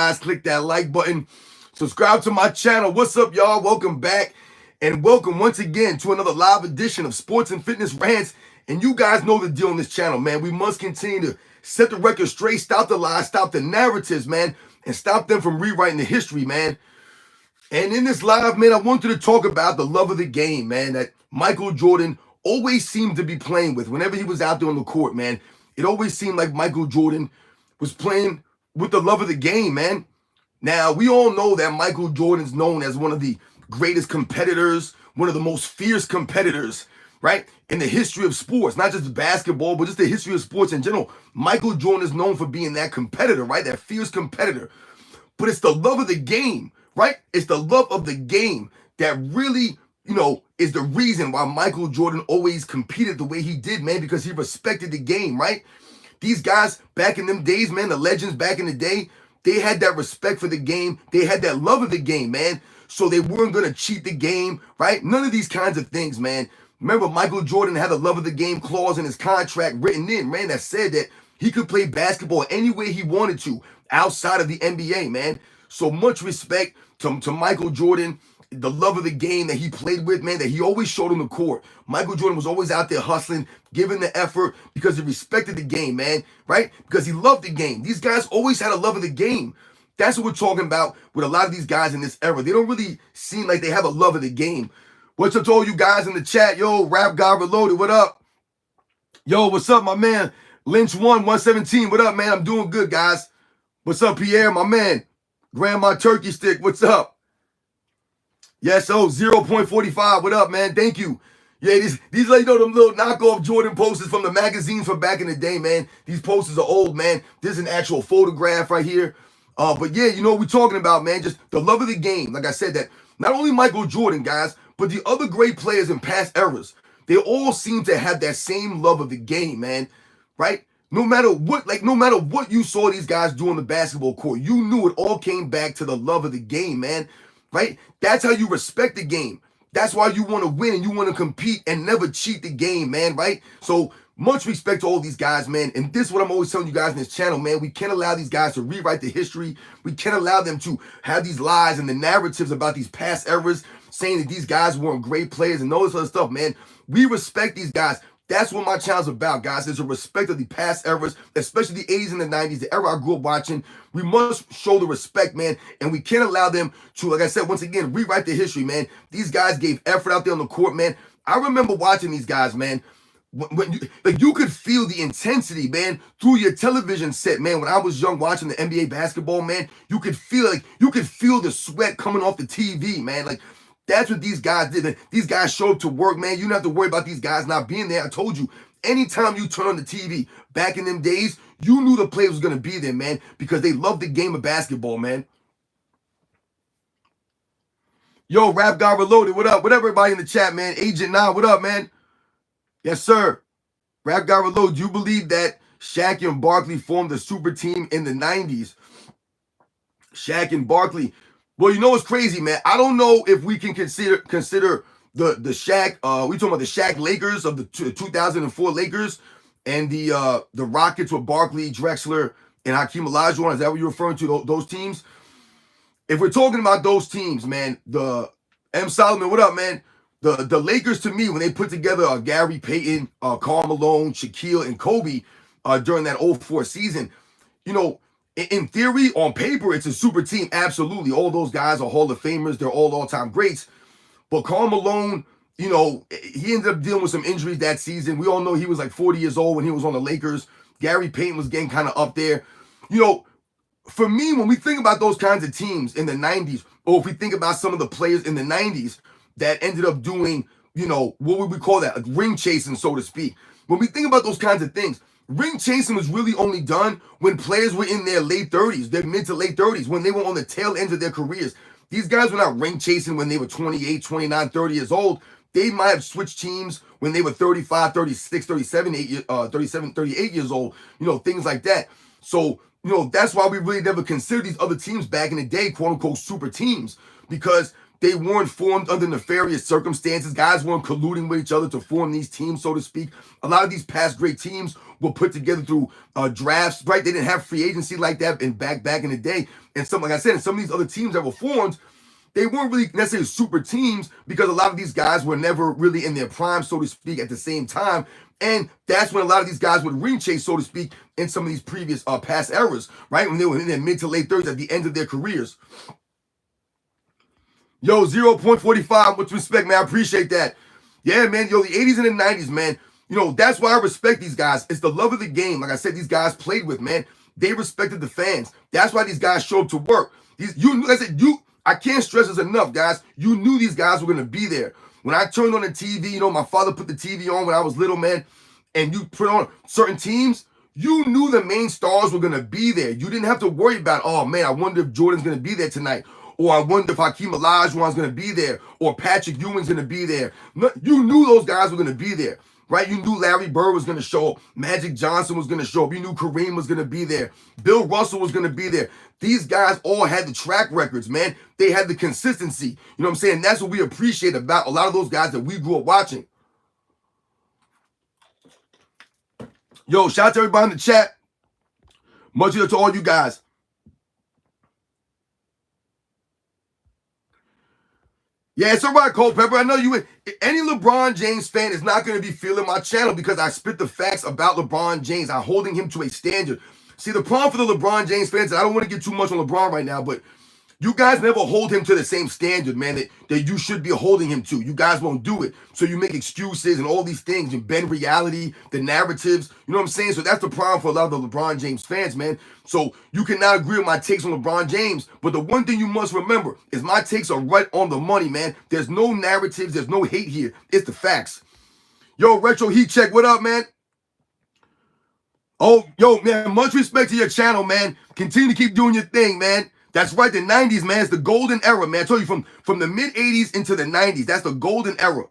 guys. Click that like button. Subscribe to my channel. What's up, y'all? Welcome back. And welcome once again to another live edition of Sports and Fitness Rants. And you guys know the deal on this channel, man. We must continue to set the record straight, stop the lies, stop the narratives, man, and stop them from rewriting the history, man. And in this live, man, I wanted to talk about the love of the game, man, that Michael Jordan always seemed to be playing with whenever he was out there on the court, man. It always seemed like Michael Jordan was playing with the love of the game, man. Now, we all know that Michael Jordan's known as one of the greatest competitors, one of the most fierce competitors, right, in the history of sports, not just basketball, but just the history of sports in general. Michael Jordan is known for being that competitor, right, that fierce competitor. But it's the love of the game, right? It's the love of the game that really, is the reason why Michael Jordan always competed the way he did, man, because he respected the game, right? These guys back in them days, man, the legends back in the day, they had that respect for the game. They had that love of the game, man. So they weren't going to cheat the game, right? None of these kinds of things, man. Remember, Michael Jordan had a love of the game clause in his contract written in, man, that said that he could play basketball any way he wanted to outside of the NBA, man. So much respect to Michael Jordan, the love of the game that he played with, man, that he always showed on the court. Michael Jordan was always out there hustling, giving the effort because he respected the game, man, right? Because he loved the game. These guys always had a love of the game. That's what we're talking about with a lot of these guys in this era. They don't really seem like they have a love of the game. What's up to all you guys in the chat? Yo, Rap God Reloaded, what up? Yo, what's up, my man? Lynch 117, what up, man? I'm doing good, guys. What's up, Pierre, my man? Grandma Turkey Stick, what's up? Yes, 0.45, what up, man? Thank you. Yeah, these like, them little knockoff Jordan posters from the magazines from back in the day, man. These posters are old, man. There's an actual photograph right here. But yeah, what we're talking about, man, just the love of the game. Like I said, that not only Michael Jordan, guys, but the other great players in past eras, they all seem to have that same love of the game, man, right? No matter what you saw these guys do on the basketball court, you knew it all came back to the love of the game, man, right? That's how you respect the game. That's why you want to win and you want to compete and never cheat the game, man, right? So much respect to all these guys, man. And this is what I'm always telling you guys in this channel, man. We can't allow these guys to rewrite the history. We can't allow them to have these lies and the narratives about these past eras saying that these guys weren't great players and all this other stuff, man. We respect these guys. That's what my channel's about, guys. There's a respect of the past eras, especially the 80s and the 90s, the era I grew up watching. We must show the respect, man, and we can't allow them to, like I said, once again, rewrite the history, man. These guys gave effort out there on the court, man. I remember watching these guys, man. When you could feel the intensity, man, through your television set, man. When I was young watching the NBA basketball, man, you could feel the sweat coming off the TV, man. Like, that's what these guys did. These guys showed up to work, man. You don't have to worry about these guys not being there. I told you, anytime you turn on the TV back in them days, you knew the players was going to be there, man, because they loved the game of basketball, man. Yo, Rap God Reloaded, what up? What up, everybody in the chat, man? Agent 9, what up, man? Yes, sir. Rap God Reloaded, do you believe that Shaq and Barkley formed a super team in the 90s? Shaq and Barkley. Well, you know what's crazy, man? I don't know if we can consider the Shaq, we talking about the Shaq Lakers of the 2004 Lakers and the Rockets with Barkley, Drexler, and Hakeem Olajuwon. Is that what you're referring to, those teams? If we're talking about those teams, man, the M. Solomon, what up, man? The Lakers, to me, when they put together Gary Payton, Karl Malone, Shaquille, and Kobe during that 04 season, in theory, on paper, it's a super team. Absolutely. All those guys are Hall of Famers. They're all-time greats. But Karl Malone, he ended up dealing with some injuries that season. We all know he was like 40 years old when he was on the Lakers. Gary Payton was getting kind of up there. For me, when we think about those kinds of teams in the 90s, or if we think about some of the players in the 90s that ended up doing, what would we call that? Like ring chasing, so to speak. When we think about those kinds of things, ring chasing was really only done when players were in their late 30s, their mid to late 30s, when they were on the tail ends of their careers. These guys were not ring chasing when they were 28, 29, 30 years old. They might have switched teams when they were 35, 36, 37, 38 years old, things like that. So, that's why we really never considered these other teams back in the day, quote unquote, super teams, because They weren't formed under nefarious circumstances. Guys weren't colluding with each other to form these teams, so to speak. A lot of these past great teams were put together through drafts, right? They didn't have free agency like that back in the day. And some, like I said, and some of these other teams that were formed, they weren't really necessarily super teams because a lot of these guys were never really in their prime, so to speak, at the same time. And that's when a lot of these guys would ring chase, so to speak, in some of these previous past eras, right? When they were in their mid to late 30s at the end of their careers. Yo, 0.45, much respect, man. I appreciate that. Yeah, man. Yo, the 80s and the 90s, man. You know, that's why I respect these guys. It's the love of the game. Like I said, these guys played with, man. They respected the fans. That's why these guys show up to work. I can't stress this enough, guys. You knew these guys were going to be there. When I turned on the TV, you know, my father put the TV on when I was little, man, and you put on certain teams, you knew the main stars were going to be there. You didn't have to worry about, oh, man, I wonder if Jordan's going to be there tonight. Or I wonder if Hakeem Olajuwon's going to be there. Or Patrick Ewing's going to be there. You knew those guys were going to be there, right? You knew Larry Bird was going to show up. Magic Johnson was going to show up. You knew Kareem was going to be there. Bill Russell was going to be there. These guys all had the track records, man. They had the consistency. You know what I'm saying? That's what we appreciate about a lot of those guys that we grew up watching. Yo, shout out to everybody in the chat. Much love to all you guys. Yeah, it's all right, Culpepper. I know you. Any LeBron James fan is not going to be feeling my channel because I spit the facts about LeBron James. I'm holding him to a standard. See, the problem for the LeBron James fans, I don't want to get too much on LeBron right now, but you guys never hold him to the same standard, man, that you should be holding him to. You guys won't do it. So you make excuses and all these things and bend reality, the narratives. You know what I'm saying? So that's the problem for a lot of the LeBron James fans, man. So you cannot agree with my takes on LeBron James, but the one thing you must remember is my takes are right on the money, man. There's no narratives. There's no hate here. It's the facts. Yo, Retro Heat Check, what up, man? Oh, yo, man, much respect to your channel, man. Continue to keep doing your thing, man. That's right, the 90s, man. It's the golden era, man. I told you from the mid-80s into the 90s. That's the golden era.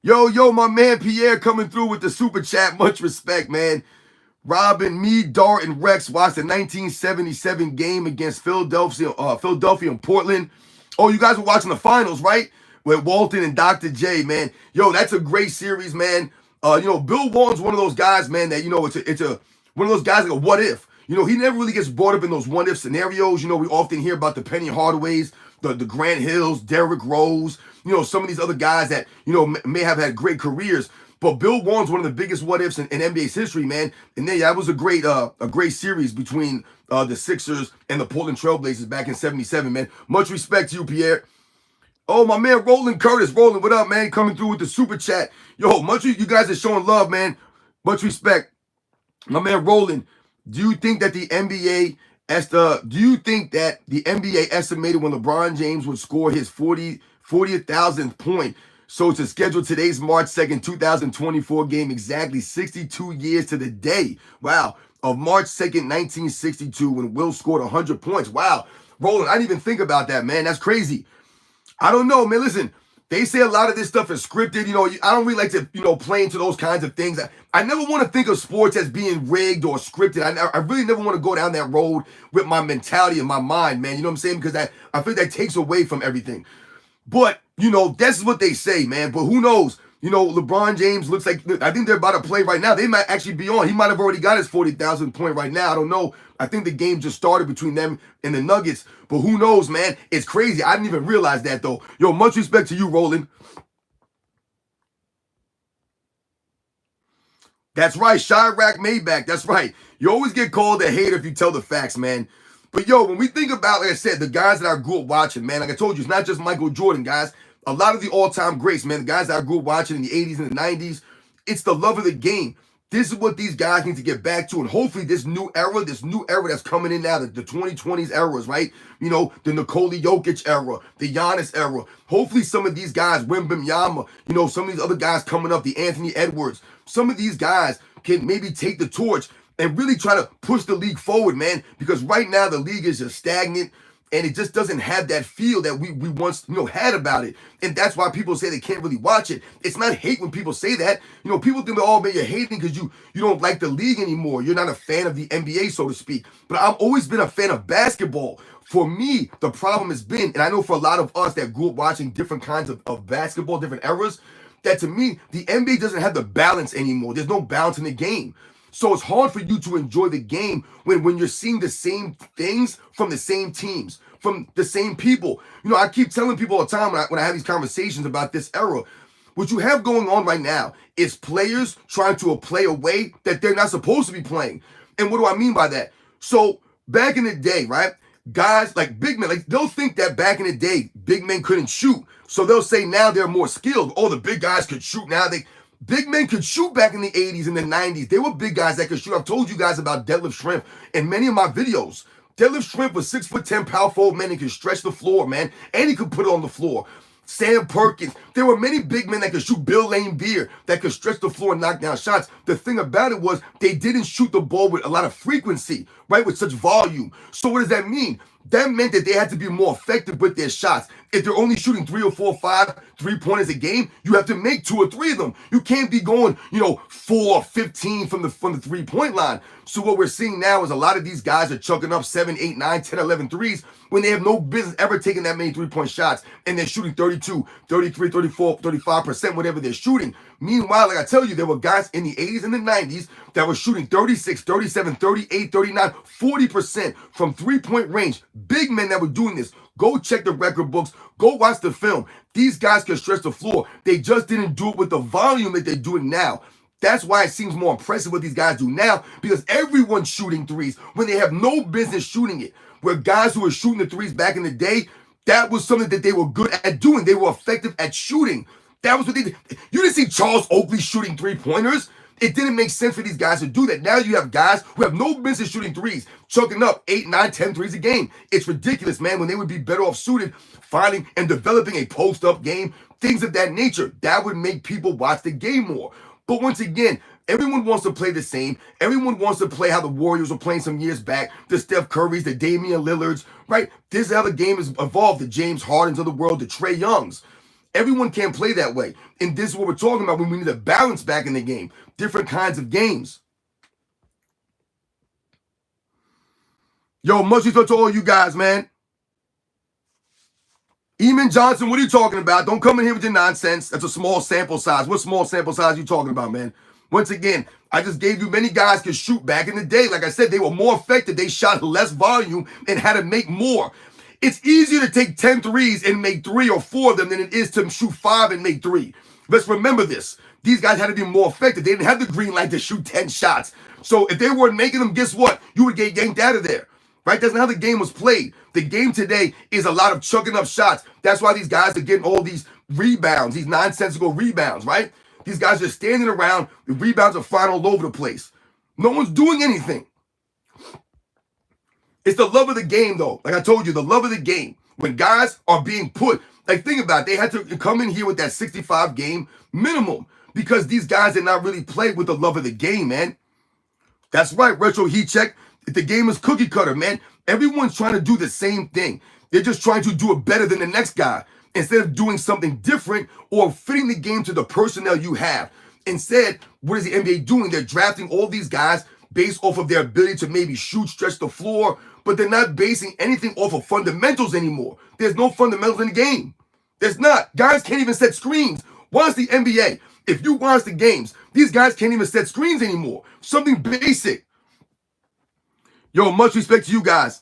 Yo, my man Pierre coming through with the super chat. Much respect, man. Robin, me, Dart, and Rex watched the 1977 game against Philadelphia and Portland. Oh, you guys were watching the finals, right? With Walton and Dr. J, man. Yo, that's a great series, man. You know, Bill Walton's one of those guys, man, that, you know, it's one of those guys like a what if. You know, he never really gets brought up in those what if scenarios. You know, we often hear about the Penny Hardaways, the Grant Hills, Derrick Rose, you know, some of these other guys that, you know, may have had great careers. But Bill Walton's one of the biggest what ifs in NBA's history, man. And then, yeah, that was a great series between the Sixers and the Portland Trailblazers back in '77, man. Much respect to you, Pierre. Oh, my man, Roland Curtis. Roland, what up, man? Coming through with the super chat. Yo, you guys are showing love, man. Much respect. My man, Roland, do you think that the NBA estimated when LeBron James would score his 40,000th point? So to schedule today's March 2nd, 2024 game exactly 62 years to the day. Wow. Of March 2nd, 1962, when Will scored 100 points. Wow. Roland, I didn't even think about that, man. That's crazy. I don't know, man. Listen, they say a lot of this stuff is scripted. You know, I don't really like to, you know, play into those kinds of things. I never want to think of sports as being rigged or scripted. I really never want to go down that road with my mentality and my mind, man. You know what I'm saying? Because I feel that takes away from everything. But, you know, that's what they say, man. But who knows? You know, LeBron James looks like, I think they're about to play right now. They might actually be on. He might have already got his 40,000th point right now. I don't know. I think the game just started between them and the Nuggets. But who knows, man? It's crazy. I didn't even realize that, though. Yo, much respect to you, Roland. That's right. Chirac Maybach. That's right. You always get called a hater if you tell the facts, man. But, yo, when we think about, like I said, the guys that I grew up watching, man, like I told you, it's not just Michael Jordan, guys. A lot of the all-time greats, man, the guys that I grew up watching in the 80s and the 90s, it's the love of the game. This is what these guys need to get back to. And hopefully this new era that's coming in now, the 2020s eras, right? You know, the Nikola Jokic era, the Giannis era. Hopefully some of these guys, Wembanyama, you know, some of these other guys coming up, the Anthony Edwards, some of these guys can maybe take the torch and really try to push the league forward, man. Because right now the league is just stagnant. And it just doesn't have that feel that we once, you know, had about it. And that's why people say they can't really watch it. It's not hate when people say that. You know, people think, oh, man, you're hating because you don't like the league anymore. You're not a fan of the NBA, so to speak. But I've always been a fan of basketball. For me, the problem has been, and I know for a lot of us that grew up watching different kinds of basketball, different eras, that to me, the NBA doesn't have the balance anymore. There's no balance in the game. So it's hard for you to enjoy the game when you're seeing the same things from the same teams, from the same people. You know, I keep telling people all the time when I have these conversations about this era, what you have going on right now is players trying to play a way that they're not supposed to be playing. And what do I mean by that? So back in the day, right? Guys like big men, like they'll think that back in the day, big men couldn't shoot. So they'll say now they're more skilled. Oh, the big guys could shoot now. Big men could shoot back in the 80s and the 90s. They were big guys that could shoot. I've told you guys about Deadlift Shrimp in many of my videos. Deadlift Shrimp was 6'10" power forward man. He could stretch the floor, man, and he could put it on the floor. Sam Perkins. There were many big men that could shoot. Bill Lane Beer that could stretch the floor and knock down shots. The thing about it was they didn't shoot the ball with a lot of frequency, right? With such volume. So what does that mean? That meant that they had to be more effective with their shots. If they're only shooting 3 or 4 or 5 3-pointers a game, you have to make 2 or 3 of them. You can't be going, 4 or 15 from the 3-point line. So what we're seeing now is a lot of these guys are chucking up 7, 8, 9, 10, 11 threes when they have no business ever taking that many 3-point shots, and they're shooting 32, 33, 34, 35%, whatever they're shooting. Meanwhile, like I tell you, there were guys in the 80s and the 90s that were shooting 36, 37, 38, 39, 40% from 3-point range. Big men that were doing this. Go check the record books. Go watch the film. These guys can stretch the floor. They just didn't do it with the volume that they're doing now. That's why it seems more impressive what these guys do now, because everyone's shooting threes when they have no business shooting it. Where guys who were shooting the threes back in the day, that was something that they were good at doing. They were effective at shooting. That was what they did. You didn't see Charles Oakley shooting 3-pointers. It didn't make sense for these guys to do that. Now you have guys who have no business shooting threes, chucking up 8, 9, 10 threes a game. It's ridiculous, man, when they would be better off suited finding and developing a post-up game, things of that nature. That would make people watch the game more. But once again, everyone wants to play the same. Everyone wants to play how the Warriors were playing some years back, the Steph Currys, the Damian Lillards, right? This is how the game has evolved, the James Hardens of the world, the Trae Youngs. Everyone can't play that way. And this is what we're talking about when we need a balance back in the game. Different kinds of games. Yo, much respect to all you guys, man. Eamon Johnson, what are you talking about? Don't come in here with your nonsense. That's a small sample size. What small sample size are you talking about, man? Once again, I just gave you many guys could shoot back in the day. Like I said, they were more effective. They shot less volume and had to make more. It's easier to take 10 threes and make 3 or 4 of them than it is to shoot 5 and make 3. Let's remember this. These guys had to be more effective. They didn't have the green light to shoot 10 shots. So if they weren't making them, guess what? You would get yanked out of there. Right? That's not how the game was played. The game today is a lot of chucking up shots. That's why these guys are getting all these rebounds, these nonsensical rebounds, right? These guys are standing around. The rebounds are flying all over the place. No one's doing anything. It's the love of the game, though. Like I told you, the love of the game. When guys are being put, like think about it, they had to come in here with that 65 game minimum because these guys did not really play with the love of the game, man. That's right, Retro Heat Check. The game is cookie cutter, man. Everyone's trying to do the same thing. They're just trying to do it better than the next guy instead of doing something different or fitting the game to the personnel you have. Instead, what is the NBA doing? They're drafting all these guys based off of their ability to maybe shoot, stretch the floor, but they're not basing anything off of fundamentals anymore. There's no fundamentals in the game. There's not. Guys can't even set screens. Watch the NBA. If you watch the games, these guys can't even set screens anymore. Something basic. Yo, much respect to you guys.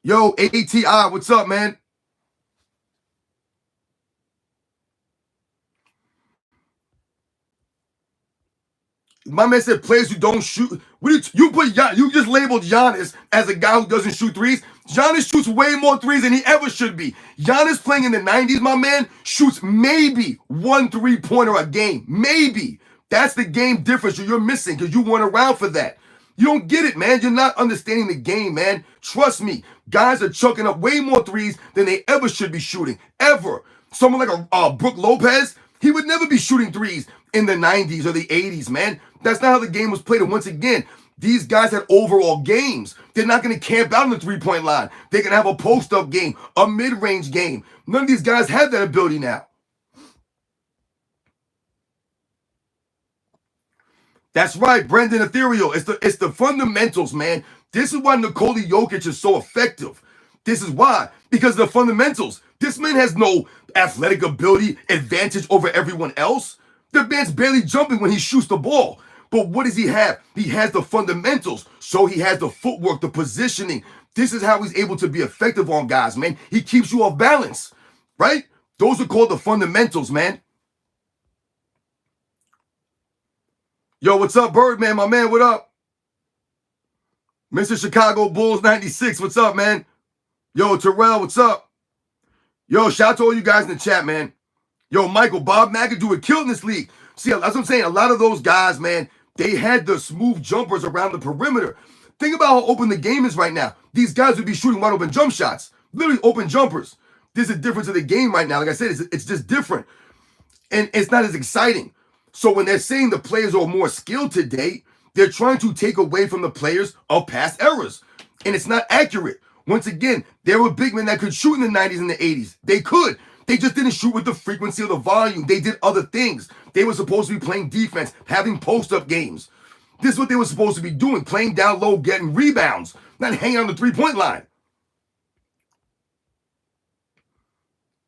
Yo, ATI, what's up, man? My man said players who don't shoot. What you put? You just labeled Giannis as a guy who doesn't shoot threes. Giannis shoots way more threes than he ever should be. Giannis playing in the 90s, my man, shoots maybe 1 3-pointer a game. Maybe. That's the game difference you're missing because you weren't around for that. You don't get it, man. You're not understanding the game, man. Trust me. Guys are chucking up way more threes than they ever should be shooting. Ever. Someone like a Brook Lopez, he would never be shooting threes in the 90s or the 80s, man. That's not how the game was played. And once again, these guys had overall games. They're not going to camp out on the 3-point line. They can have a post-up game, a mid-range game. None of these guys have that ability now. That's right, Brendan Ethereal. It's the fundamentals, man. This is why Nikola Jokic is so effective. This is why. Because of the fundamentals. This man has no athletic ability advantage over everyone else. The man's barely jumping when he shoots the ball. But what does he have? He has the fundamentals. So he has the footwork, the positioning. This is how he's able to be effective on guys, man. He keeps you off balance, right? Those are called the fundamentals, man. Yo, what's up, Birdman, my man? What up? Mr. Chicago Bulls 96, what's up, man? Yo, Terrell, what's up? Yo, shout out to all you guys in the chat, man. Yo, Michael, Bob McAdoo would kill in this league. See, that's what I'm saying. A lot of those guys, man, they had the smooth jumpers around the perimeter. Think about how open the game is right now. These guys would be shooting wide open jump shots, literally open jumpers. There's a difference in the game right now. Like I said, it's just different. And it's not as exciting. So when they're saying the players are more skilled today, they're trying to take away from the players of past eras. And it's not accurate. Once again, there were big men that could shoot in the 90s and the 80s. They could. They just didn't shoot with the frequency or the volume. They did other things. They were supposed to be playing defense, having post-up games. This is what they were supposed to be doing, playing down low, getting rebounds, not hanging on the three-point line.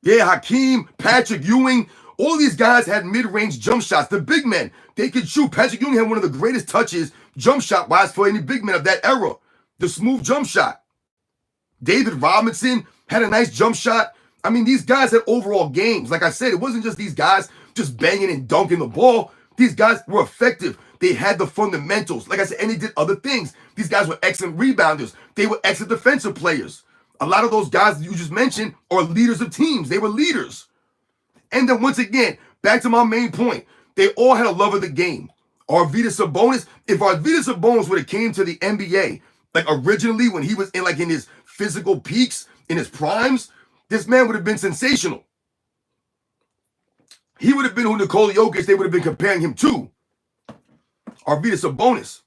Yeah, Hakeem, Patrick Ewing, all these guys had mid-range jump shots. The big men, they could shoot. Patrick Ewing had one of the greatest touches jump shot-wise for any big men of that era. The smooth jump shot. David Robinson had a nice jump shot. I mean, these guys had overall games. Like I said, it wasn't just these guys just banging and dunking the ball. These guys were effective. They had the fundamentals. Like I said, and they did other things. These guys were excellent rebounders. They were excellent defensive players. A lot of those guys that you just mentioned are leaders of teams. They were leaders. And then once again, back to my main point, they all had a love of the game. Arvydas Sabonis, if Arvydas Sabonis would have came to the NBA, like originally when he was in his physical peaks, in his primes, this man would have been sensational. He would have been who Nikola Jokic, they would have been comparing him to. Arvydas Sabonis.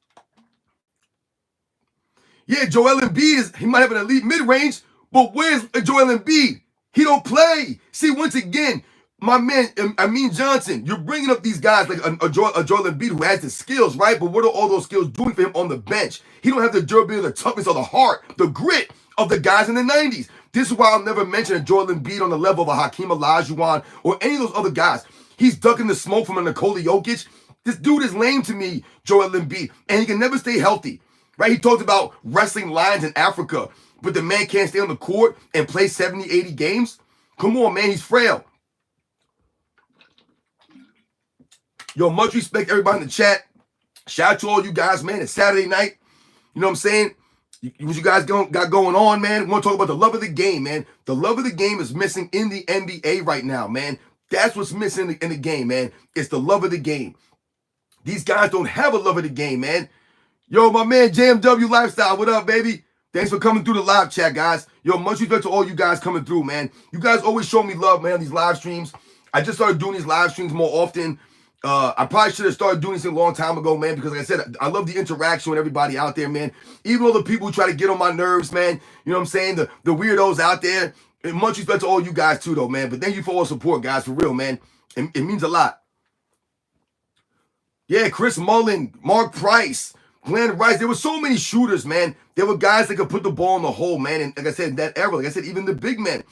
Yeah, Joel Embiid, he might have an elite mid-range, but where's Joel Embiid? He don't play. See, once again, my man, Amin Johnson, you're bringing up these guys like a Joel Embiid who has the skills, right? But what are all those skills doing for him on the bench? He don't have the durability, the toughness, or the heart, the grit of the guys in the 90s. This is why I'll never mention a Joel Embiid on the level of a Hakeem Olajuwon or any of those other guys. He's ducking the smoke from a Nikola Jokic. This dude is lame to me, Joel Embiid, and he can never stay healthy, right? He talked about wrestling lions in Africa, but the man can't stay on the court and play 70, 80 games. Come on, man, he's frail. Yo, much respect everybody in the chat. Shout out to all you guys, man. It's Saturday night. You know what I'm saying? What you guys got going on, man? We want to talk about the love of the game, man. The love of the game is missing in the NBA right now, man. That's what's missing in the game, man. It's the love of the game. These guys don't have a love of the game, man. Yo, my man, JMW Lifestyle, what up, baby? Thanks for coming through the live chat, guys. Yo, much respect to all you guys coming through, man. You guys always show me love, man, on these live streams. I just started doing these live streams more often. I probably should have started doing this a long time ago, man, because like I said, I love the interaction with everybody out there, man. Even all the people who try to get on my nerves, man. You know what I'm saying? The weirdos out there. And much respect to all you guys, too, though, man. But thank you for all the support, guys, for real, man. It means a lot. Yeah, Chris Mullin, Mark Price, Glenn Rice. There were so many shooters, man. There were guys that could put the ball in the hole, man. And like I said, that era, like I said, even the big men.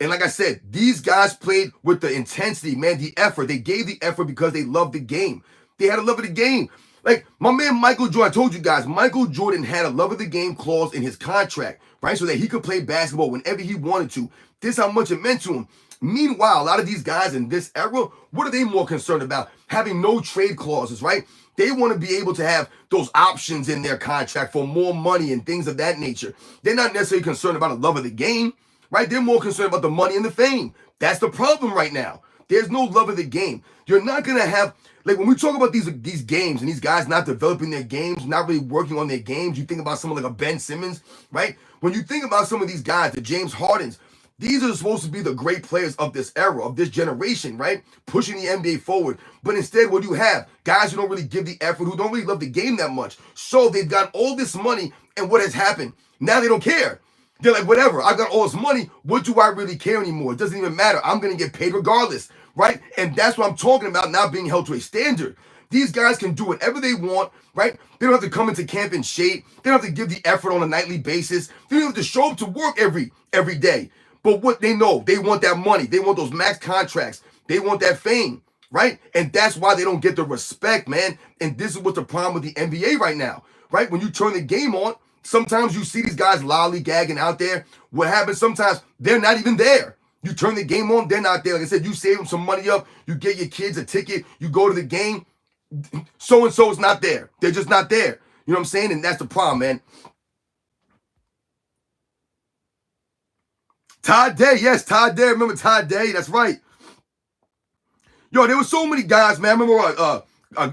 And like I said, these guys played with the intensity, man, the effort. They gave the effort because they loved the game. They had a love of the game. Like my man Michael Jordan, I told you guys, Michael Jordan had a love of the game clause in his contract, right? So that he could play basketball whenever he wanted to. This is how much it meant to him. Meanwhile, a lot of these guys in this era, what are they more concerned about? Having no trade clauses, right? They want to be able to have those options in their contract for more money and things of that nature. They're not necessarily concerned about a love of the game. Right? They're more concerned about the money and the fame. That's the problem right now. There's no love of the game. You're not going to have, like when we talk about these games and these guys not developing their games, not really working on their games, you think about someone like a Ben Simmons, right? When you think about some of these guys, the James Hardens, these are supposed to be the great players of this era, of this generation, right? Pushing the NBA forward. But instead, what do you have? Guys who don't really give the effort, who don't really love the game that much. So they've got all this money, and what has happened? Now they don't care. They're like, whatever, I got all this money. What do I really care anymore? It doesn't even matter. I'm going to get paid regardless, right? And that's what I'm talking about, not being held to a standard. These guys can do whatever they want, right? They don't have to come into camp in shape. They don't have to give the effort on a nightly basis. They don't have to show up to work every day. But what they know, they want that money. They want those max contracts. They want that fame, right? And that's why they don't get the respect, man. And this is what's the problem with the NBA right now, right? When you turn the game on, sometimes you see these guys lollygagging out there. What happens sometimes, they're not even there. You turn the game on, they're not there. Like I said, you save them some money up, you get your kids a ticket, you go to the game, so-and-so is not there. They're just not there. You know what I'm saying? And that's the problem, man. Todd Day, yes, Todd Day. Remember Todd Day? That's right. Yo, there were so many guys, man. I remember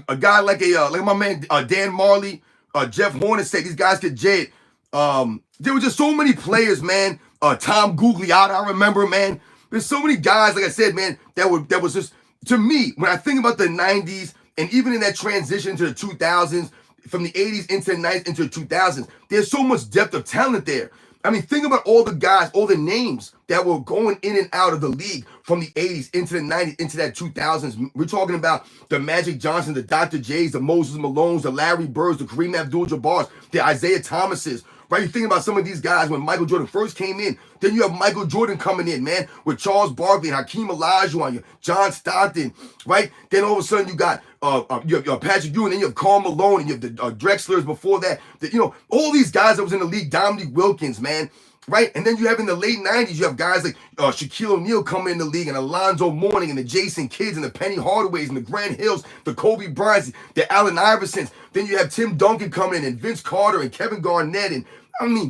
a guy like my man Dan Marley, Jeff Hornacek. These guys could jet. There were just so many players, man. Tom Gugliotta, I remember, man. There's so many guys, like I said, man, that was just, to me, when I think about the 90s and even in that transition to the 2000s, from the 80s into the 90s into the 2000s, there's so much depth of talent there. I mean, think about all the guys, all the names that were going in and out of the league from the 80s into the 90s, into that 2000s. We're talking about the Magic Johnson, the Dr. J's, the Moses Malones, the Larry Birds, the Kareem Abdul-Jabbars, the Isaiah Thomases, right? You think about some of these guys when Michael Jordan first came in. Then you have Michael Jordan coming in, man, with Charles Barkley and Hakeem Olajuwon, John Stockton, right? Then all of a sudden you got you have Patrick Ewing, and you have Karl Malone, and you have the Drexlers before that. All these guys that was in the league, Dominique Wilkins, man, right? And then you have in the late 90s, you have guys like Shaquille O'Neal coming in the league, and Alonzo Mourning, and the Jason Kidds, and the Penny Hardaways, and the Grant Hills, the Kobe Bryants, the Allen Iversons. Then you have Tim Duncan coming in, and Vince Carter, and Kevin Garnett, and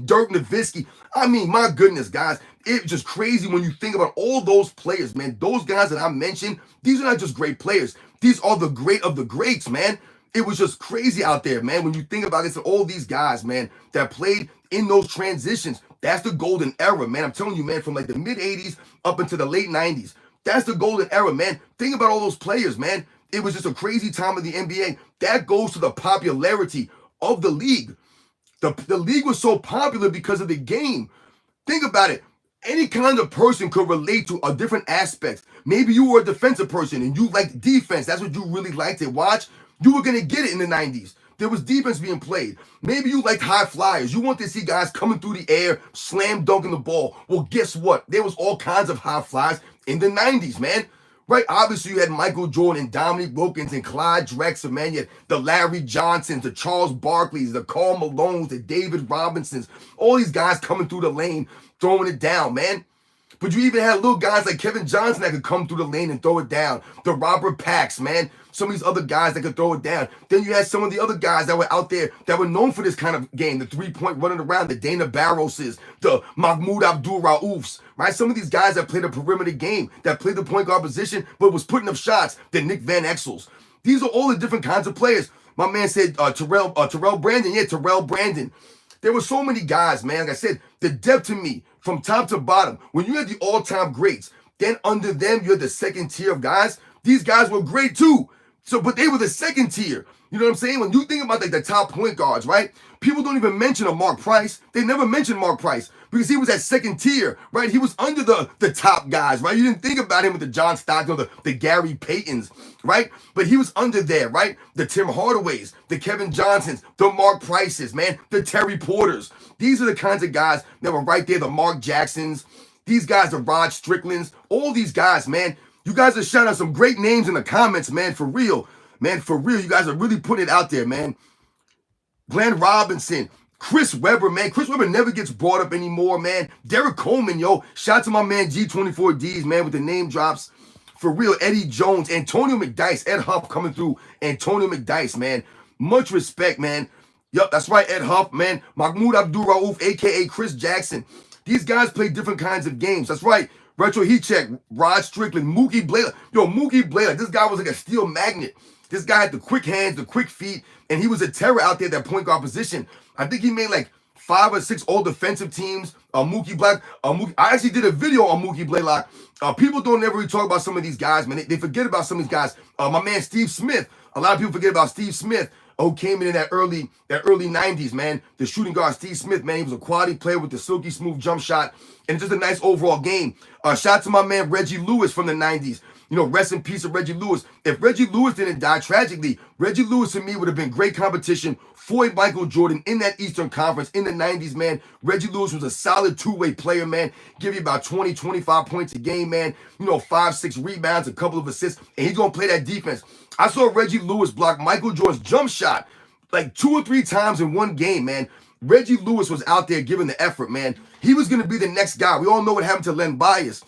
Dirk Nowitzki. My goodness, guys. It's just crazy when you think about all those players, man. Those guys that I mentioned, these are not just great players. These are the great of the greats, man. It was just crazy out there, man. When you think about it, all these guys, man, that played in those transitions, that's the golden era, man. I'm telling you, man, from like the mid-'80s up into the late 90s. That's the golden era, man. Think about all those players, man. It was just a crazy time of the NBA. That goes to the popularity of the league. The league was so popular because of the game. Think about it. Any kind of person could relate to a different aspects. Maybe you were a defensive person and you liked defense. That's what you really liked to watch. You were going to get it in the 90s. There was defense being played. Maybe you liked high flyers. You want to see guys coming through the air, slam dunking the ball. Well, guess what? There was all kinds of high flyers in the 90s, man. Right? Obviously, you had Michael Jordan, and Dominique Wilkins, and Clyde Drexler, man. You had the Larry Johnsons, the Charles Barkleys, the Karl Malones, the David Robinsons. All these guys coming through the lane, throwing it down, man. But you even had little guys like Kevin Johnson that could come through the lane and throw it down. The Robert Packs, man. Some of these other guys that could throw it down. Then you had some of the other guys that were out there that were known for this kind of game. The three-point running around, the Dana Barroses, the Mahmoud Abdul-Raufs, right? Some of these guys that played a perimeter game, that played the point guard position, but was putting up shots, the Nick Van Exels. These are all the different kinds of players. My man said Terrell Brandon. Yeah, Terrell Brandon. There were so many guys, man. Like I said, the depth to me, from top to bottom, when you had the all-time greats, then under them, you had the second tier of guys. These guys were great too. But they were the second tier. You know what I'm saying? When you think about like the top point guards, right? People don't even mention a Mark Price. They never mention Mark Price because he was that second tier, right? He was under the top guys, right? You didn't think about him with the John Stockton or the Gary Paytons, right? But he was under there, right? The Tim Hardaways, the Kevin Johnsons, the Mark Prices, man, the Terry Porters. These are the kinds of guys that were right there, the Mark Jacksons. These guys, the Rod Stricklands, all these guys, man. You guys are shouting out some great names in the comments, man, for real. Man, for real, you guys are really putting it out there, man. Glenn Robinson, Chris Webber, man. Chris Webber never gets brought up anymore, man. Derek Coleman, yo. Shout out to my man G24Ds, man, with the name drops. For real, Eddie Jones, Antonio McDyess, Ed Huff coming through. Antonio McDyess, man. Much respect, man. Yup, that's right, Ed Huff, man. Mahmoud Abdul-Rauf, a.k.a. Chris Jackson. These guys play different kinds of games. That's right. Retro Heat Check, Rod Strickland, Mookie Blaylock. Yo, Mookie Blaylock, this guy was like a steel magnet. This guy had the quick hands, the quick feet, and he was a terror out there at that point guard position. I think he made like 5 or 6 all defensive teams. Mookie Black. I actually did a video on Mookie Blaylock. People don't ever really talk about some of these guys, man. They forget about some of these guys. My man Steve Smith. A lot of people forget about Steve Smith. who came in that early 90s, man. The shooting guard, Steve Smith, man, he was a quality player with the silky smooth jump shot and just a nice overall game. Shout out to my man Reggie Lewis from the 90s. You know, rest in peace of Reggie Lewis. If Reggie Lewis didn't die tragically, Reggie Lewis to me would have been great competition for Michael Jordan in that Eastern Conference in the 90s, man. Reggie Lewis was a solid two-way player, man. Give you about 20, 25 points a game, man. 5, 6 rebounds, a couple of assists, and he's going to play that defense. I saw Reggie Lewis block Michael Jordan's jump shot like 2 or 3 times in one game, man. Reggie Lewis was out there giving the effort, man. He was going to be the next guy. We all know what happened to Len Bias.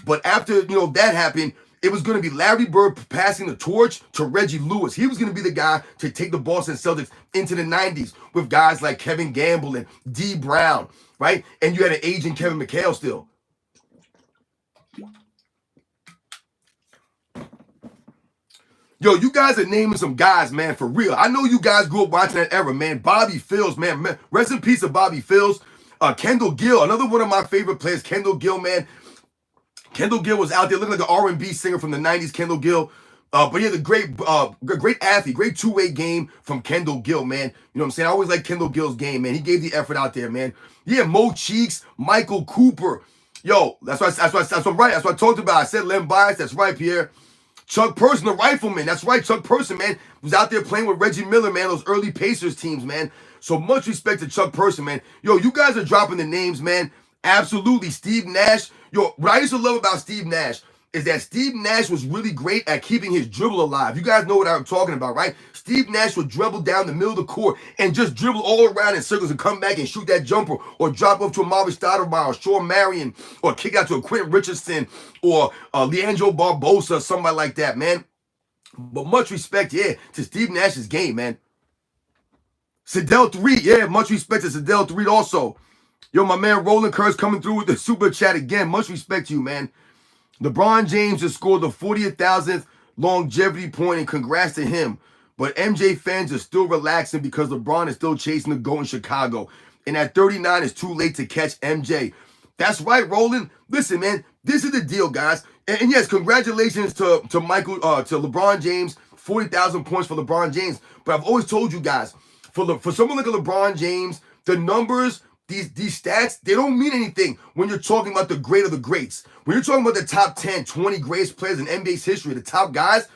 But after, that happened, it was going to be Larry Bird passing the torch to Reggie Lewis. He was going to be the guy to take the Boston Celtics into the 90s with guys like Kevin Gamble and D. Brown, right? And you had an aging Kevin McHale still. Yo, you guys are naming some guys, man, for real. I know you guys grew up watching that era, man. Bobby Phills, man. Rest in peace of Bobby Phills. Kendall Gill, another one of my favorite players. Kendall Gill, man. Kendall Gill was out there looking like an R&B singer from the 90s, Kendall Gill. But he had a great athlete, great two-way game from Kendall Gill, man. You know what I'm saying? I always like Kendall Gill's game, man. He gave the effort out there, man. Yeah, Mo Cheeks, Michael Cooper. Yo, that's what I talked about. I said Len Bias. That's right, Pierre. Chuck Person, the rifleman. That's right, Chuck Person, man. Was out there playing with Reggie Miller, man. Those early Pacers teams, man. So much respect to Chuck Person, man. Yo, you guys are dropping the names, man. Absolutely. Steve Nash. Yo, what I used to love about Steve Nash is that Steve Nash was really great at keeping his dribble alive. You guys know what I'm talking about, right? Steve Nash would dribble down the middle of the court and just dribble all around in circles and come back and shoot that jumper or drop off to a Maurice Stoudemire or Shawn Marion or kick out to a Quentin Richardson or Leandro Barbosa or somebody like that, man. But much respect, yeah, to Steve Nash's game, man. Sedell 3, yeah, much respect to Sedell 3 also. Yo, my man Roland Kurtz coming through with the super chat again. Much respect to you, man. LeBron James just scored the 40,000th longevity point, and congrats to him. But MJ fans are still relaxing because LeBron is still chasing the goal in Chicago. And at 39, it's too late to catch MJ. That's right, Roland. Listen, man, this is the deal, guys. And yes, congratulations to LeBron James. 40,000 points for LeBron James. But I've always told you guys, for someone like a LeBron James, the numbers, these stats, they don't mean anything when you're talking about the great of the greats. When you're talking about the top 10, 20 greatest players in NBA's history, the top guys,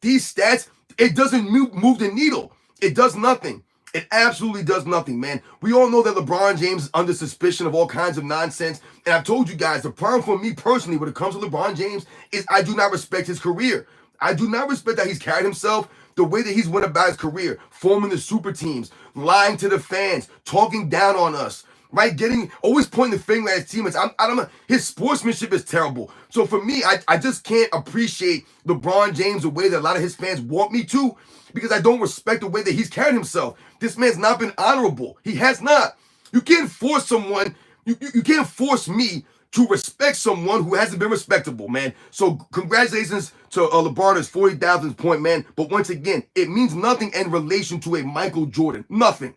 these stats, it doesn't move the needle. It does nothing. It absolutely does nothing, man. We all know that LeBron James is under suspicion of all kinds of nonsense. And I've told you guys, the problem for me personally when it comes to LeBron James is I do not respect his career. I do not respect that he's carried himself the way that he's went about his career, forming the super teams, lying to the fans, talking down on us, right? Always pointing the finger at his teammates. I don't know. His sportsmanship is terrible. So for me, I just can't appreciate LeBron James the way that a lot of his fans want me to, because I don't respect the way that he's carried himself. This man's not been honorable. He has not. You can't force someone, you can't force me to respect someone who hasn't been respectable, man. So congratulations to LeBron's 40,000th point, man. But once again, it means nothing in relation to a Michael Jordan. Nothing.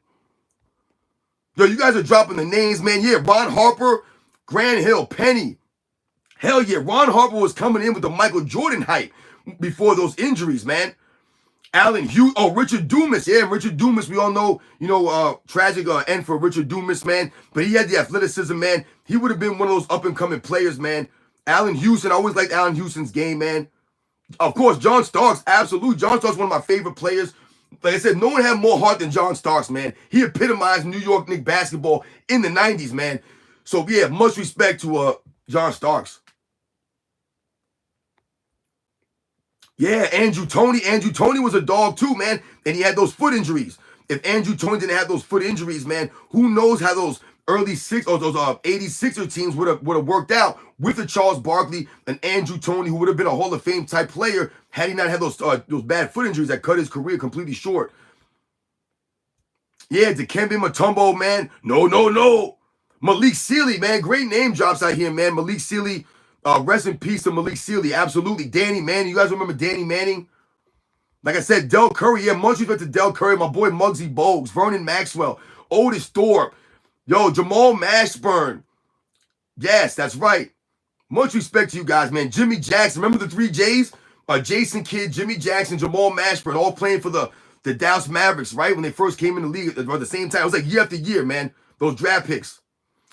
Yo, you guys are dropping the names, man. Yeah, Ron Harper, Grant Hill, Penny. Hell yeah, Ron Harper was coming in with the Michael Jordan hype before those injuries, man. Allen Hughes, Richard Dumas. Yeah, Richard Dumas, we all know, tragic end for Richard Dumas, man. But he had the athleticism, man. He would have been one of those up-and-coming players, man. Allen Houston, I always liked Allen Houston's game, man. Of course, John Starks, absolutely. John Starks, one of my favorite players. Like I said, no one had more heart than John Starks, man. He epitomized New York Knicks basketball in the 90s, man. So, yeah, much respect to John Starks. Yeah, Andrew Toney. Andrew Toney was a dog too, man. And he had those foot injuries. If Andrew Toney didn't have those foot injuries, man, who knows how those those 86er teams would have worked out with a Charles Barkley and Andrew Toney, who would have been a Hall of Fame type player had he not had those bad foot injuries that cut his career completely short. Yeah, Dikembe Mutombo, man. No. Malik Sealy, man. Great name drops out here, man. Malik Sealy. Rest in peace to Malik Sealy. Absolutely. Danny Manning. You guys remember Danny Manning? Like I said, Del Curry. Yeah, much respect to Del Curry. My boy Muggsy Bogues. Vernon Maxwell. Otis Thorpe. Yo, Jamal Mashburn. Yes, that's right. Much respect to you guys, man. Jimmy Jackson. Remember the 3 J's? Jason Kidd, Jimmy Jackson, Jamal Mashburn, all playing for the Dallas Mavericks, right? When they first came in the league at the same time. It was like year after year, man. Those draft picks.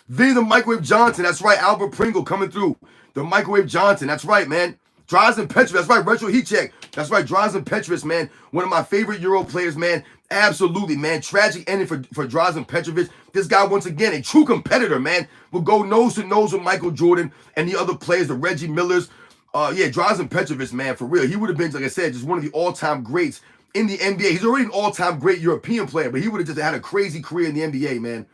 Vinny the Microwave Johnson. That's right. Albert Pringle coming through. The Microwave Johnson. That's right, man. Drazen Petrovic, that's right, retro heat check. That's right, Drazen Petrovic, man. One of my favorite Euro players, man. Absolutely, man. Tragic ending for Drazen Petrovic. This guy, once again, a true competitor, man. Will go nose to nose with Michael Jordan and the other players, the Reggie Millers. Yeah, Drazen Petrovic, man, for real. He would have been, like I said, just one of the all-time greats in the NBA. He's already an all-time great European player, but he would have just had a crazy career in the NBA, man.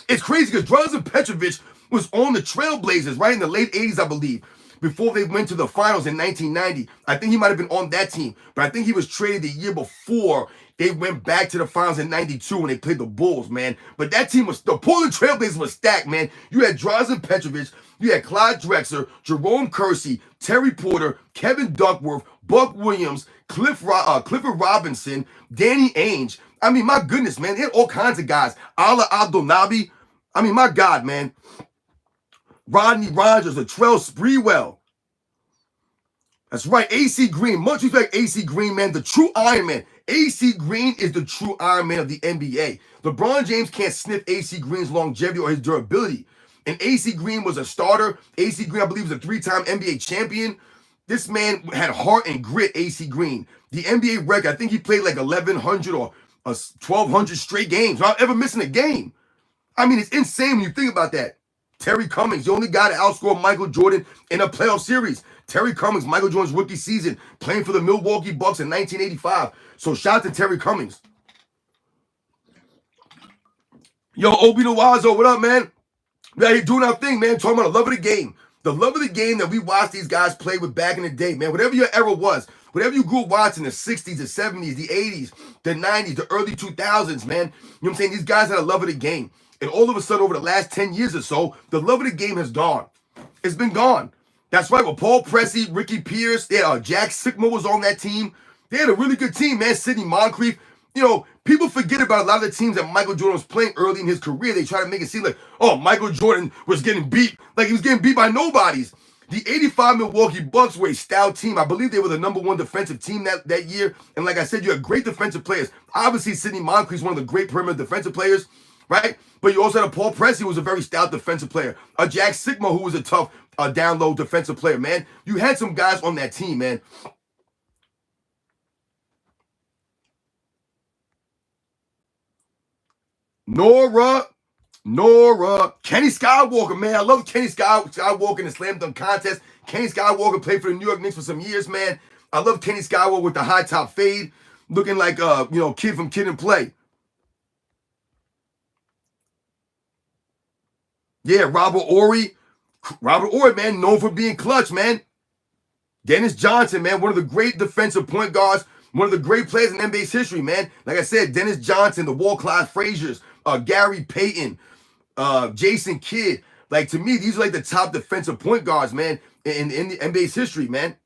It's crazy because Drazen Petrovic was on the Trailblazers, right, in the late 80s, I believe, before they went to the finals in 1990. I think he might have been on that team, but I think he was traded the year before they went back to the finals in 92 when they played the Bulls, man. But that team was, the Portland Trailblazers was stacked, man. You had Drazen Petrovic, you had Clyde Drexler, Jerome Kersey, Terry Porter, Kevin Duckworth, Buck Williams, Clifford Robinson, Danny Ainge. I mean, my goodness, man. They had all kinds of guys. Ala Abdelnaby. I mean, my God, man. Rodney Rogers, Latrell Sprewell. That's right, AC Green. Much respect, AC Green, man. The true Iron Man. AC Green is the true Iron Man of the NBA. LeBron James can't sniff AC Green's longevity or his durability. And AC Green was a starter. AC Green, I believe, was a 3-time NBA champion. This man had heart and grit, AC Green. The NBA record, I think he played like 1,100 or 1,200 straight games without ever missing a game. I mean, it's insane when you think about that. Terry Cummings, the only guy to outscore Michael Jordan in a playoff series. Terry Cummings, Michael Jordan's rookie season, playing for the Milwaukee Bucks in 1985. So shout out to Terry Cummings. Yo, Obi Nawazo, what up, man? We out here doing our thing, man. Talking about the love of the game. The love of the game that we watched these guys play with back in the day, man. Whatever your era was, whatever you grew up watching, the 60s, the 70s, the 80s, the 90s, the early 2000s, man. You know what I'm saying? These guys had a love of the game. And all of a sudden, over the last 10 years or so, the love of the game has gone. It's been gone. That's right. With Paul Pressey, Ricky Pierce, Jack Sikma was on that team. They had a really good team, man. Sidney Moncrief. You know, people forget about a lot of the teams that Michael Jordan was playing early in his career. They try to make it seem like, oh, Michael Jordan was getting beat. Like he was getting beat by nobodies. The 85 Milwaukee Bucks were a stout team. I believe they were the #1 defensive team that year. And like I said, you had great defensive players. Obviously, Sidney Moncrief is one of the great perimeter defensive players, right? But you also had a Paul Pressey, who was a very stout defensive player. A Jack Sikma, who was a tough down low defensive player, man. You had some guys on that team, man. Nora, Kenny Skywalker, man. I love Kenny Skywalker in the slam dunk contest. Kenny Skywalker played for the New York Knicks for some years, man. I love Kenny Skywalker with the high top fade, looking like kid from Kid and Play. Yeah, Robert Ory, man, known for being clutch, man. Dennis Johnson, man, one of the great defensive point guards, one of the great players in NBA's history, man. Like I said, Dennis Johnson, the Wall-Clyde Fraziers, Gary Payton, Jason Kidd. Like, to me, these are like the top defensive point guards, man, in the NBA's history, man.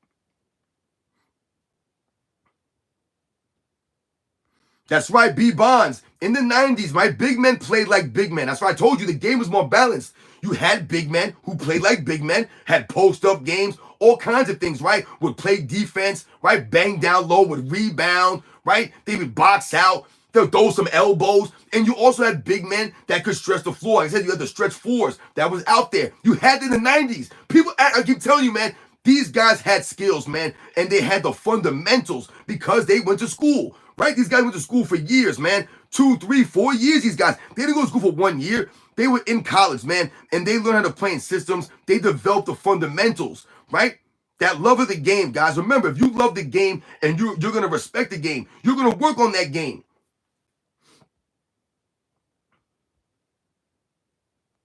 That's right, B. Bonds. In the 90s, my big men played like big men. That's why I told you the game was more balanced. You had big men who played like big men, had post-up games, all kinds of things, right? Would play defense, right? Bang down low, would rebound, right? They would box out. They'll throw some elbows. And you also had big men that could stretch the floor. Like I said, you had the stretch fours that was out there. You had it in the 90s. People, I keep telling you, man, these guys had skills, man, and they had the fundamentals because they went to school, right? These guys went to school for years, man. 2, 3, 4 years, these guys. They didn't go to school for 1 year. They were in college, man, and they learned how to play in systems. They developed the fundamentals, right? That love of the game, guys. Remember, if you love the game and you're going to respect the game, you're going to work on that game.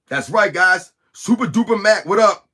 That's right, guys. Super Duper Mac, what up?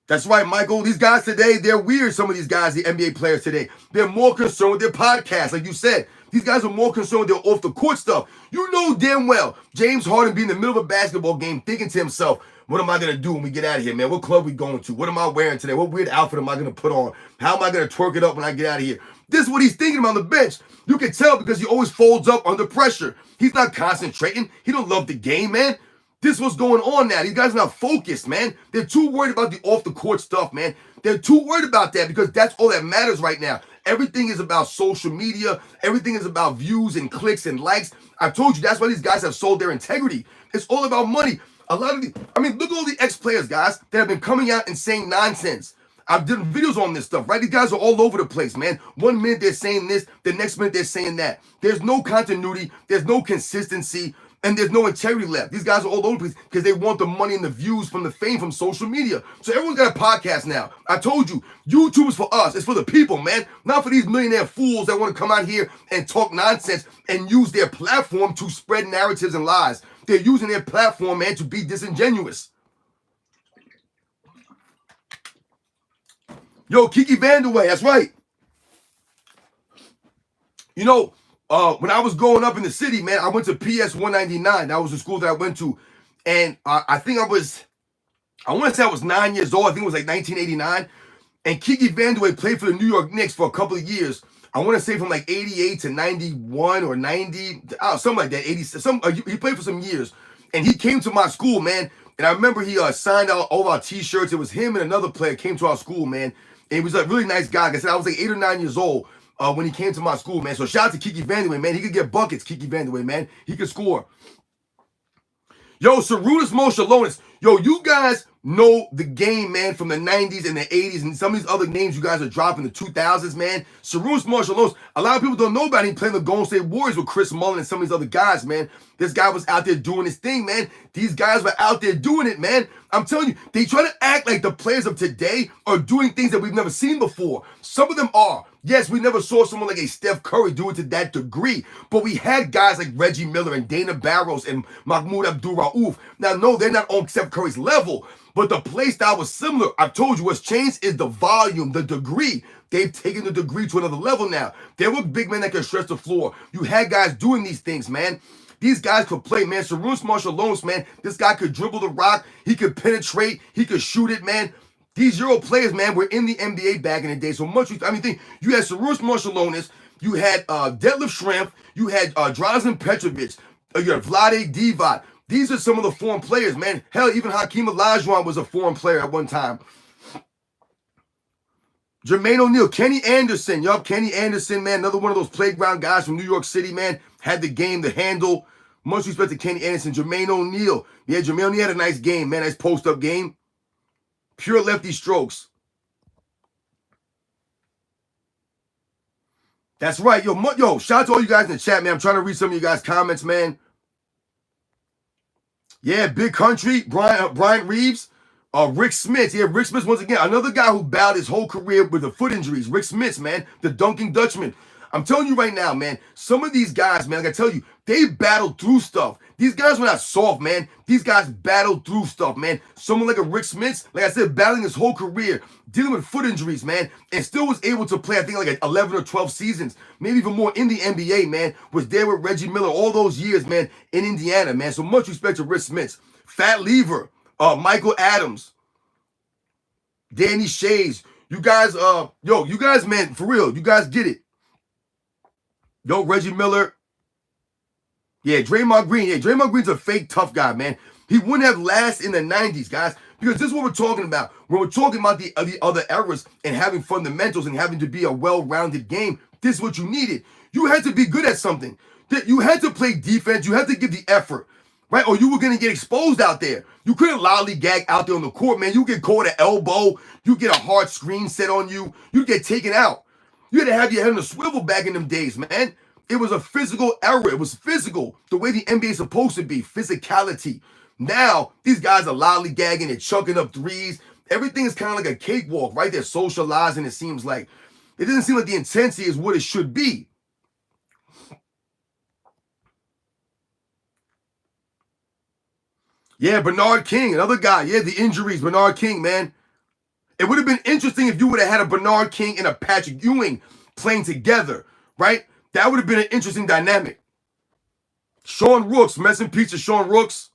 That's right, Michael. These guys today, they're weird, some of these guys, the NBA players today. They're more concerned with their podcasts, like you said. These guys are more concerned with their off-the-court stuff. You know damn well James Harden be in the middle of a basketball game thinking to himself, what am I going to do when we get out of here, man? What club we going to? What am I wearing today? What weird outfit am I going to put on? How am I going to twerk it up when I get out of here? This is what he's thinking about on the bench. You can tell because he always folds up under pressure. He's not concentrating. He don't love the game, man. This is what's going on now. These guys are not focused, man. They're too worried about the off-the-court stuff, man. They're too worried about that because that's all that matters right now. Everything is about social media. Everything is about views and clicks and likes. I've told you that's why these guys have sold their integrity. It's all about money. A lot of look at all the ex-players, guys, that have been coming out and saying nonsense. I've done videos on this stuff, right? These guys are all over the place, man. 1 minute they're saying this, the next minute they're saying that. There's no continuity, there's no consistency, and there's no integrity left. These guys are all over the place because they want the money and the views from the fame from social media. So everyone's got a podcast now. I told you, YouTube is for us. It's for the people, man. Not for these millionaire fools that want to come out here and talk nonsense and use their platform to spread narratives and lies. They're using their platform, man, to be disingenuous. Yo, Kiki Vandeweghe, that's right. You know, when I was growing up in the city, man, I went to PS 199. That was the school that I went to. And I think I want to say I was 9 years old. I think it was like 1989. And Kiki Vandeweghe played for the New York Knicks for a couple of years. I want to say from like 88 to 91 or 90, something like that. 80. He played for some years. And he came to my school, man. And I remember he signed out all of our T-shirts. It was him and another player came to our school, man. And he was a really nice guy. Like I said, I was like 8 or 9 years old when he came to my school, man. So shout out to Kiki Vandeweghe, man. He could get buckets, Kiki Vandeweghe, man. He could score. Yo, Sarunas Moshalonis. Yo, you guys know the game, man, from the 90s and the 80s and some of these other names you guys are dropping in the 2000s, man. Sarunas Moshalonis. A lot of people don't know about him playing the Golden State Warriors with Chris Mullin and some of these other guys, man. This guy was out there doing his thing, man. These guys were out there doing it, man. I'm telling you, they try to act like the players of today are doing things that we've never seen before. Some of them are. Yes, we never saw someone like a Steph Curry do it to that degree, but we had guys like Reggie Miller and Dana Barros and Mahmoud Abdul-Rauf. Now, no, they're not on Steph Curry's level, but the play style was similar. I've told you what's changed is the volume, the degree. They've taken the degree to another level now. There were big men that could stretch the floor. You had guys doing these things, man. These guys could play, man. Sarunas Moshalonis, man. This guy could dribble the rock. He could penetrate. He could shoot it, man. These Euro players, man, were in the NBA back in the day. So much, think you had Sarunas Moshalonis, you had Detlef Schrempf, you had Drazen Petrovic, you had Vlade Divac. These are some of the foreign players, man. Hell, even Hakeem Olajuwon was a foreign player at one time. Jermaine O'Neal, Kenny Anderson, Kenny Anderson, man, another one of those playground guys from New York City, man. Had the game, the handle. Much respect to Kenny Anderson. Jermaine O'Neal. Yeah, Jermaine O'Neal had a nice game, man. Nice post-up game. Pure lefty strokes. That's right. Yo, shout out to all you guys in the chat, man. I'm trying to read some of you guys' comments, man. Yeah, Big Country, Bryant Reeves. Rick Smith. Yeah, Rick Smith, once again, another guy who battled his whole career with the foot injuries. Rick Smith, man. The dunking Dutchman. I'm telling you right now, man, some of these guys, man, like I tell you, they battled through stuff. These guys were not soft, man. These guys battled through stuff, man. Someone like a Rick Smith, like I said, battling his whole career, dealing with foot injuries, man, and still was able to play, I think, like 11 or 12 seasons, maybe even more in the NBA, man, was there with Reggie Miller all those years, man, in Indiana, man. So much respect to Rick Smith. Fat Lever, Michael Adams, Danny Shays. You guys, you guys, man, for real, you guys get it. Yo, Reggie Miller. Yeah, Draymond Green. Yeah, Draymond Green's a fake tough guy, man. He wouldn't have lasted in the 90s, guys, because this is what we're talking about. When we're talking about the other eras and having fundamentals and having to be a well-rounded game, this is what you needed. You had to be good at something. You had to play defense. You had to give the effort, right? Or you were going to get exposed out there. You couldn't lollygag out there on the court, man. You get caught an elbow. You get a hard screen set on you. You get taken out. You had to have your head on a swivel back in them days, man. It was a physical era. It was physical, the way the NBA is supposed to be, physicality. Now, these guys are lollygagging and chucking up threes. Everything is kind of like a cakewalk, right? They're socializing, it seems like. It doesn't seem like the intensity is what it should be. Yeah, Bernard King, another guy. Yeah, the injuries, Bernard King, man. It would have been interesting if you would have had a Bernard King and a Patrick Ewing playing together, right? That would have been an interesting dynamic. Sean Rooks, mess in peace to Sean Rooks.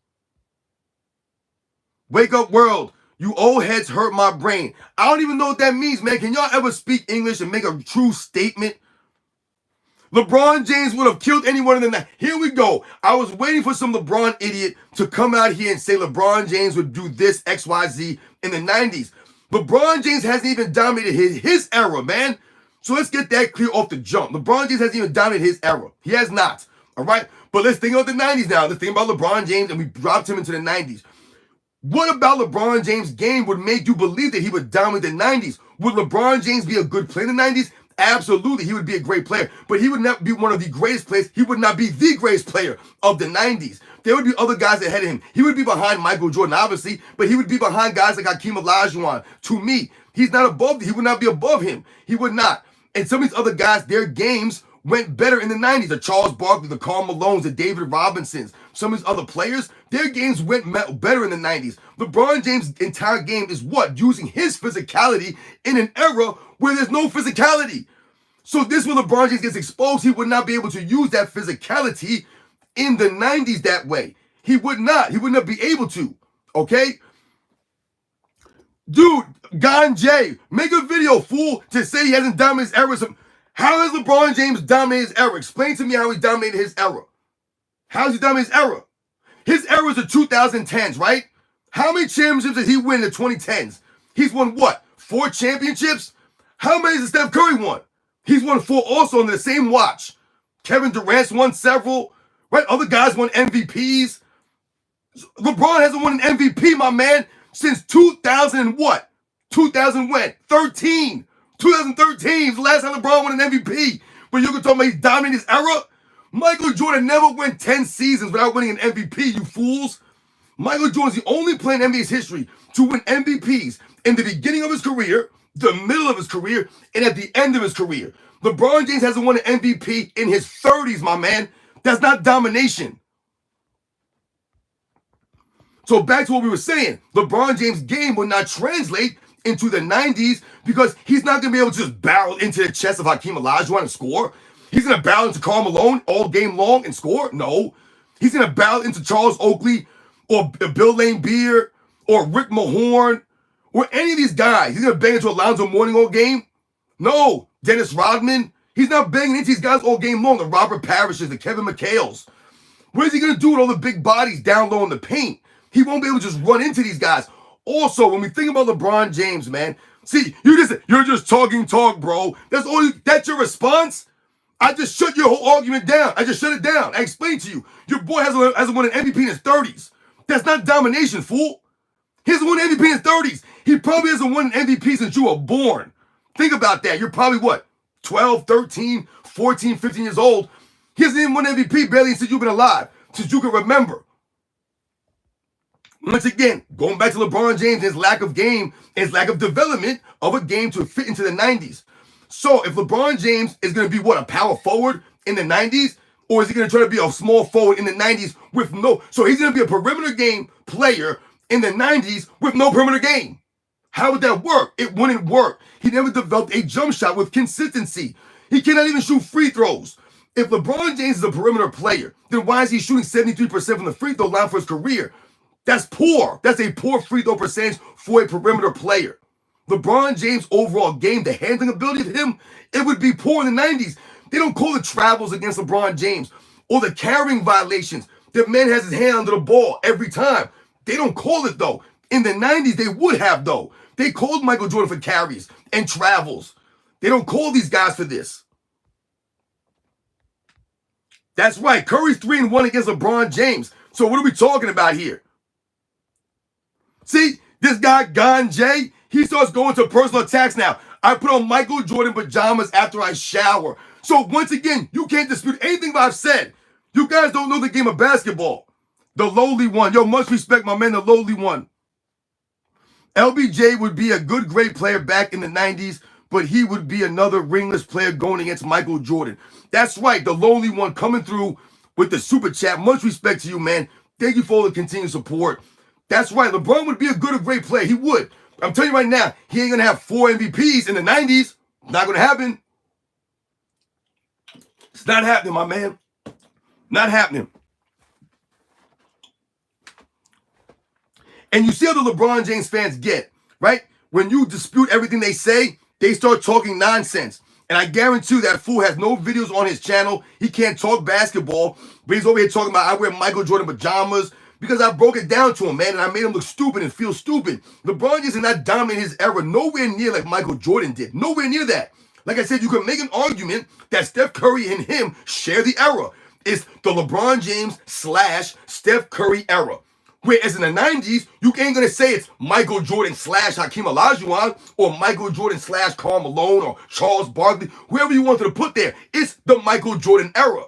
Wake up world. You old heads hurt my brain. I don't even know what that means, man. Can y'all ever speak English and make a true statement? LeBron James would have killed anyone in the night. Here we go. I was waiting for some LeBron idiot to come out here and say LeBron James would do this XYZ in the 90s. LeBron James hasn't even dominated his era, man. So let's get that clear off the jump. LeBron James hasn't even dominated his era. He has not, all right? But let's think about the 90s now. Let's think about LeBron James, and we dropped him into the 90s. What about LeBron James' game would make you believe that he would dominate the 90s? Would LeBron James be a good player in the 90s? Absolutely, he would be a great player, but he would not be one of the greatest players. He would not be the greatest player of the 90s. There would be other guys ahead of him. He would be behind Michael Jordan, obviously, but he would be behind guys like Hakeem Olajuwon. To me, he's not above. He would not be above him. He would not. And some of these other guys, their games went better in the 90s. The Charles Barkley, the Karl Malones, the David Robinsons, some of these other players, their games went better in the 90s. LeBron James' entire game is what? Using his physicality in an era where there's no physicality. So this when LeBron James gets exposed, he would not be able to use that physicality in the 90s that way. He would not. He would not be able to. Okay? Dude, J, make a video, fool, to say he hasn't dominated his era. How has LeBron James dominated his era? Explain to me how he dominated his era. How has he dominated his era? His era is the 2010s, right? How many championships did he win in the 2010s? He's won what? 4 championships? How many has Steph Curry won? He's won 4 also on the same watch. Kevin Durant's won several, right? Other guys won MVPs. LeBron hasn't won an MVP, my man, since 2000 and what? 2000 when? 13. 2013 is the last time LeBron won an MVP. But you can talk about he's dominating his era? Michael Jordan never went 10 seasons without winning an MVP, you fools. Michael Jordan's the only player in NBA's history to win MVPs in the beginning of his career, the middle of his career, and at the end of his career. LeBron James hasn't won an MVP in his 30s, my man. That's not domination. So back to what we were saying. LeBron James' game will not translate into the 90s because he's not going to be able to just barrel into the chest of Hakeem Olajuwon and score. He's going to barrel into Karl Malone all game long and score? No. He's going to barrel into Charles Oakley or Bill Laimbeer or Rick Mahorn or any of these guys. He's going to bang into Alonzo Mourning all game? No. Dennis Rodman? He's not banging into these guys all game long. The Robert Parishes, the Kevin McHale's. What is he going to do with all the big bodies down low in the paint? He won't be able to just run into these guys. Also, when we think about LeBron James, man, see, you're just talking talk, bro. That's your response? I just shut your whole argument down. I just shut it down. I explained to you. Your boy hasn't won an MVP in his 30s. That's not domination, fool. He hasn't won an MVP in his 30s. He probably hasn't won an MVP since you were born. Think about that. You're probably what? 12, 13, 14, 15 years old. He hasn't even won an MVP barely since you've been alive, since you can remember. Once again, going back to LeBron James, his lack of game, his lack of development of a game to fit into the 90s. So if LeBron James is going to be, what, a power forward in the 90s? Or is he going to try to be a small forward in the 90s with no... So he's going to be a perimeter game player in the 90s with no perimeter game. How would that work? It wouldn't work. He never developed a jump shot with consistency. He cannot even shoot free throws. If LeBron James is a perimeter player, then why is he shooting 73% from the free throw line for his career? That's poor. That's a poor free throw percentage for a perimeter player. LeBron James' overall game, the handling ability of him, it would be poor in the 90s. They don't call the travels against LeBron James or the carrying violations. The man has his hand under the ball every time. They don't call it, though. In the 90s, they would have, though. They called Michael Jordan for carries and travels. They don't call these guys for this. That's right. Curry's 3-1 against LeBron James. So what are we talking about here? See, this guy, J, he starts going to personal attacks now. I put on Michael Jordan pajamas after I shower. So once again, you can't dispute anything I've said. You guys don't know the game of basketball. The lowly one. Yo, much respect, my man, the lowly one. LBJ would be a good, great player back in the 90s, but he would be another ringless player going against Michael Jordan. That's right, the lowly one coming through with the super chat. Much respect to you, man. Thank you for all the continued support. That's right, LeBron would be a good or great player. He would. I'm telling you right now, he ain't going to have 4 MVPs in the 90s. Not going to happen. It's not happening, my man. Not happening. And you see how the LeBron James fans get, right? When you dispute everything they say, they start talking nonsense. And I guarantee you that fool has no videos on his channel. He can't talk basketball, but he's over here talking about I wear Michael Jordan pajamas because I broke it down to him, man, and I made him look stupid and feel stupid. LeBron James did not dominate his era nowhere near like Michael Jordan did. Nowhere near that. Like I said, you can make an argument that Steph Curry and him share the era. It's the LeBron James / Steph Curry era. Whereas in the 90s, you ain't gonna say it's Michael Jordan slash Hakeem Olajuwon or Michael Jordan slash Karl Malone or Charles Barkley, whoever you wanted to put there. It's the Michael Jordan era,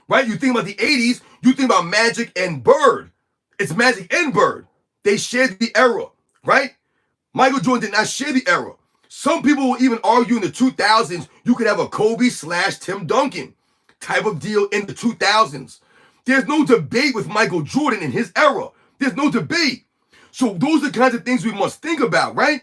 right? You think about the 80s, you think about Magic and Bird. It's Magic and Bird. They shared the era, right? Michael Jordan did not share the era. Some people will even argue in the 2000s, you could have a Kobe slash Tim Duncan type of deal in the 2000s. There's no debate with Michael Jordan in his era. There's no debate. So those are the kinds of things we must think about, right?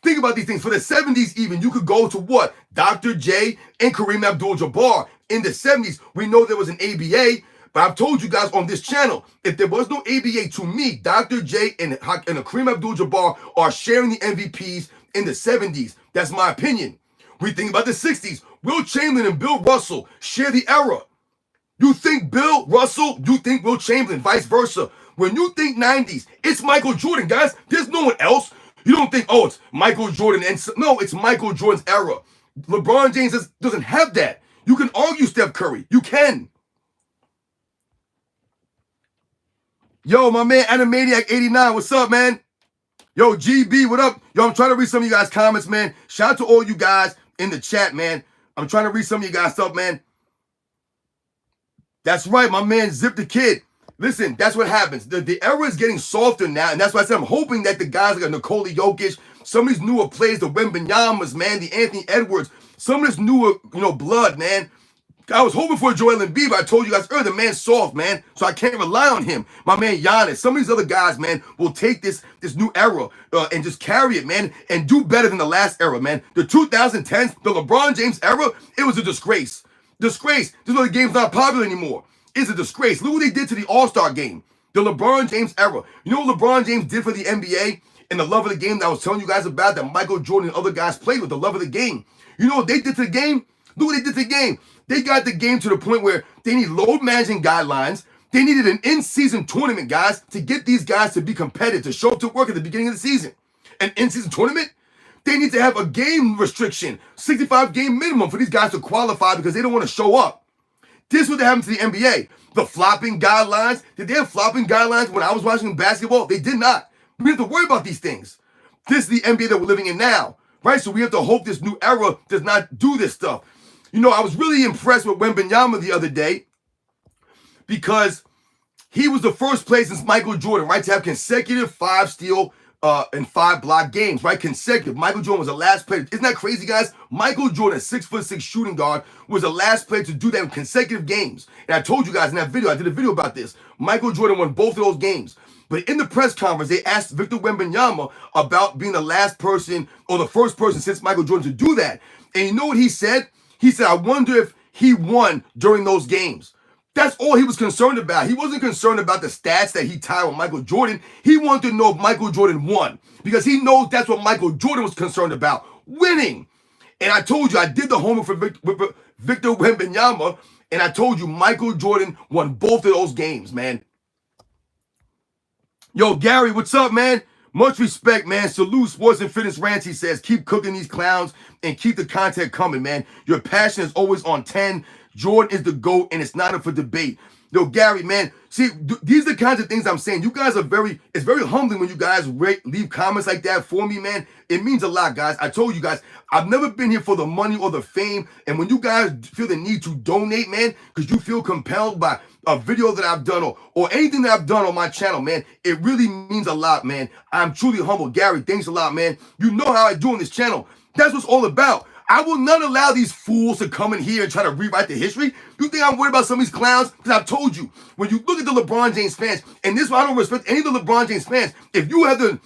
Think about these things. For the 70s even, you could go to what? Dr. J and Kareem Abdul-Jabbar. In the 70s, we know there was an ABA, but I've told you guys on this channel, if there was no ABA, to me, Dr. J and Kareem Abdul-Jabbar are sharing the MVPs in the 70s. That's my opinion. We think about the 60s. Will Chamberlain and Bill Russell share the era. You think Bill Russell, you think Will Chamberlain, vice versa. When you think 90s, it's Michael Jordan, guys. There's no one else. You don't think, oh, it's Michael Jordan. No, it's Michael Jordan's era. LeBron James doesn't have that. You can argue Steph Curry. You can. Yo, my man, Animaniac89, what's up, man? Yo, GB, what up? Yo, I'm trying to read some of you guys' comments, man. Shout out to all you guys in the chat, man. I'm trying to read some of you guys' stuff, man. That's right, my man Zip the Kid. Listen, that's what happens. The era is getting softer now, and that's why I said I'm hoping that the guys like Nikola Jokic, some of these newer players, the Wembanyamas, man, the Anthony Edwards, some of this newer, blood, man. I was hoping for Joel Embiid, but I told you guys earlier, the man's soft, man, so I can't rely on him. My man Giannis, some of these other guys, man, will take this new era and just carry it, man, and do better than the last era, man. The 2010s, the LeBron James era, it was a disgrace. Disgrace. This is why the game's not popular anymore. It's a disgrace. Look what they did to the All-Star game. The LeBron James era. You know what LeBron James did for the NBA and the love of the game that I was telling you guys about that Michael Jordan and other guys played with, the love of the game. You know what they did to the game? Look what they did to the game. They got the game to the point where they need load managing guidelines. They needed an in-season tournament, guys, to get these guys to be competitive, to show up to work at the beginning of the season. An in-season tournament? They need to have a game restriction, 65 game minimum for these guys to qualify because they don't want to show up. This is what happened to the NBA. The flopping guidelines. Did they have flopping guidelines when I was watching basketball? They did not. We have to worry about these things. This is the NBA that we're living in now, right? So we have to hope this new era does not do this stuff. I was really impressed with Wembanyama the other day because he was the first player since Michael Jordan, right, to have consecutive 5 steal and 5 block games, right? Consecutive. Michael Jordan was the last player. Isn't that crazy, guys? Michael Jordan, 6'6" shooting guard, was the last player to do that in consecutive games. And I told you guys in that video, I did a video about this. Michael Jordan won both of those games. But in the press conference, they asked Victor Wembanyama about being the last person or the first person since Michael Jordan to do that. And you know what he said? He said, I wonder if he won during those games. That's all he was concerned about. He wasn't concerned about the stats that he tied with Michael Jordan. He wanted to know if Michael Jordan won because he knows that's what Michael Jordan was concerned about, winning. And I told you, I did the homework for Victor Wembanyama, and I told you Michael Jordan won both of those games, man. Yo, Gary, what's up, man? Much respect, man. Salute Sports and Fitness Rants, he says. Keep cooking these clowns and keep the content coming, man. Your passion is always on 10. Jordan is the GOAT, and it's not up for debate. Yo, Gary, man, see, these are the kinds of things I'm saying. You guys are it's very humbling when you guys leave comments like that for me, man. It means a lot, guys. I told you guys, I've never been here for the money or the fame. And when you guys feel the need to donate, man, because you feel compelled by a video that I've done or anything that I've done on my channel, man, it really means a lot, man. I'm truly humble. Gary, thanks a lot, man. You know how I do on this channel. That's what it's all about. I will not allow these fools to come in here and try to rewrite the history. You think I'm worried about some of these clowns? Because I've told you, when you look at the LeBron James fans, and this is why I don't respect any of the LeBron James fans, if you are going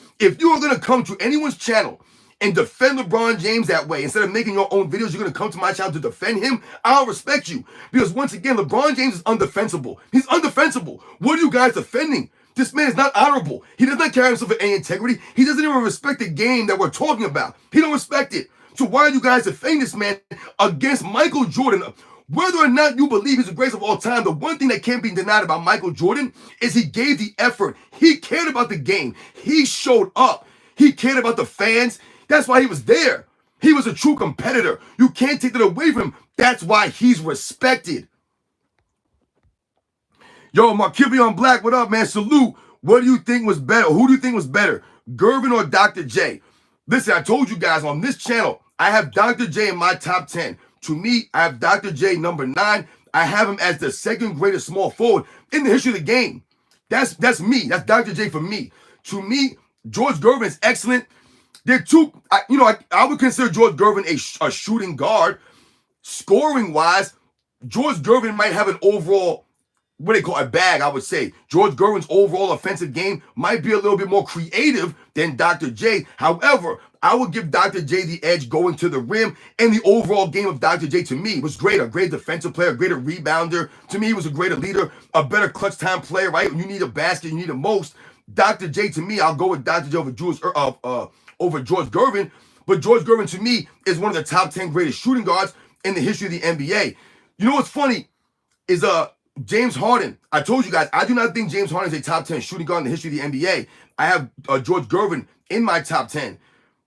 to come to anyone's channel and defend LeBron James that way, instead of making your own videos, you're going to come to my channel to defend him, I don't respect you. Because once again, LeBron James is undefensible. He's undefensible. What are you guys defending? This man is not honorable. He does not carry himself with any integrity. He doesn't even respect the game that we're talking about. He don't respect it. So why are you guys defending this man against Michael Jordan? Whether or not you believe he's the greatest of all time, the one thing that can't be denied about Michael Jordan is he gave the effort. He cared about the game. He showed up. He cared about the fans. That's why he was there. He was a true competitor. You can't take that away from him. That's why he's respected. Yo, Markivion Black, what up, man? Salute. What do you think was better? Who do you think was better, Gervin or Dr. J? Listen, I told you guys on this channel, I have Dr. J in my top 10. To me, I have Dr. J number 9. I have him as the second greatest small forward in the history of the game. That's me. That's Dr. J for me. To me, George Gervin is excellent. They're two, I would consider George Gervin a shooting guard. Scoring wise, George Gervin might have an overall, what they call a bag, I would say. George Gervin's overall offensive game might be a little bit more creative than Dr. J. However, I would give Dr. J the edge going to the rim, and the overall game of Dr. J to me was great. A great defensive player, a greater rebounder. To me, he was a greater leader, a better clutch time player, right? When you need a basket, you need it most. Dr. J, to me, I'll go with Dr. J over George Gervin. But George Gervin, to me, is one of the top 10 greatest shooting guards in the history of the NBA. You know what's funny is James Harden. I told you guys, I do not think James Harden is a top 10 shooting guard in the history of the NBA. I have George Gervin in my top 10.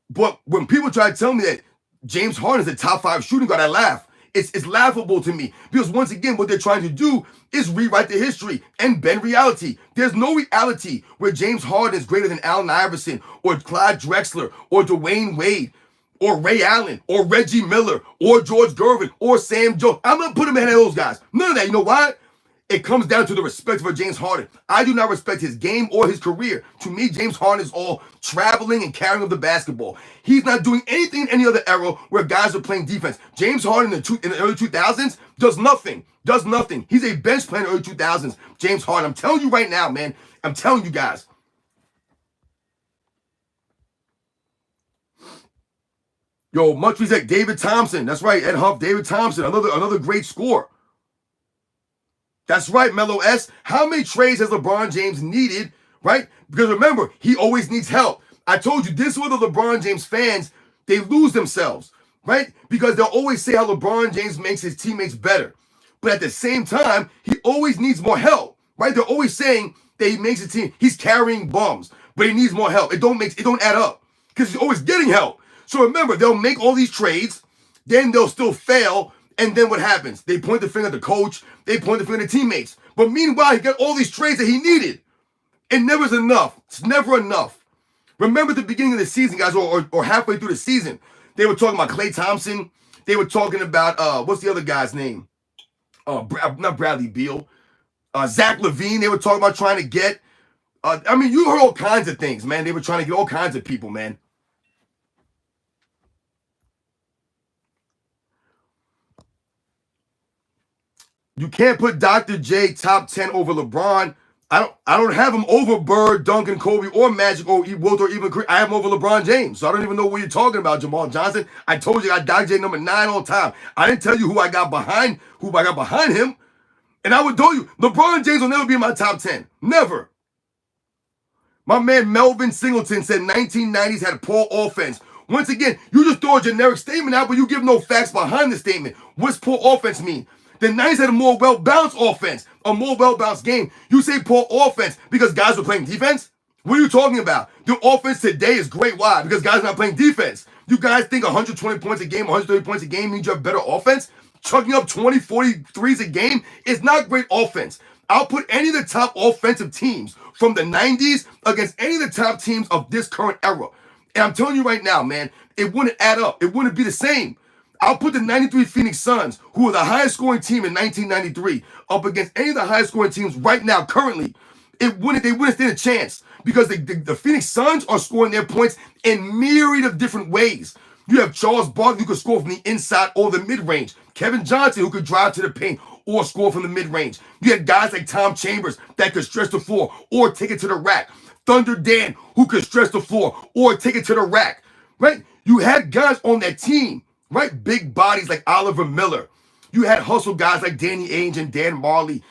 But when people try to tell me that James Harden is a top 5 shooting guard, I laugh. It's laughable to me because once again, what they're trying to do is rewrite the history and bend reality. There's no reality where James Harden is greater than Allen Iverson or Clyde Drexler or Dwayne Wade or Ray Allen or Reggie Miller or George Gervin or Sam Jones. I'm not putting him ahead of those guys. None of that. You know why? It comes down to the respect for James Harden. I do not respect his game or his career. To me, James Harden is all traveling and carrying of the basketball. He's not doing anything in any other era where guys are playing defense. James Harden in the early 2000s does nothing. Does nothing. He's a bench player in the early 2000s. James Harden. I'm telling you right now, man. I'm telling you guys. Yo, much respect, David Thompson. That's right, Ed Huff, David Thompson. Another great scorer. That's right, Mellow S. How many trades has LeBron James needed, right? Because remember, he always needs help. I told you, this is where the LeBron James fans, they lose themselves, right? Because they'll always say how LeBron James makes his teammates better. But at the same time, he always needs more help, right? They're always saying that he makes his team, he's carrying bums, but he needs more help. It don't add up because he's always getting help. So remember, they'll make all these trades, then they'll still fail. And then what happens? They point the finger at the coach. They point the finger at the teammates. But meanwhile, he got all these trades that he needed. It never is enough. It's never enough. Remember the beginning of the season, guys, or halfway through the season, they were talking about Klay Thompson. They were talking about, what's the other guy's name? Not Bradley Beal. Zach LaVine. They were talking about trying to get. You heard all kinds of things, man. They were trying to get all kinds of people, man. You can't put Dr. J top 10 over LeBron. I don't have him over Bird, Duncan, Kobe, or Magic, or Wilt, or even Chris. I have him over LeBron James. So I don't even know what you're talking about, Jamal Johnson. I told you I got Dr. J number 9 all the time. I didn't tell you who I got behind him. And I would tell you, LeBron James will never be in my top 10. Never. My man Melvin Singleton said 1990s had poor offense. Once again, you just throw a generic statement out, but you give no facts behind the statement. What's poor offense mean? The 90s had a more well-balanced offense, a more well-balanced game. You say poor offense because guys were playing defense? What are you talking about? The offense today is great. Why? Because guys are not playing defense. You guys think 120 points a game, 130 points a game means you have better offense? Chucking up 20, 40 threes a game is not great offense. I'll put any of the top offensive teams from the 90s against any of the top teams of this current era. And I'm telling you right now, man, it wouldn't add up. It wouldn't be the same. I'll put the 93 Phoenix Suns, who were the highest scoring team in 1993, up against any of the highest scoring teams right now, currently. They wouldn't stand a chance because the Phoenix Suns are scoring their points in myriad of different ways. You have Charles Barkley who could score from the inside or the mid-range. Kevin Johnson who could drive to the paint or score from the mid-range. You had guys like Tom Chambers that could stretch the floor or take it to the rack. Thunder Dan who could stretch the floor or take it to the rack, right? You had guys on that team, right? Big bodies like Oliver Miller. You had hustle guys like Danny Ainge and Dan Marley.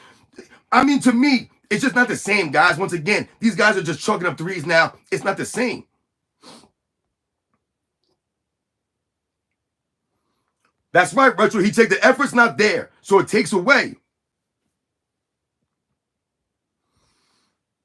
To me, it's just not the same, guys. Once again, these guys are just chucking up threes now. It's not the same. That's right, Retro. He takes the effort's not there, so it takes away.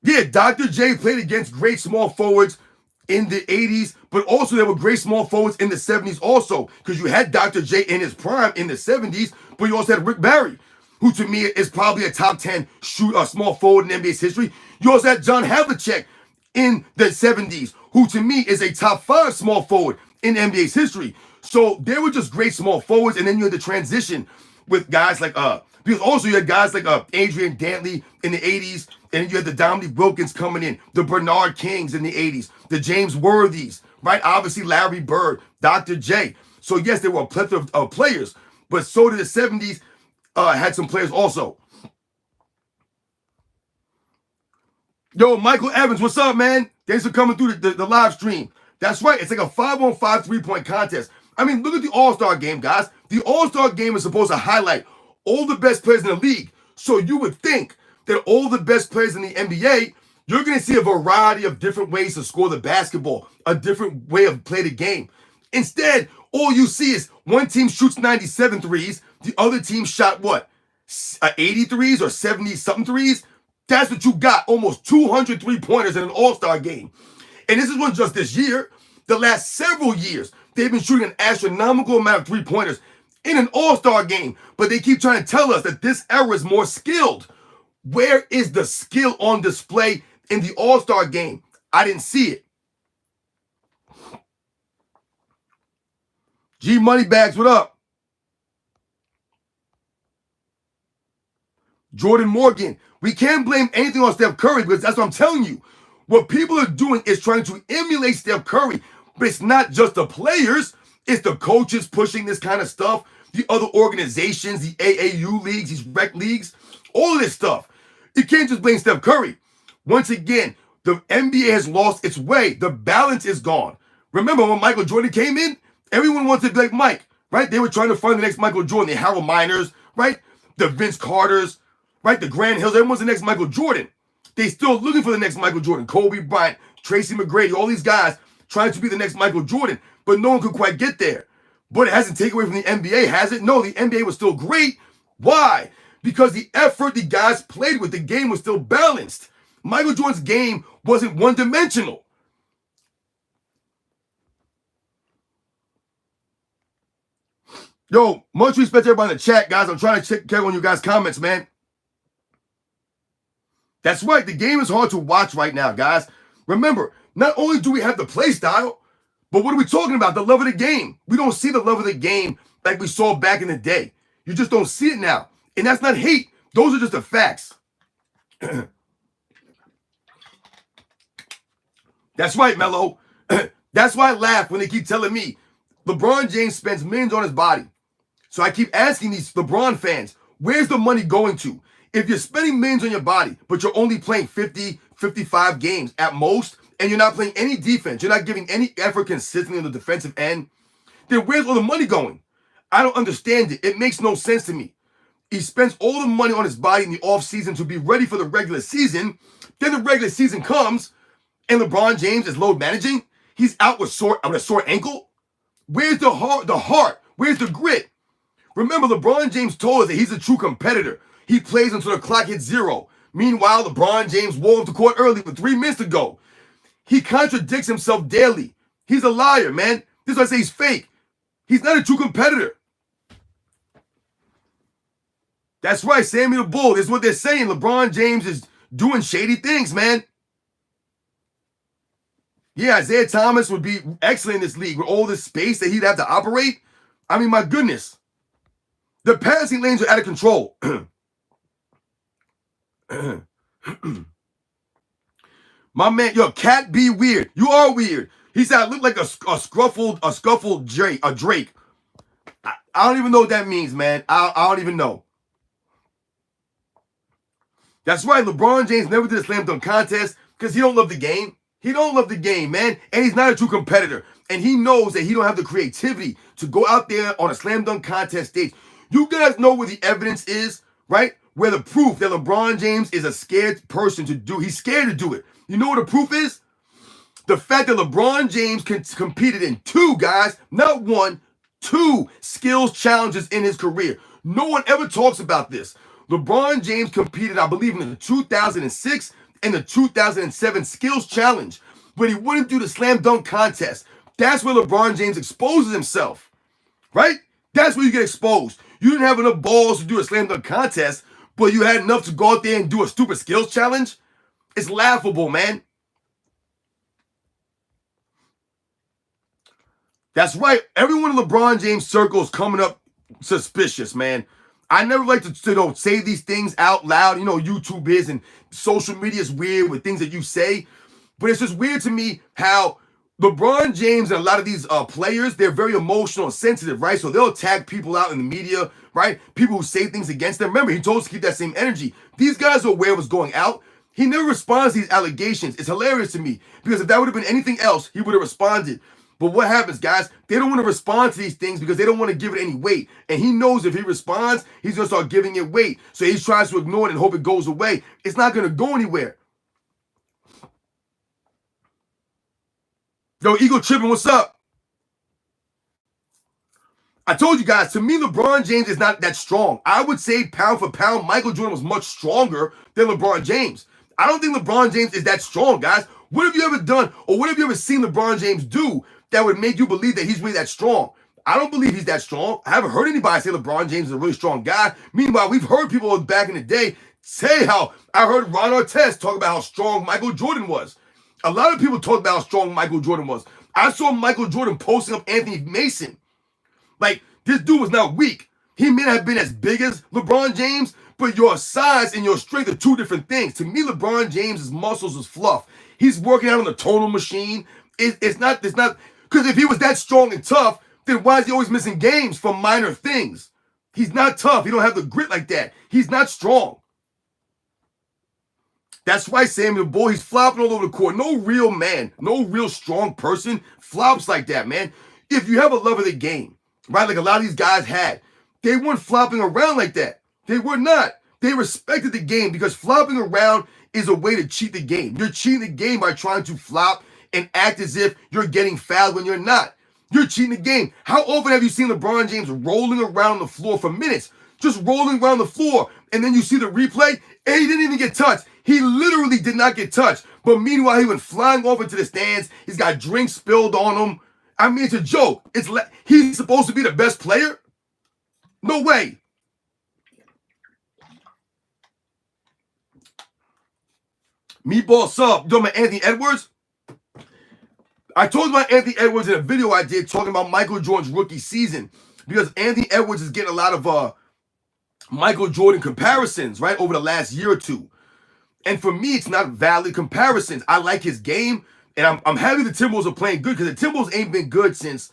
Yeah, Dr. J played against great small forwards in the 80s, but also there were great small forwards in the 70s also, because you had Dr. J in his prime in the 70s, but you also had Rick Barry. who to me is probably a top 10 small forward in NBA's history. You also had John Havlicek in the 70s, who to me is a top 5 small forward in NBA's history. So they were just great small forwards, and then you had the transition with guys like because also you had guys like Adrian Dantley in the 80s, and then you had the Dominique Wilkins coming in, the Bernard Kings in the 80s, the James Worthies, right? Obviously Larry Bird, Dr. J. So yes, there were a plethora of players, but so did the 70s had some players also. Yo, Michael Evans, what's up, man? Thanks for coming through the live stream. That's right, it's like a 5-on-5 3-point contest. I mean, look at the All-Star game, guys. The All-Star game is supposed to highlight all the best players in the league. So you would think that all the best players in the NBA, you're going to see a variety of different ways to score the basketball, a different way of play the game. Instead, all you see is one team shoots 97 threes, the other team shot what? 80 threes or 70-something threes? That's what you got, almost 200 3-pointers in an All-Star game. And this isn't just this year. The last several years, they've been shooting an astronomical amount of 3-pointers in an All-Star game, but they keep trying to tell us that this era is more skilled. Where is the skill on display in the All-Star game? I didn't see it. G Moneybags, what up? Jordan Morgan, we can't blame anything on Steph Curry because that's what I'm telling you. What people are doing is trying to emulate Steph Curry, but it's not just the players, it's the coaches pushing this kind of stuff, the other organizations, the AAU leagues, these rec leagues, all of this stuff. You can't just blame Steph Curry. Once again, the NBA has lost its way. The balance is gone. Remember when Michael Jordan came in? Everyone wanted to be like Mike, right? They were trying to find the next Michael Jordan, the Harold Miners, right? The Vince Carters, right? The Grant Hills, everyone's the next Michael Jordan. They still looking for the next Michael Jordan. Kobe Bryant, Tracy McGrady, all these guys trying to be the next Michael Jordan, but no one could quite get there. But it hasn't taken away from the NBA, has it? No, the NBA was still great. Why? Because the effort the guys played with, the game was still balanced. Michael Jordan's game wasn't one-dimensional. Yo, much respect to everybody in the chat, guys. I'm trying to check on you guys' comments, man. That's right. The game is hard to watch right now, guys. Remember, not only do we have the play style, but what are we talking about? The love of the game. We don't see the love of the game like we saw back in the day. You just don't see it now. And that's not hate. Those are just the facts. That's right, Mello. That's why I laugh when they keep telling me LeBron James spends millions on his body. So I keep asking these LeBron fans, where's the money going to? If you're spending millions on your body, but you're only playing 50, 55 games at most, and you're not playing any defense, you're not giving any effort consistently on the defensive end, then where's all the money going? I don't understand it. It makes no sense to me. He spends all the money on his body in the offseason to be ready for the regular season. Then the regular season comes, and LeBron James is load managing. He's out with a sore ankle. Where's the heart? Where's the grit? Remember, LeBron James told us that he's a true competitor. He plays until the clock hits 0. Meanwhile, LeBron James walked off the court early with 3 minutes to go. He contradicts himself daily. He's a liar, man. This is why I say he's fake. He's not a true competitor. That's right, Sammy the Bull. This is what they're saying. LeBron James is doing shady things, man. Yeah, Isaiah Thomas would be excellent in this league with all this space that he'd have to operate. I mean, my goodness. The passing lanes are out of control. My man, yo, Cat be weird. You are weird. He said I look like a scuffled Drake. I don't even know what that means, man. I don't even know. That's right. LeBron James never did a slam dunk contest because he don't love the game. He don't love the game, man. And he's not a true competitor. And he knows that he don't have the creativity to go out there on a slam dunk contest stage. You guys know where the evidence is, right? Where the proof that LeBron James is a scared person to do. He's scared to do it. You know what the proof is? The fact that LeBron James competed in 2, guys, not 1, 2 skills challenges in his career. No one ever talks about this. LeBron James competed, I believe, in the 2006 and the 2007 skills challenge, but he wouldn't do the slam dunk contest. That's where LeBron James exposes himself, right? That's where you get exposed. You didn't have enough balls to do a slam dunk contest, but you had enough to go out there and do a stupid skills challenge? It's laughable, man. That's right. Everyone in LeBron James' circle is coming up suspicious, man. I never like to say these things out loud. YouTube is and social media is weird with things that you say. But it's just weird to me how LeBron James and a lot of these players, they're very emotional and sensitive, right? So they'll attack people out in the media, right? People who say things against them. Remember, he told us to keep that same energy. These guys are aware of what's going out. He never responds to these allegations. It's hilarious to me because if that would have been anything else, he would have responded. But what happens, guys? They don't want to respond to these things because they don't want to give it any weight. And he knows if he responds, he's going to start giving it weight. So he tries to ignore it and hope it goes away. It's not going to go anywhere. Yo, Eagle Trippin', what's up? I told you guys, to me, LeBron James is not that strong. I would say pound for pound, Michael Jordan was much stronger than LeBron James. I don't think LeBron James is that strong, guys. What have you ever done or what have you ever seen LeBron James do that would make you believe that he's really that strong? I don't believe he's that strong. I haven't heard anybody say LeBron James is a really strong guy. Meanwhile, we've heard people back in the day say how, I heard Ron Artest talk about how strong Michael Jordan was. A lot of people talk about how strong Michael Jordan was. I saw Michael Jordan posting up Anthony Mason. Like, this dude was not weak. He may not have been as big as LeBron James, but your size and your strength are two different things. To me, LeBron James' muscles is fluff. He's working out on the tonal machine. It's not, because if he was that strong and tough, then why is he always missing games from minor things? He's not tough. He don't have the grit like that. He's not strong. That's why Samuel Boy, he's flopping all over the court. No real man, no real strong person flops like that, man. If you have a love of the game, right, like a lot of these guys had, they weren't flopping around like that. They were not. They respected the game because flopping around is a way to cheat the game. You're cheating the game by trying to flop and act as if you're getting fouled when you're not. You're cheating the game. How often have you seen LeBron James rolling around the floor for minutes? Just rolling around the floor, and then you see the replay, and he didn't even get touched. He literally did not get touched. But meanwhile, he went flying off into the stands. He's got drinks spilled on him. I mean, it's a joke. He's supposed to be the best player? No way. Meatball sub. You talking about Anthony Edwards? I told you about Anthony Edwards in a video I did talking about Michael Jordan's rookie season because Anthony Edwards is getting a lot of Michael Jordan comparisons, right, over the last year or two. And for me, it's not valid comparisons. I like his game, and I'm happy the Timberwolves are playing good because the Timberwolves ain't been good since,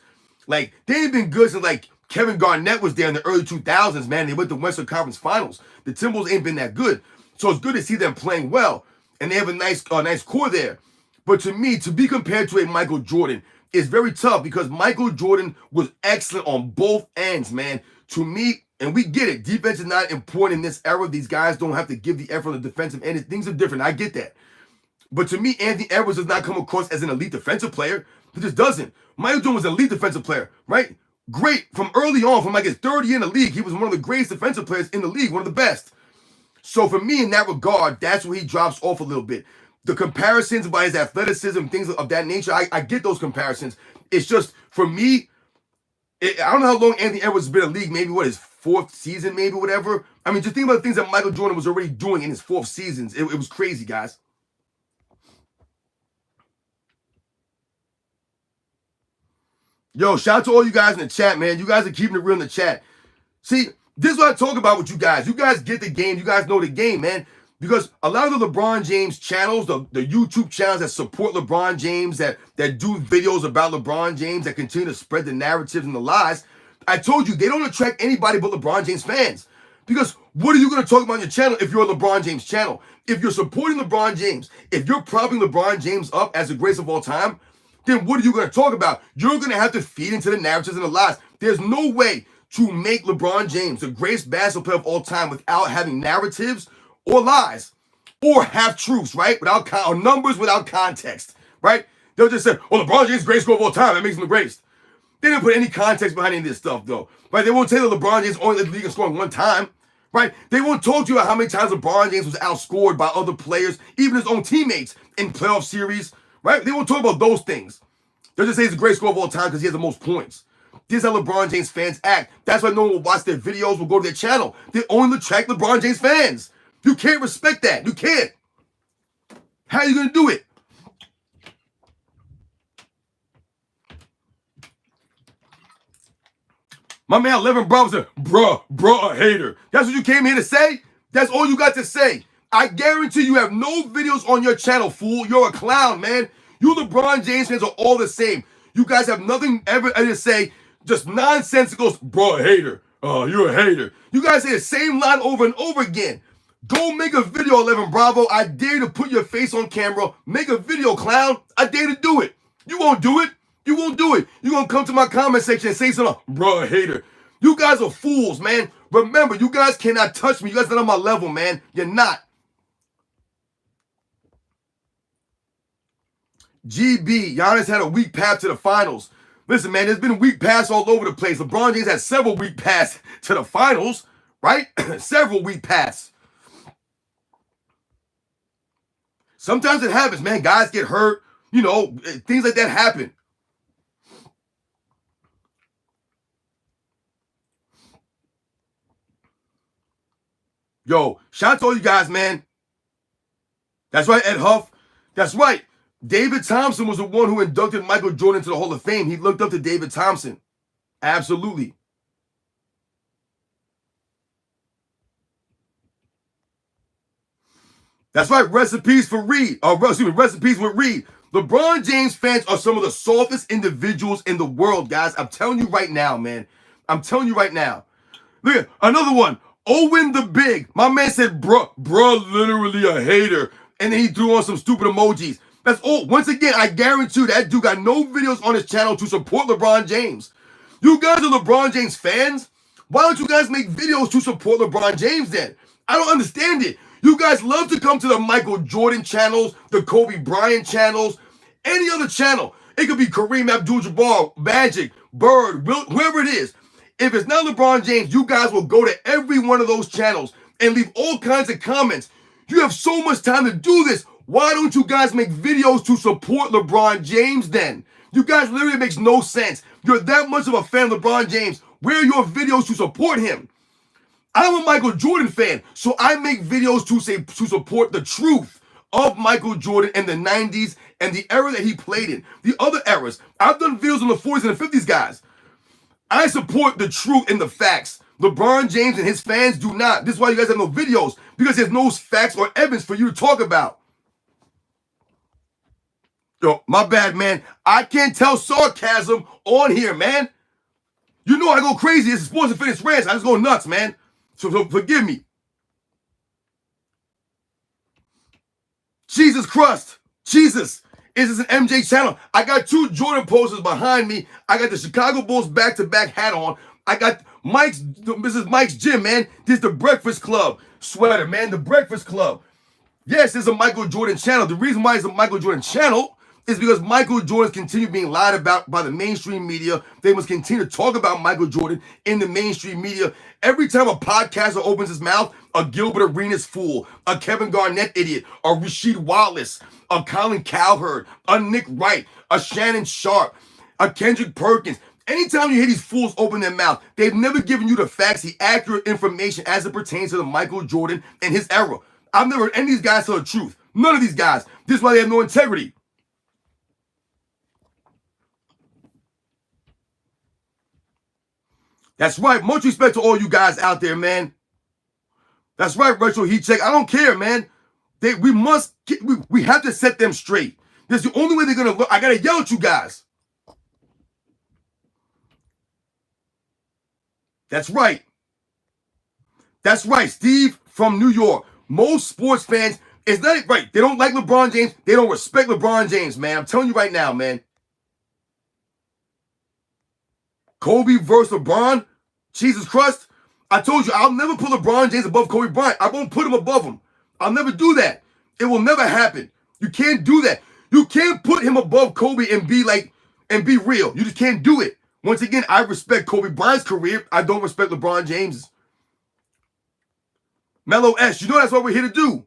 they ain't been good since, Kevin Garnett was there in the early 2000s, man. They went to Western Conference Finals. The Timberwolves ain't been that good. So it's good to see them playing well, and they have a nice core there. But to me, to be compared to a Michael Jordan is very tough because Michael Jordan was excellent on both ends, man. To me, and we get it, defense is not important in this era. These guys don't have to give the effort on the defensive end. Things are different. I get that. But to me, Anthony Edwards does not come across as an elite defensive player. He just doesn't. Michael Jordan was an elite defensive player, right? Great. From early on, from his third year in the league, he was one of the greatest defensive players in the league, one of the best. So for me, in that regard, that's where he drops off a little bit. The comparisons by his athleticism, things of that nature, I get those comparisons. It's just, for me, I don't know how long Anthony Edwards has been in the league, maybe his fourth season, maybe whatever. I mean, just think about the things that Michael Jordan was already doing in his fourth seasons. It was crazy, guys. Yo, shout out to all you guys in the chat, man. You guys are keeping it real in the chat. See, this is what I talk about with you guys. You guys get the game. You guys know the game, man. Because a lot of the LeBron James channels, the YouTube channels that support LeBron James, that do videos about LeBron James, that continue to spread the narratives and the lies, I told you, they don't attract anybody but LeBron James fans. Because what are you going to talk about on your channel if you're a LeBron James channel? If you're supporting LeBron James, if you're propping LeBron James up as the greatest of all time, then what are you going to talk about? You're going to have to feed into the narratives and the lies. There's no way to make LeBron James the greatest basketball player of all time without having narratives or lies or half-truths, right? Or numbers without context, right? They'll just say, oh, LeBron James is the greatest scorer of all time. That makes him the greatest. They didn't put any context behind any of this stuff, though, right? They won't tell you that LeBron James only led the league in scoring one time, right? They won't talk to you about how many times LeBron James was outscored by other players, even his own teammates in playoff series, right? They won't talk about those things. They'll just say he's the greatest scorer of all time because he has the most points. This is how LeBron James fans act. That's why no one will watch their videos, will go to their channel. They only attract LeBron James fans. You can't respect that. You can't. How are you going to do it? My man 11 Bravo said, bruh, a hater. That's what you came here to say? That's all you got to say. I guarantee you have no videos on your channel, fool. You're a clown, man. You LeBron James fans are all the same. You guys have nothing ever to say. Just nonsensical, bruh, hater. Oh, you're a hater. You guys say the same line over and over again. Go make a video, 11 Bravo. I dare to put your face on camera. Make a video, clown. I dare to do it. You won't do it. You won't do it. You're going to come to my comment section and say something, bruh, hater. You guys are fools, man. Remember, you guys cannot touch me. You guys are not on my level, man. You're not. GB, Giannis had a weak path to the finals. Listen, man, there's been weak paths all over the place. LeBron James had several weak paths to the finals, right? Several weak paths. Sometimes it happens, man. Guys get hurt. You know, things like that happen. Yo, shout out to all you guys, man. That's right, Ed Huff. That's right. David Thompson was the one who inducted Michael Jordan to the Hall of Fame. He looked up to David Thompson. Absolutely. That's right. Recipes for Reed. Recipes with Reed. LeBron James fans are some of the softest individuals in the world, guys. I'm telling you right now, man. I'm telling you right now. Look at another one. Owen the Big. My man said, bruh, literally a hater. And then he threw on some stupid emojis. That's all. Once again, I guarantee you that dude got no videos on his channel to support LeBron James. You guys are LeBron James fans? Why don't you guys make videos to support LeBron James then? I don't understand it. You guys love to come to the Michael Jordan channels, the Kobe Bryant channels, any other channel. It could be Kareem Abdul-Jabbar, Magic, Bird, whoever it is. If it's not LeBron James, you guys will go to every one of those channels and leave all kinds of comments. You have so much time to do this. Why don't you guys make videos to support LeBron James then? You guys literally makes no sense. You're that much of a fan of LeBron James. Where are your videos to support him? I'm a Michael Jordan fan, so I make videos to support the truth of Michael Jordan in the 90s and the era that he played in. The other eras. I've done videos on the 40s and the 50s, guys. I support the truth and the facts. LeBron James and his fans do not. This is why you guys have no videos, because there's no facts or evidence for you to talk about. Yo, my bad, man. I can't tell sarcasm on here, man. You know I go crazy. It's Sports and Fitness Rants. I just go nuts, man. So forgive me. Jesus Christ. Jesus. Is this an MJ channel? I got two Jordan posters behind me. I got the Chicago Bulls back-to-back hat on. I got this is Mike's gym, man. This is the Breakfast Club sweater, man. The Breakfast Club. Yes, it's a Michael Jordan channel. The reason why it's a Michael Jordan channel is because Michael Jordan's continue being lied about by the mainstream media. They must continue to talk about Michael Jordan in the mainstream media. Every time a podcaster opens his mouth, a Gilbert Arenas fool, a Kevin Garnett idiot, a Rasheed Wallace, a Colin Cowherd, a Nick Wright, a Shannon Sharp, a Kendrick Perkins. Anytime you hear these fools open their mouth, they've never given you the facts, the accurate information as it pertains to the Michael Jordan and his era. I've never heard any of these guys tell the truth. None of these guys. This is why they have no integrity. That's right. Much respect to all you guys out there, man. That's right, Retro Heat Check. I don't care, man. We have to set them straight. This is the only way they're going to look. I got to yell at you guys. That's right. That's right, Steve from New York. Most sports fans, it's not right. They don't like LeBron James. They don't respect LeBron James, man. I'm telling you right now, man. Kobe versus LeBron? Jesus Christ. I told you, I'll never put LeBron James above Kobe Bryant. I won't put him above him. I'll never do that. It will never happen. You can't do that. You can't put him above Kobe and be real. You just can't do it. Once again, I respect Kobe Bryant's career. I don't respect LeBron James's. Mellow S, you know that's what we're here to do.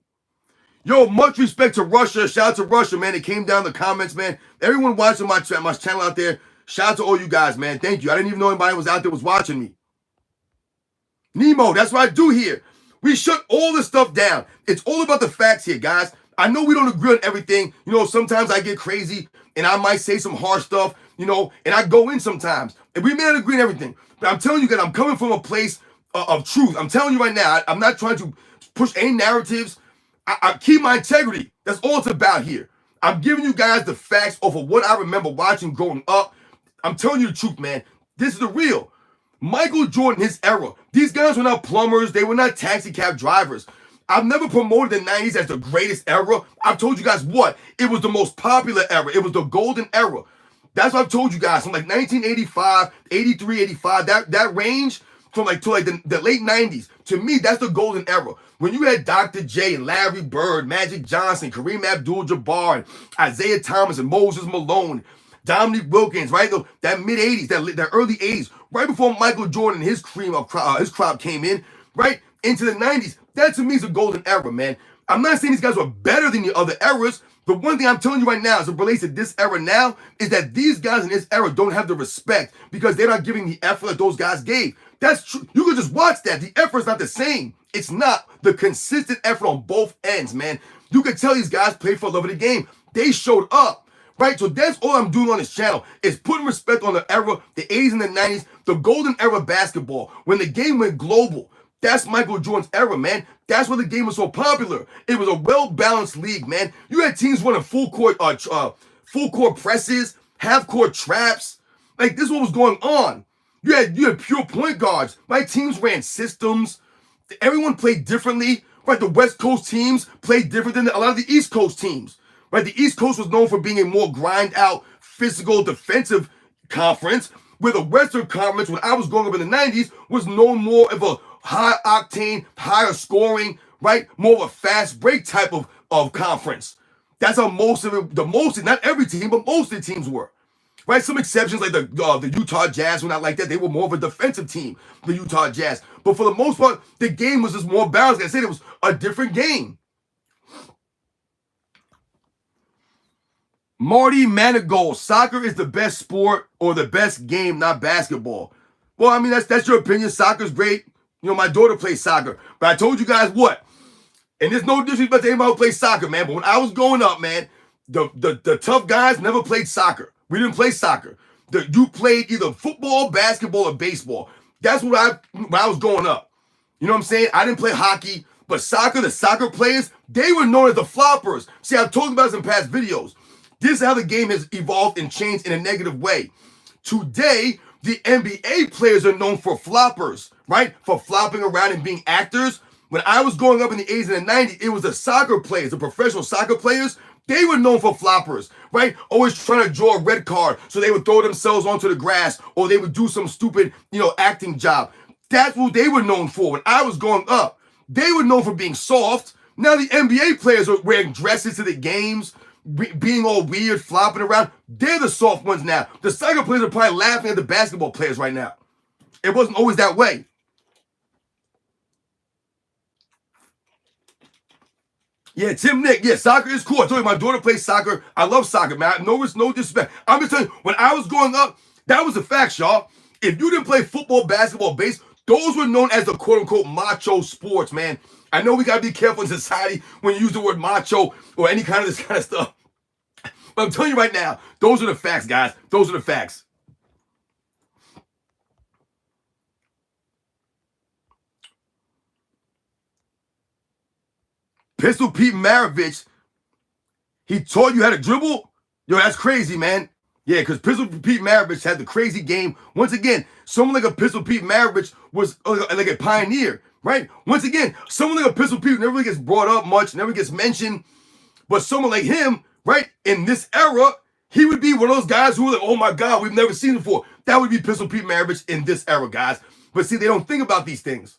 Yo, much respect to Russia. Shout out to Russia, man. It came down in the comments, man. Everyone watching my channel out there, Shout out to all you guys, man. Thank you. I didn't even know anybody was out there was watching me. Nemo, that's what I do here. We shut all this stuff down. It's all about the facts here, guys. I know we don't agree on everything. You know, sometimes I get crazy and I might say some harsh stuff, you know, and I go in sometimes. And we may not agree on everything. But I'm telling you guys, I'm coming from a place of truth. I'm telling you right now, I'm not trying to push any narratives. I keep my integrity. That's all it's about here. I'm giving you guys the facts off of what I remember watching growing up. I'm telling you the truth, man. This is the real. Michael Jordan, his era. These guys were not plumbers. They were not taxi cab drivers. I've never promoted the 90s as the greatest era. I've told you guys what? It was the most popular era. It was the golden era. That's what I've told you guys. From like 1985, 83, 85, that range from like to like the late 90s. To me, that's the golden era. When you had Dr. J and Larry Bird, Magic Johnson, Kareem Abdul-Jabbar, and Isaiah Thomas and Moses Malone, Dominique Wilkins, right? That mid-80s, that early 80s, right before Michael Jordan and his crop came in, right? Into the 90s. That to me is a golden era, man. I'm not saying these guys were better than the other eras, but one thing I'm telling you right now as it relates to this era now is that these guys in this era don't have the respect because they're not giving the effort that those guys gave. That's true. You can just watch that. The effort's not the same. It's not the consistent effort on both ends, man. You can tell these guys played for the love of the game. They showed up. Right, so that's all I'm doing on this channel is putting respect on the era, the 80s and the 90s, the golden era of basketball. When the game went global, that's Michael Jordan's era, man. That's why the game was so popular. It was a well-balanced league, man. You had teams running full court presses, half-court traps. Like this is what was going on. You had pure point guards. My teams ran systems. Everyone played differently. Right, the West Coast teams played different than a lot of the East Coast teams. Right, the East Coast was known for being a more grind-out, physical, defensive conference, where the Western Conference, when I was growing up in the 90s, was known more of a high-octane, higher scoring, right, more of a fast break type of conference. That's how most of it, not every team, but most of the teams were. Right, some exceptions like the Utah Jazz were not like that. They were more of a defensive team, the Utah Jazz. But for the most part, the game was just more balanced. Like I said, it was a different game. Marty Manigault, soccer is the best sport or the best game, not basketball. Well, I mean, that's your opinion. Soccer's great. You know, my daughter plays soccer. But I told you guys what? And there's no disrespect to anybody who plays soccer, man. But when I was growing up, man, the tough guys never played soccer. We didn't play soccer. You played either football, basketball, or baseball. That's when I was growing up. You know what I'm saying? I didn't play hockey. But soccer, the soccer players, they were known as the floppers. See, I've talked about this in past videos. This is how the game has evolved and changed in a negative way. Today, the NBA players are known for floppers, right? For flopping around and being actors. When I was growing up in the 80s and the 90s, it was the soccer players, the professional soccer players. They were known for floppers, right? Always trying to draw a red card so they would throw themselves onto the grass or they would do some stupid, acting job. That's what they were known for when I was growing up. They were known for being soft. Now the NBA players are wearing dresses to the games, being all weird, flopping around. They're the soft ones now. The soccer players are probably laughing at the basketball players right now. It wasn't always that way. Yeah, Tim Nick. Yeah, soccer is cool. I told you my daughter plays soccer. I love soccer, man. No disrespect. I'm just telling you, when I was growing up, that was the facts, y'all. If you didn't play football, basketball, base, those were known as the quote-unquote macho sports, man. I know we got to be careful in society when you use the word macho or any kind of this kind of stuff. But I'm telling you right now, those are the facts, guys. Those are the facts. Pistol Pete Maravich, he taught you how to dribble? Yo, that's crazy, man. Yeah, because Pistol Pete Maravich had the crazy game. Once again, someone like a Pistol Pete Maravich was like a pioneer, right? Once again, someone like a Pistol Pete never really gets brought up much, never gets mentioned. But someone like him, right, in this era, he would be one of those guys who were like, oh my God, we've never seen him before. That would be Pistol Pete Maravich in this era, guys. But see, they don't think about these things.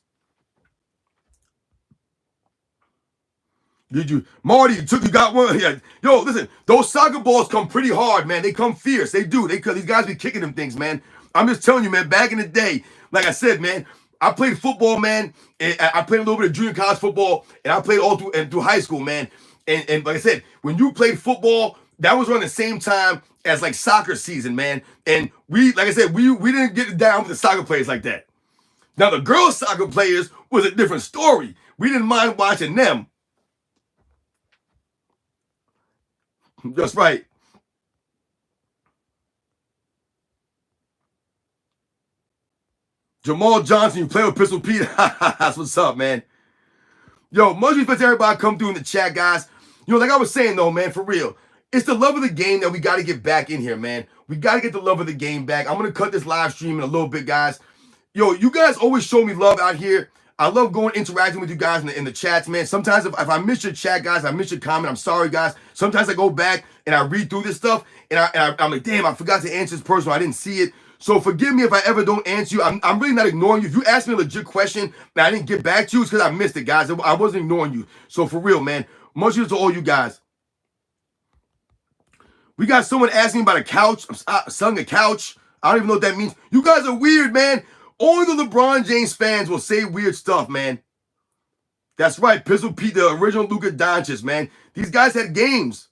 Did you, Marty? You got one? Yeah. Yo, listen, those soccer balls come pretty hard, man. They come fierce. They do. These guys be kicking them things, man. I'm just telling you, man. Back in the day, like I said, man, I played football, man. And I played a little bit of junior college football, and I played all through high school, man. And like I said, when you played football, that was around the same time as like soccer season, man. And we, like I said, we didn't get down with the soccer players like that. Now the girls soccer players was a different story. We didn't mind watching them. That's right. Jamal Johnson, you play with Pistol Pete. That's what's up, man. Yo, much respect to everybody come through in the chat, guys. You know, like I was saying though, man, for real, it's the love of the game that we got to get back in here, man. We got to get the love of the game back. I'm gonna cut this live stream in a little bit, guys. Yo, you guys always show me love out here. I love going interacting with you guys in the chats, man. Sometimes if I miss your chat, guys, I miss your comment. I'm sorry, guys. Sometimes I go back and I read through this stuff, and I'm like, damn, I forgot to answer this person. I didn't see it. So forgive me if I ever don't answer you. I'm really not ignoring you. If you ask me a legit question and I didn't get back to you, it's because I missed it, guys. I wasn't ignoring you. So for real, man. Much use to all you guys. We got someone asking about a couch. I'm selling a couch. I don't even know what that means. You guys are weird, man. Only the LeBron James fans will say weird stuff, man. That's right. Pistol Pete, the original Luka Doncic, man. These guys had games.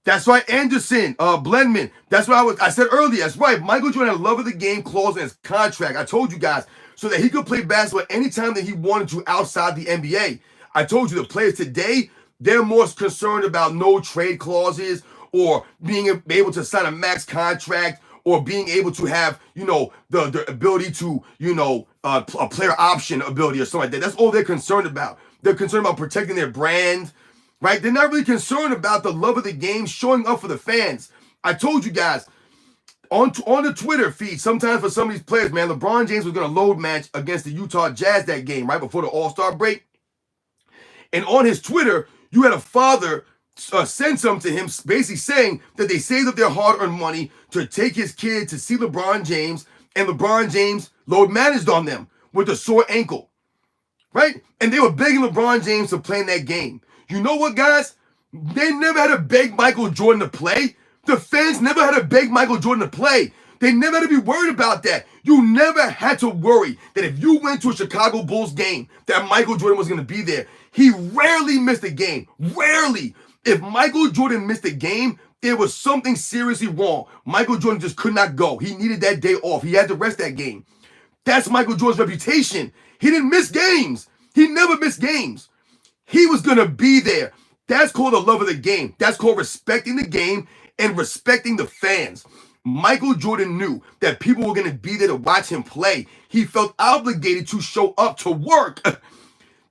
That's right, Anderson, Blendman. That's what I said earlier. That's right. Michael Jordan had a love of the game clause in his contract. I told you guys, so that he could play basketball anytime that he wanted to outside the NBA. I told you the players today, they're more concerned about no trade clauses or being able to sign a max contract or being able to have, you know, the ability to, you know, a player option ability or something like that. That's all they're concerned about. They're concerned about protecting their brand. Right? They're not really concerned about the love of the game showing up for the fans. I told you guys on the Twitter feed, sometimes for some of these players, man, LeBron James was going to load match against the Utah Jazz that game, right before the All-Star break. And on his Twitter, you had a father send something to him basically saying that they saved up their hard-earned money to take his kid to see LeBron James, and LeBron James load managed on them with a sore ankle. Right? And they were begging LeBron James to play in that game. You know what, guys? They never had to beg Michael Jordan to play. The fans never had to beg Michael Jordan to play. They never had to be worried about that. You never had to worry that if you went to a Chicago Bulls game, that Michael Jordan was going to be there. He rarely missed a game. Rarely. If Michael Jordan missed a game, there was something seriously wrong. Michael Jordan just could not go. He needed that day off. He had to rest that game. That's Michael Jordan's reputation. He didn't miss games. He never missed games. He was going to be there. That's called the love of the game. That's called respecting the game and respecting the fans. Michael Jordan knew that people were going to be there to watch him play. He felt obligated to show up to work.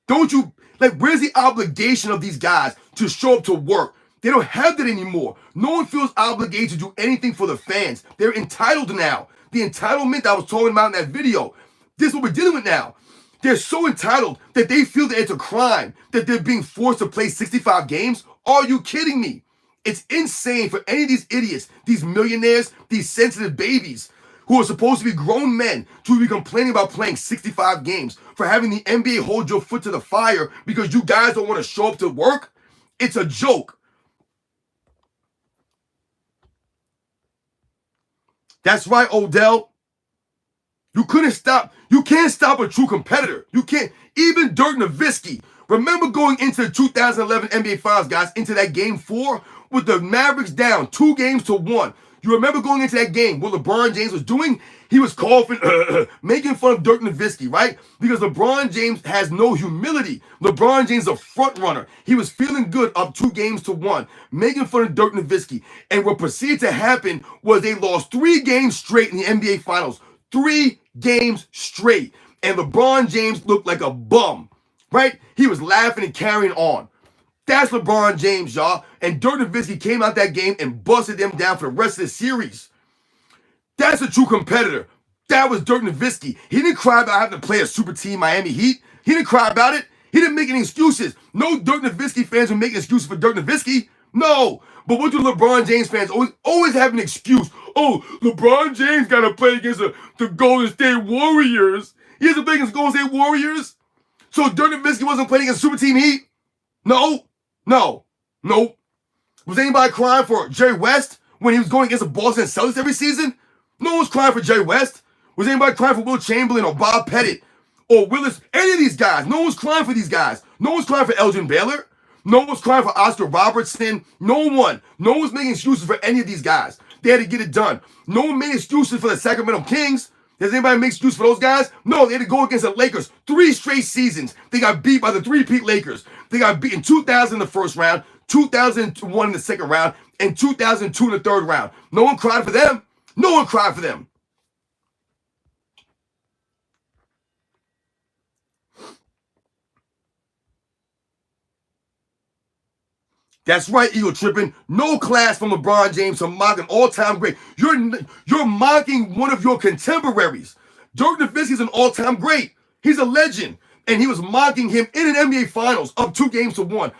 Don't you, like, where's the obligation of these guys to show up to work? They don't have that anymore. No one feels obligated to do anything for the fans. They're entitled now. The entitlement I was talking about in that video. This is what we're dealing with now. They're so entitled that they feel that it's a crime, that they're being forced to play 65 games. Are you kidding me? It's insane for any of these idiots, these millionaires, these sensitive babies who are supposed to be grown men to be complaining about playing 65 games, for having the NBA hold your foot to the fire because you guys don't want to show up to work. It's a joke. That's right, Odell. You can't stop a true competitor. You can't. Even Dirk Nowitzki. Remember going into the 2011 NBA Finals, guys, into that game 4 with the Mavericks down 2-1. You remember going into that game, what LeBron James was doing? He was coughing, making fun of Dirk Nowitzki, right? Because LeBron James has no humility. LeBron James is a front runner. He was feeling good up 2-1, making fun of Dirk Nowitzki. And what proceeded to happen was they lost 3 games straight in the NBA Finals. 3 games straight. And LeBron James looked like a bum, right? He was laughing and carrying on. That's LeBron James, y'all. And Dirk Nowitzki came out that game and busted them down for the rest of the series. That's a true competitor. That was Dirk Nowitzki. He didn't cry about having to play a super team Miami Heat. He didn't cry about it. He didn't make any excuses. No Dirk Nowitzki fans will make excuses for Dirk Nowitzki. No. But what do LeBron James fans always have an excuse? Oh, LeBron James got to play against the Golden State Warriors. He has to play against Golden State Warriors? So Dirk Nowitzki wasn't playing against Super Team Heat? No. Nope. Was anybody crying for Jerry West when he was going against the Boston Celtics every season? No one's crying for Jerry West. Was anybody crying for Will Chamberlain or Bob Pettit or Willis? Any of these guys. No one's crying for these guys. No one's crying for Elgin Baylor. No one was crying for Oscar Robertson. No one was making excuses for any of these guys. They had to get it done. No one made excuses for the Sacramento Kings. Does anybody make excuses for those guys? No, they had to go against the Lakers. 3 straight seasons. They got beat by the three-peat Lakers. They got beat in 2000 in the first round, 2001 in the second round, and 2002 in the third round. No one cried for them. No one cried for them. That's right, Eagle Tripping. No class from LeBron James to mock an all-time great. You're mocking one of your contemporaries. Dirk Nowitzki's an all-time great. He's a legend. And he was mocking him in an NBA Finals up 2-1.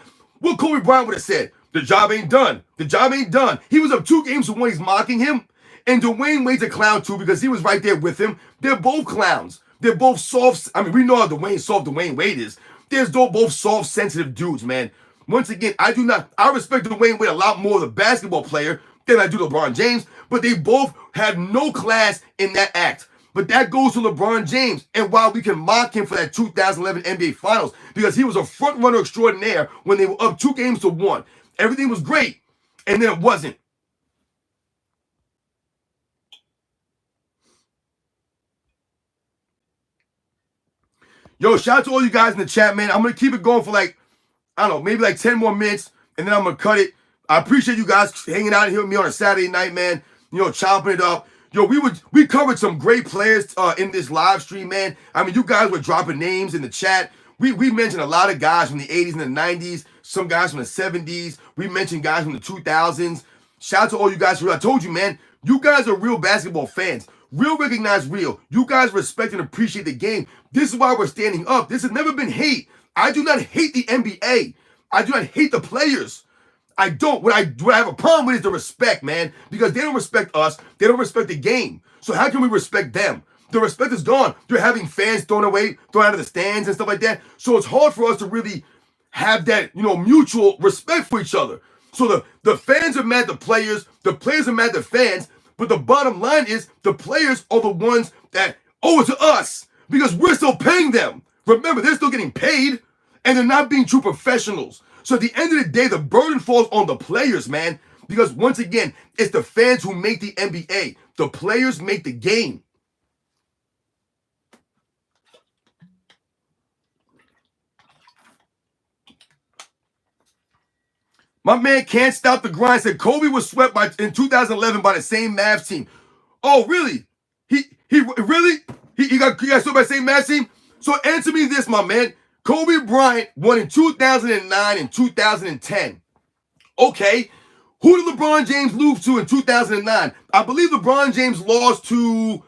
What Kobe Bryant would have said, the job ain't done. The job ain't done. He was up 2-1. He's mocking him. And Dwayne Wade's a clown too because he was right there with him. They're both clowns. They're both soft. I mean, we know how Dwayne Wade is. They're both soft, sensitive dudes, man. Once again, I respect Dwayne Wade a lot more as a basketball player than I do LeBron James, but they both had no class in that act. But that goes to LeBron James. And while we can mock him for that 2011 NBA Finals, because he was a front runner extraordinaire when they were up 2-1. Everything was great, and then it wasn't. Yo, shout out to all you guys in the chat, man. I'm going to keep it going for like, I don't know, maybe like 10 more minutes, and then I'm going to cut it. I appreciate you guys hanging out here with me on a Saturday night, man. You know, chopping it up. Yo, we covered some great players in this live stream, man. I mean, you guys were dropping names in the chat. We mentioned a lot of guys from the 80s and the 90s, some guys from the 70s. We mentioned guys from the 2000s. Shout out to all you guys who I told you, man, you guys are real basketball fans. Real recognize real. You guys respect and appreciate the game. This is why we're standing up. This has never been hate. I do not hate the NBA. I do not hate the players. I don't. What I have a problem with is the respect, man. Because they don't respect us. They don't respect the game. So how can we respect them? The respect is gone. They're having fans thrown out of the stands and stuff like that. So it's hard for us to really have that, mutual respect for each other. So the fans are mad at the players are mad at the fans, but the bottom line is the players are the ones that owe it to us because we're still paying them. Remember, they're still getting paid and they're not being true professionals. So at the end of the day, the burden falls on the players, man, because once again, it's the fans who make the NBA. The players make the game. My man can't stop the grind. Said Kobe was swept in 2011 by the same Mavs team. Oh, really? He got swept by the same Mavs team? So answer me this, my man. Kobe Bryant won in 2009 and 2010. Okay. Who did LeBron James lose to in 2009? I believe LeBron James lost to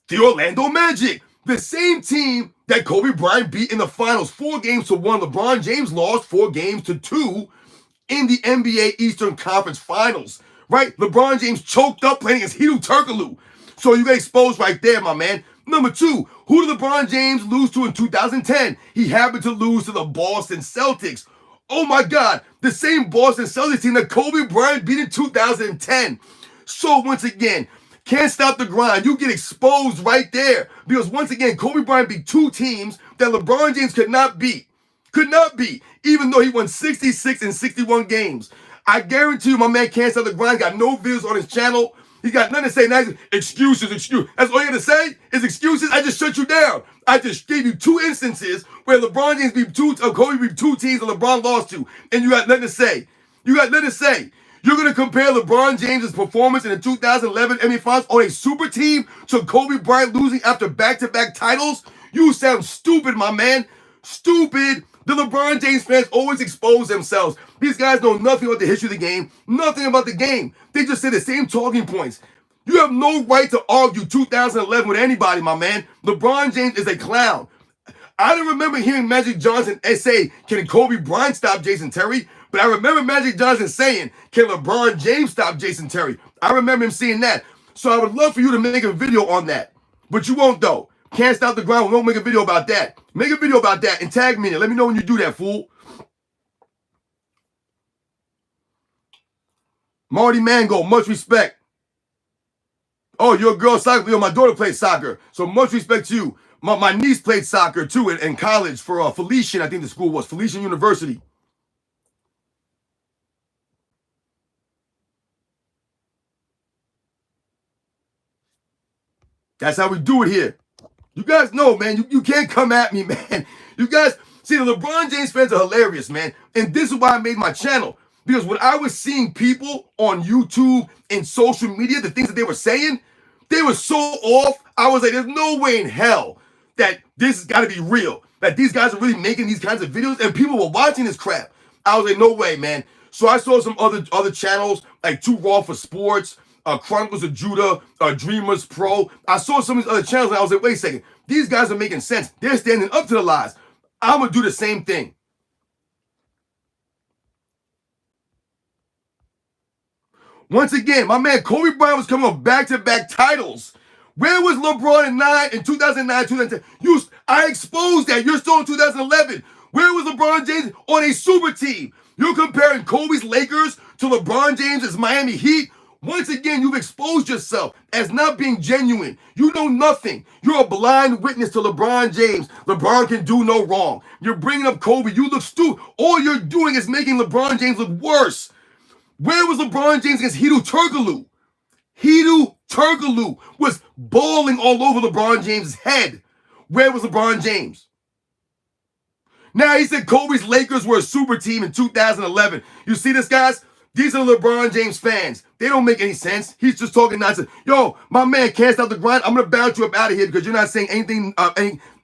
the Orlando Magic, the same team that Kobe Bryant beat in the finals 4-1. LeBron James lost 4-2 in the NBA Eastern Conference Finals, right? LeBron James choked up playing against Hedo Turkoglu. So you get exposed right there, my man. Number 2, who did LeBron James lose to in 2010? He happened to lose to the Boston Celtics. Oh my God, the same Boston Celtics team that Kobe Bryant beat in 2010. So once again, can't stop the grind. You get exposed right there. Because once again, Kobe Bryant beat 2 teams that LeBron James could not beat. Could not beat, even though he won 66 and 61 games. I guarantee you my man can't stop the grind. Got no views on his channel. He got nothing to say. Nice excuses. That's all you got to say is excuses. I just shut you down. I just gave you 2 instances where LeBron James beat Kobe beat 2 teams that LeBron lost to, and you got nothing to say. You got nothing to say. You're going to compare LeBron James' performance in the 2011 NBA Finals on a super team to Kobe Bryant losing after back-to-back titles? You sound stupid, my man. Stupid. The LeBron James fans always expose themselves. These guys know nothing about the history of the game, nothing about the game. They just say the same talking points. You have no right to argue 2011 with anybody, my man. LeBron James is a clown. I don't remember hearing Magic Johnson say, can Kobe Bryant stop Jason Terry? But I remember Magic Johnson saying, can LeBron James stop Jason Terry? I remember him saying that. So I would love for you to make a video on that. But you won't, though. Can't stop the grind. We won't make a video about that. Make a video about that and tag me in it. Let me know when you do that, fool. Marty Mango, much respect. Oh, you're a girl soccer player. My daughter plays soccer. So much respect to you. My niece played soccer, too, in college for Felician. I think the school was Felician University. That's how we do it here. You guys know, man, you can't come at me, man. You guys, see, the LeBron James fans are hilarious, man. And this is why I made my channel. Because when I was seeing people on YouTube and social media, the things that they were saying, they were so off. I was like, there's no way in hell that this has got to be real. That these guys are really making these kinds of videos and people were watching this crap. I was like, no way, man. So I saw some other channels like Too Raw for Sports, Chronicles of Judah, Dreamers Pro. I saw some of these other channels and I was like, wait a second. These guys are making sense. They're standing up to the lies. I'm going to do the same thing. Once again, my man Kobe Bryant was coming off back-to-back titles. Where was LeBron in 2009, 2010? I exposed that. You're still in 2011. Where was LeBron James on a super team? You're comparing Kobe's Lakers to LeBron James' Miami Heat. Once again, you've exposed yourself as not being genuine. You know nothing. You're a blind witness to LeBron James. LeBron can do no wrong. You're bringing up Kobe. You look stupid. All you're doing is making LeBron James look worse. Where was LeBron James against Hedo Turkoglu? Hedo Turkoglu was balling all over LeBron James' head. Where was LeBron James? Now he said Kobe's Lakers were a super team in 2011. You see this, guys? These are LeBron James fans. They don't make any sense. He's just talking nonsense. Yo, my man can't stop the grind. I'm going to bounce you up out of here because you're not saying anything.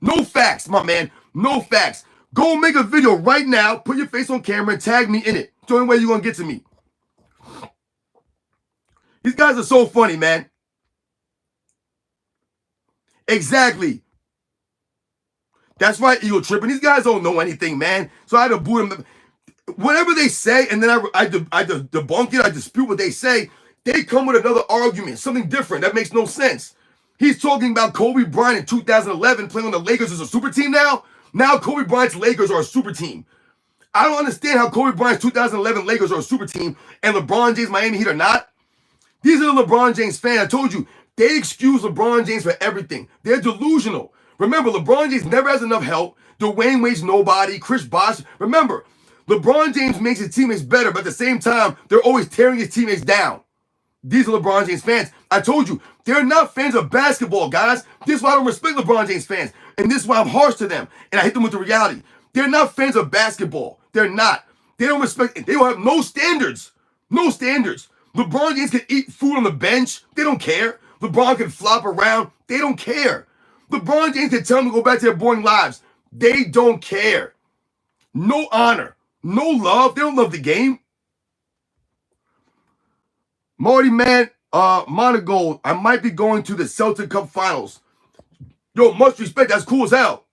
No facts, my man. No facts. Go make a video right now. Put your face on camera and tag me in it. It's the only way you're going to get to me. These guys are so funny, man. Exactly. That's right, Ego tripping. These guys don't know anything, man. So I had to boot them. Whatever they say, and then I debunk it, I dispute what they say, they come with another argument, something different. That makes no sense. He's talking about Kobe Bryant in 2011 playing on the Lakers as a super team now. Now Kobe Bryant's Lakers are a super team. I don't understand how Kobe Bryant's 2011 Lakers are a super team and LeBron James' Miami Heat are not. These are the LeBron James fans. I told you, they excuse LeBron James for everything. They're delusional. Remember, LeBron James never has enough help. Dwayne Wade's nobody. Chris Bosh. Remember, LeBron James makes his teammates better, but at the same time, they're always tearing his teammates down. These are LeBron James fans. I told you, they're not fans of basketball, guys. This is why I don't respect LeBron James fans. And this is why I'm harsh to them. And I hit them with the reality. They're not fans of basketball. They're not. They don't respect it. They don't have no standards. No standards. LeBron James can eat food on the bench. They don't care. LeBron can flop around. They don't care. LeBron James can tell them to go back to their boring lives. They don't care. No honor. No love. They don't love the game. Marty, man, Monagold, I might be going to the Celtic Cup Finals. Yo, much respect. That's cool as hell.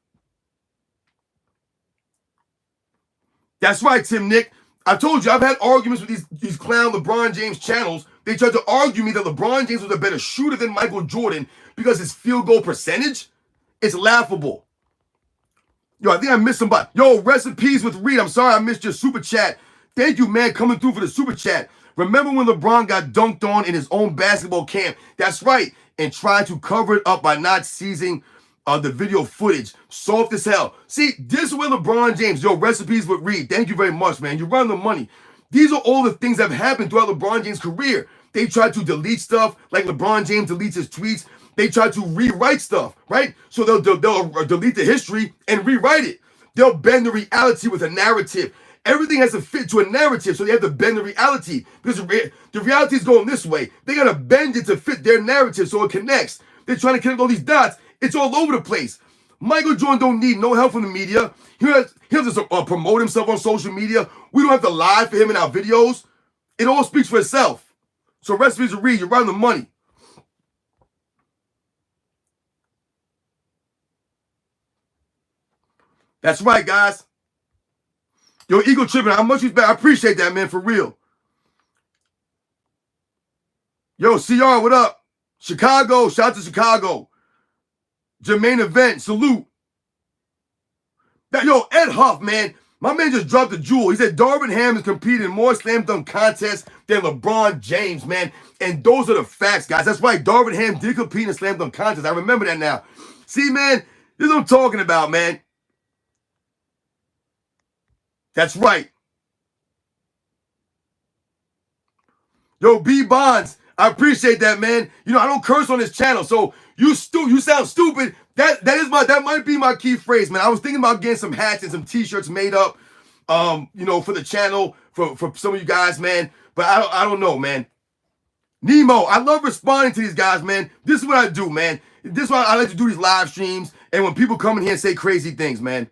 That's right, Tim Nick. I told you, I've had arguments with these clown LeBron James channels. They tried to argue me that LeBron James was a better shooter than Michael Jordan because his field goal percentage is laughable. Yo, I think I missed somebody. Yo, recipes with Reed. I'm sorry I missed your super chat. Thank you, man, coming through for the super chat. Remember when LeBron got dunked on in his own basketball camp? That's right. And tried to cover it up by not seizing the video footage. Soft as hell. See, this is where LeBron James, yo, recipes with Reed. Thank you very much, man. You run the money. These are all the things that have happened throughout LeBron James' career. They tried to delete stuff like LeBron James deletes his tweets. They try to rewrite stuff, right? So they'll delete the history and rewrite it. They'll bend the reality with a narrative. Everything has to fit to a narrative, so they have to bend the reality. Because the reality is going this way. They got to bend it to fit their narrative so it connects. They're trying to connect all these dots. It's all over the place. Michael Jordan don't need no help from the media. He'll just promote himself on social media. We don't have to lie for him in our videos. It all speaks for itself. So recipes to Read, you're running the money. That's right, guys. Yo, Eagle tripping. How much respect? I appreciate that, man, for real. Yo, CR, what up? Chicago, shout out to Chicago. Jermaine Event, salute. Yo, Ed Huff, man. My man just dropped a jewel. He said Darvin Ham has competed in more slam dunk contests than LeBron James, man. And those are the facts, guys. That's right. Darvin Ham did compete in a slam dunk contest. I remember that now. See, man, this is what I'm talking about, man. That's right. Yo, B Bonds, I appreciate that, man. You know, I don't curse on this channel, so You sound stupid. That might be my key phrase, man. I was thinking about getting some hats and some t-shirts made up, for the channel, for some of you guys, man. But I don't know, man. Nemo, I love responding to these guys, man. This is what I do, man. This is why I like to do these live streams, and when people come in here and say crazy things, man.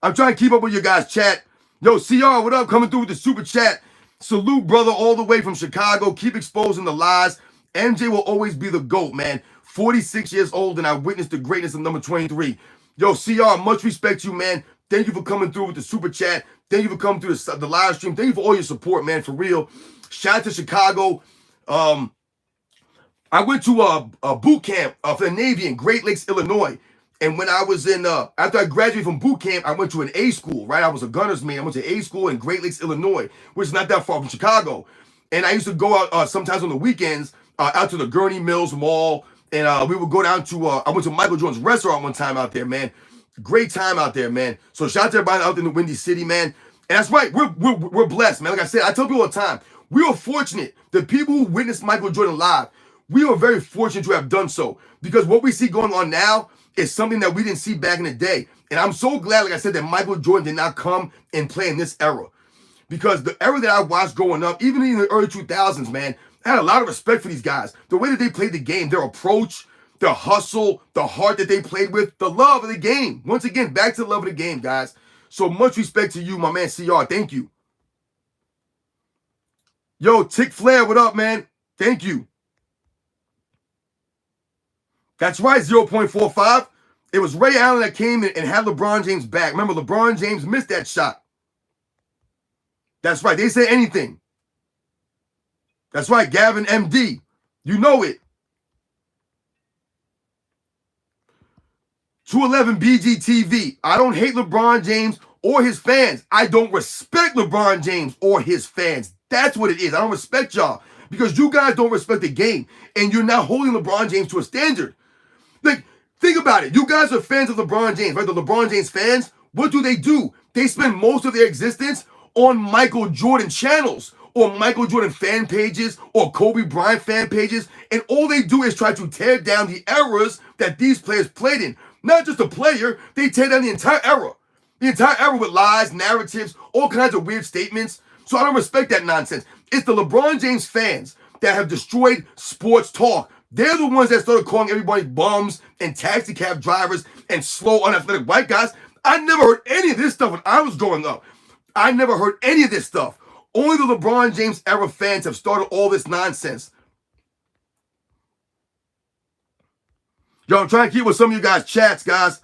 I'm trying to keep up with your guys' chat. Yo, CR, what up? Coming through with the super chat. Salute, brother, all the way from Chicago. Keep exposing the lies. MJ will always be the GOAT, man. 46 years old, and I witnessed the greatness of number 23. Yo, CR, much respect to you, man. Thank you for coming through with the super chat. Thank you for coming through the live stream. Thank you for all your support, man, for real. Shout out to Chicago. I went to a boot camp for the Navy in Great Lakes, Illinois. And when I was after I graduated from boot camp, I went to an A school, right? I was a gunner's man. I went to A school in Great Lakes, Illinois, which is not that far from Chicago. And I used to go out sometimes on the weekends out to the Gurney Mills Mall. And we would go down to, I went to Michael Jordan's restaurant one time out there, man. Great time out there, man. So shout out to everybody out in the Windy City, man. And that's right, we're blessed, man. Like I said, I tell people all the time, we are fortunate. The people who witnessed Michael Jordan live, we are very fortunate to have done so. Because what we see going on now is something that we didn't see back in the day. And I'm so glad, like I said, that Michael Jordan did not come and play in this era. Because the era that I watched growing up, even in the early 2000s, man, I had a lot of respect for these guys. The way that they played the game, their approach, their hustle, the heart that they played with, the love of the game. Once again, back to the love of the game, guys. So much respect to you, my man CR. Thank you. Yo, Tick Flair, what up, man? Thank you. That's right, 0.45. It was Ray Allen that came in and had LeBron James back. Remember, LeBron James missed that shot. That's right. They say anything. That's right, Gavin MD. You know it. 211 BGTV. I don't hate LeBron James or his fans. I don't respect LeBron James or his fans. That's what it is. I don't respect y'all because you guys don't respect the game and you're not holding LeBron James to a standard. Like, think about it. You guys are fans of LeBron James, right? The LeBron James fans, what do? They spend most of their existence on Michael Jordan channels or Michael Jordan fan pages or Kobe Bryant fan pages. And all they do is try to tear down the eras that these players played in. Not just a player, they tear down the entire era. The entire era with lies, narratives, all kinds of weird statements. So I don't respect that nonsense. It's the LeBron James fans that have destroyed sports talk. They're the ones that started calling everybody bums and taxi cab drivers and slow, unathletic white guys. I never heard any of this stuff when I was growing up. I never heard any of this stuff. Only the LeBron James era fans have started all this nonsense. Yo, I'm trying to keep with some of you guys' chats, guys.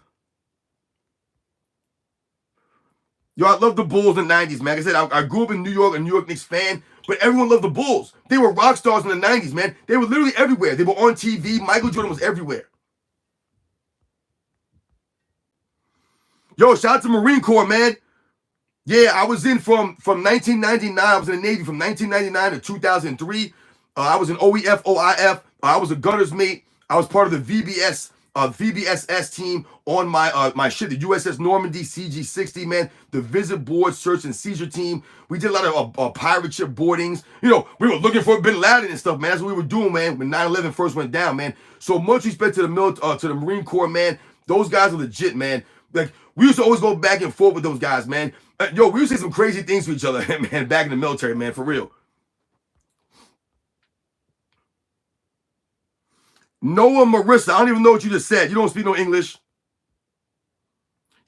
Yo, I love the Bulls in the 90s, man. Like I said, I grew up in New York, a New York Knicks fan, but everyone loved the Bulls. They were rock stars in the 90s, man. They were literally everywhere. They were on TV. Michael Jordan was everywhere. Yo, shout out to Marine Corps, man. Yeah, I was in from 1999. I was in the Navy from 1999 to 2003. I was in OEF, OIF. I was a gunner's mate. I was part of the VBSS team on my ship, the USS Normandy CG-60, man. The visit board search and seizure team. We did a lot of pirate ship boardings. You know, we were looking for Bin Laden and stuff, man. That's what we were doing, man, when 9/11 first went down, man. So much respect to the Marine Corps, man. Those guys are legit, man. Like, we used to always go back and forth with those guys, man. Yo, we used to say some crazy things to each other, man, back in the military, man, for real. Noah Marissa, I don't even know what you just said. You don't speak no English.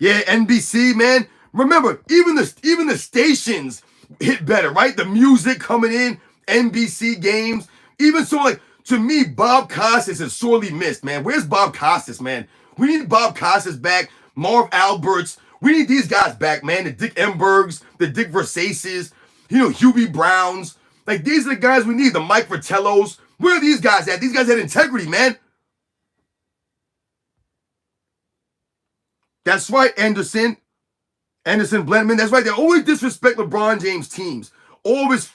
Yeah, NBC, man. Remember, even the stations hit better, right? The music coming in, NBC games. Even so, like, to me, Bob Costas is sorely missed, man. Where's Bob Costas, man? We need Bob Costas back. Marv Alberts. We need these guys back, man. The Dick Embergs, the Dick Versaces, you know, Hubie Browns. Like, these are the guys we need. The Mike Fratellos. Where are these guys at? These guys had integrity, man. That's right, Anderson Blenman. That's right. They always disrespect LeBron James' teams. All his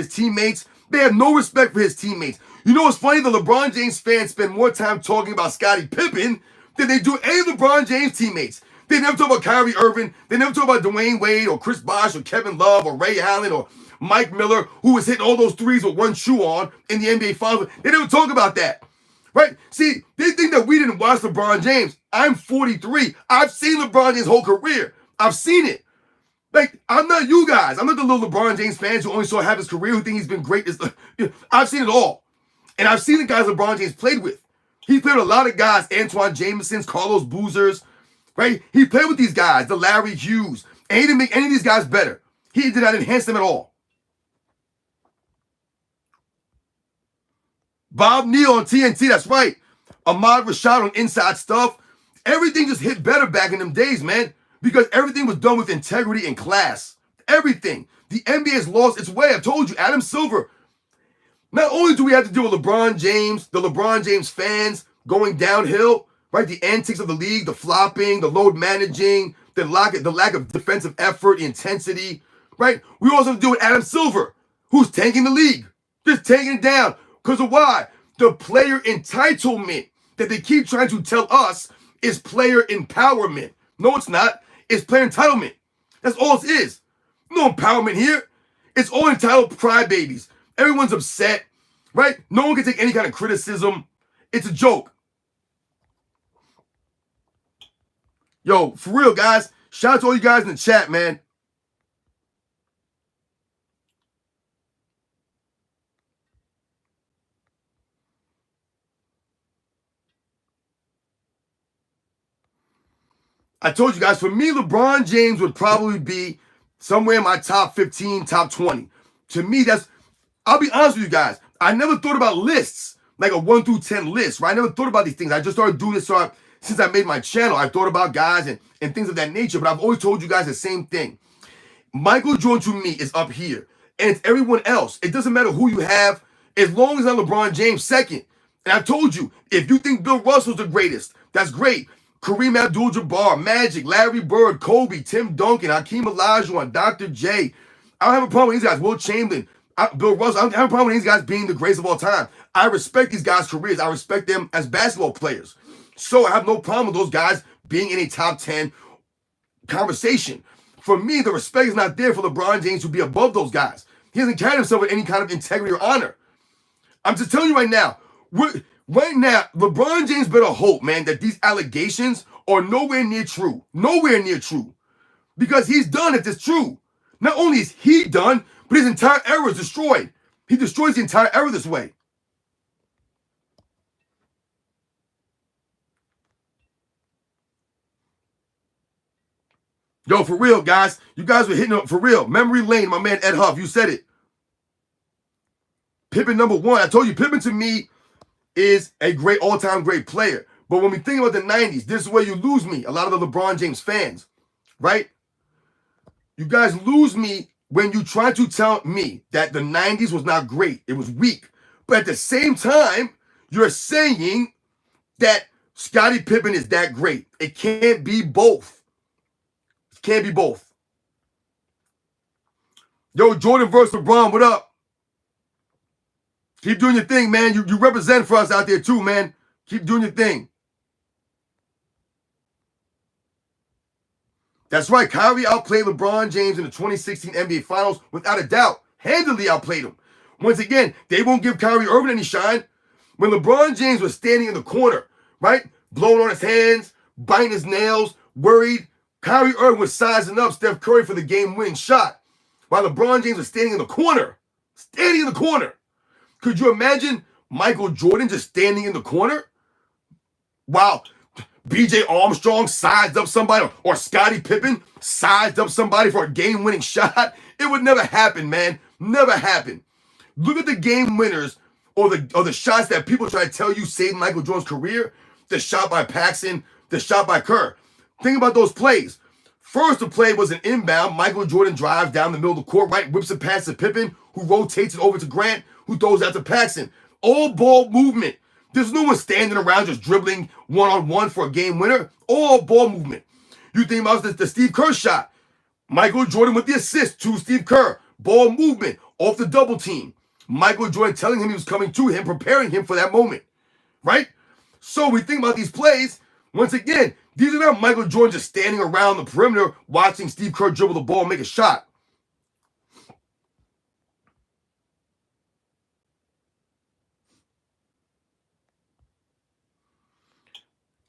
teammates. They have no respect for his teammates. You know what's funny? The LeBron James fans spend more time talking about Scottie Pippen than they do any of LeBron James teammates. They never talk about Kyrie Irving. They never talk about Dwayne Wade or Chris Bosh or Kevin Love or Ray Allen or Mike Miller, who was hitting all those threes with one shoe on in the NBA Finals. They never talk about that. Right? See, they think that we didn't watch LeBron James. I'm 43. I've seen LeBron James' whole career. I've seen it. Like, I'm not you guys. I'm not the little LeBron James fans who only saw half his career who think he's been great. I've seen it all. And I've seen the guys LeBron James played with. He played with a lot of guys, Antoine Jamesons, Carlos Boozers, right? He played with these guys, the Larry Hughes, and he didn't make any of these guys better. He did not enhance them at all. Bob Neal on TNT, that's right. Ahmad Rashad on Inside Stuff. Everything just hit better back in them days, man, because everything was done with integrity and class. Everything. The NBA has lost its way. I've told you, Adam Silver. Not only do we have to deal with LeBron James, the LeBron James fans going downhill, right? The antics of the league, the flopping, the load managing, the lack of defensive effort, the intensity, right? We also have to deal with Adam Silver, who's tanking the league, just taking it down. Because of why? The player entitlement that they keep trying to tell us is player empowerment. No, it's not. It's player entitlement. That's all it is. No empowerment here. It's all entitled crybabies. Everyone's upset, right? No one can take any kind of criticism. It's a joke. Yo, for real, guys. Shout out to all you guys in the chat, man. I told you guys, for me, LeBron James would probably be somewhere in my top 15, top 20. To me, I'll be honest with you guys. I never thought about lists, like a 1 through 10 list, right? I never thought about these things. I just started doing this since I made my channel. I thought about guys and things of that nature, but I've always told you guys the same thing. Michael Jordan to me is up here, and it's everyone else. It doesn't matter who you have, as long as I'm LeBron James second. And I told you, if you think Bill Russell's the greatest, that's great. Kareem Abdul-Jabbar, Magic, Larry Bird, Kobe, Tim Duncan, Hakeem Olajuwon, Dr. J. I don't have a problem with these guys. Will Chamberlain, Bill Russell. I don't have a problem with these guys being the greatest of all time. I respect these guys' careers. I respect them as basketball players. So I have no problem with those guys being in a top 10 conversation. For me, the respect is not there for LeBron James to be above those guys. He doesn't carry himself with any kind of integrity or honor. I'm just telling you right now, LeBron James better hope, man, that these allegations are nowhere near true. Nowhere near true. Because he's done if it's true. Not only is he done, but his entire era is destroyed. He destroys the entire era this way. Yo, for real, guys. You guys were hitting up for real. Memory lane, my man Ed Huff. You said it. Pippen number 1. I told you, Pippen to me is a great all-time great player. But when we think about the 90s, this is where you lose me. A lot of the LeBron James fans, right? You guys lose me when you try to tell me that the 90s was not great. It was weak. But at the same time, you're saying that Scottie Pippen is that great. It can't be both. It can't be both. Yo, Jordan versus LeBron, what up? Keep doing your thing, man. You represent for us out there too, man. Keep doing your thing. That's right. Kyrie outplayed LeBron James in the 2016 NBA Finals without a doubt. Handily outplayed him. Once again, they won't give Kyrie Irving any shine. When LeBron James was standing in the corner, right? Blowing on his hands, biting his nails, worried. Kyrie Irving was sizing up Steph Curry for the game-winning shot. While LeBron James was standing in the corner. Standing in the corner. Could you imagine Michael Jordan just standing in the corner? Wow. B.J. Armstrong sized up somebody, or Scottie Pippen sized up somebody for a game-winning shot. It would never happen, man. Never happen. Look at the game winners or the shots that people try to tell you saved Michael Jordan's career. The shot by Paxson, the shot by Kerr. Think about those plays. First, the play was an inbound. Michael Jordan drives down the middle of the court, right? Whips it past to Pippen, who rotates it over to Grant, who throws out to Paxson. All ball movement. There's no one standing around just dribbling one-on-one for a game winner. All ball movement. You think about the Steve Kerr shot. Michael Jordan with the assist to Steve Kerr. Ball movement off the double team. Michael Jordan telling him he was coming to him, preparing him for that moment. Right? So we think about these plays. Once again, these are not Michael Jordan just standing around the perimeter watching Steve Kerr dribble the ball and make a shot.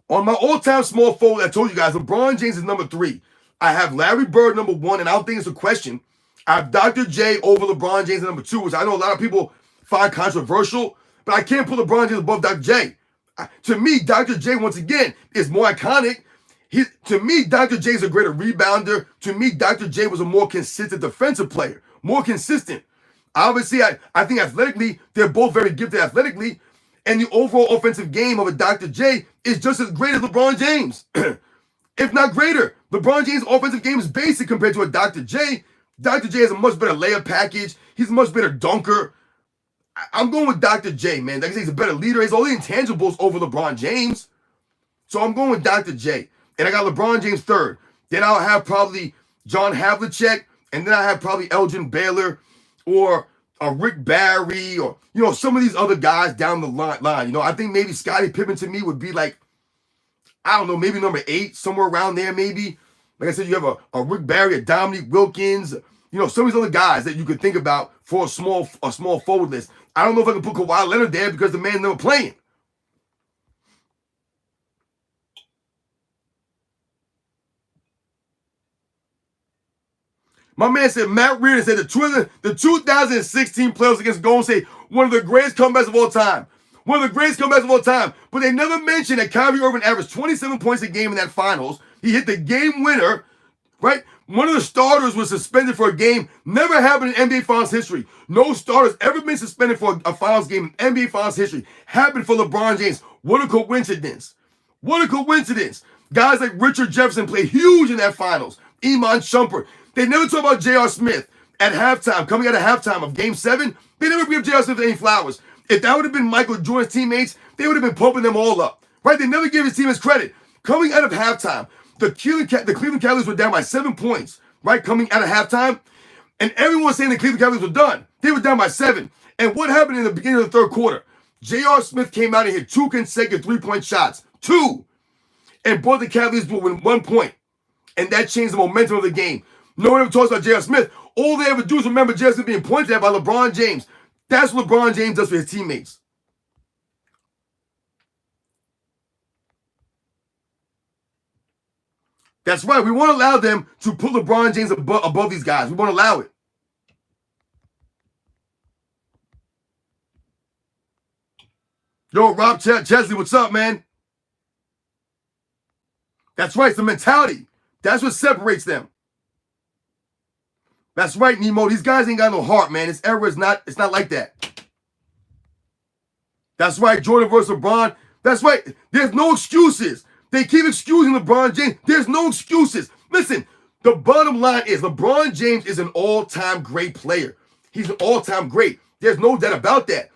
On my all-time small forward, I told you guys, LeBron James is number 3. I have Larry Bird number 1, and I don't think it's a question. I have Dr. J over LeBron James at number 2, which I know a lot of people find controversial, but I can't put LeBron James above Dr. J. To me, Dr. J, once again, is more iconic. To me, Dr. J is a greater rebounder. To me, Dr. J was a more consistent defensive player, more consistent. Obviously, I think athletically, they're both very gifted athletically, and the overall offensive game of a Dr. J is just as great as LeBron James, if not greater. LeBron James' offensive game is basic compared to a Dr. J. Dr. J has a much better layup package. He's a much better dunker. I'm going with Dr. J, man. Like I say, he's a better leader. He has all the intangibles over LeBron James. So I'm going with Dr. J. And I got LeBron James third. Then I'll have probably John Havlicek. And then I have probably Elgin Baylor or Rick Barry or, some of these other guys down the line. I think maybe Scottie Pippen to me would be like, I don't know, maybe number 8, somewhere around there maybe. Like I said, you have a Rick Barry, a Dominique Wilkins, some of these other guys that you could think about for a small forward list. I don't know if I can put Kawhi Leonard there because the man's never playing. My man said, Matt Reardon said the 2016 playoffs against Golden State, one of the greatest comebacks of all time. One of the greatest comebacks of all time. But they never mentioned that Kyrie Irving averaged 27 points a game in that finals. He hit the game winner, right? One of the starters was suspended for a game. Never happened in NBA Finals history. No starter's ever been suspended for a Finals game in NBA Finals history. Happened for LeBron James. What a coincidence. What a coincidence. Guys like Richard Jefferson played huge in that Finals. Iman Shumpert. They never talk about J.R. Smith at halftime, coming out of halftime of Game 7. They never give J.R. Smith any flowers. If that would have been Michael Jordan's teammates, they would have been pumping them all up. Right? They never gave his teammates credit. Coming out of halftime, the Cleveland Cavaliers were down by 7 points, right? Coming out of halftime. And everyone was saying the Cleveland Cavaliers were done. They were down by 7. And what happened in the beginning of the third quarter? J.R. Smith came out and hit 2 consecutive 3-point shots. 2. And brought the Cavaliers to win 1 point. And that changed the momentum of the game. No one ever talks about J.R. Smith. All they ever do is remember J.R. Smith being pointed at by LeBron James. That's what LeBron James does for his teammates. That's right. We won't allow them to put LeBron James above these guys. We won't allow it. Yo, Rob Chesley, what's up, man? That's right. It's the mentality. That's what separates them. That's right, Nemo. These guys ain't got no heart, man. This era is not, it's not like that. That's right, Jordan versus LeBron. That's right. There's no excuses. They keep excusing LeBron James. There's no excuses. Listen, the bottom line is LeBron James is an all-time great player. He's an all-time great. There's no doubt about that.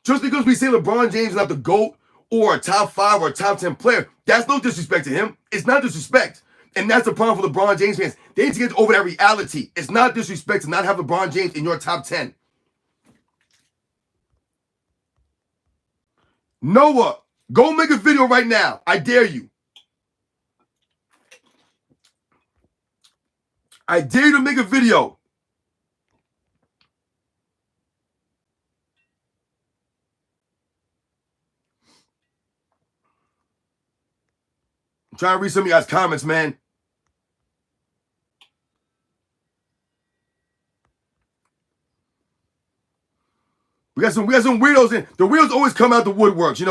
Just because we say LeBron James is not the GOAT or a top 5 or a top 10 player, that's no disrespect to him. It's not disrespect. And that's the problem for LeBron James fans. They need to get over that reality. It's not disrespect to not have LeBron James in your top 10. Noah, go make a video right now. I dare you. I dare you to make a video. I'm trying to read some of you guys' comments, man. We got some weirdos in. The weirdos always come out the woodworks,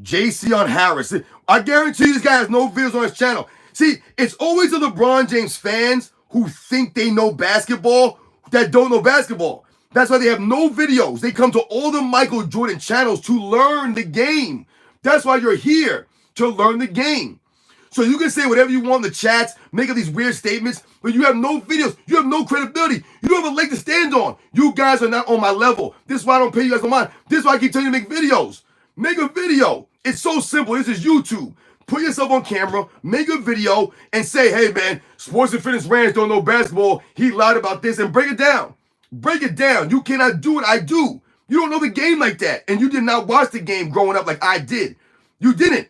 JC on Harris. I guarantee this guy has no videos on his channel. See, it's always the LeBron James fans who think they know basketball that don't know basketball. That's why they have no videos. They come to all the Michael Jordan channels to learn the game. That's why you're here, to learn the game. So you can say whatever you want in the chats, make up these weird statements, but you have no videos. You have no credibility. You don't have a leg to stand on. You guys are not on my level. This is why I don't pay you guys no mind. This is why I keep telling you to make videos. Make a video. It's so simple. This is YouTube. Put yourself on camera, make a video, and say, hey, man, Sports and Fitness Rants don't know basketball. He lied about this, and break it down. Break it down. You cannot do what I do. You don't know the game like that, and you did not watch the game growing up like I did. You didn't.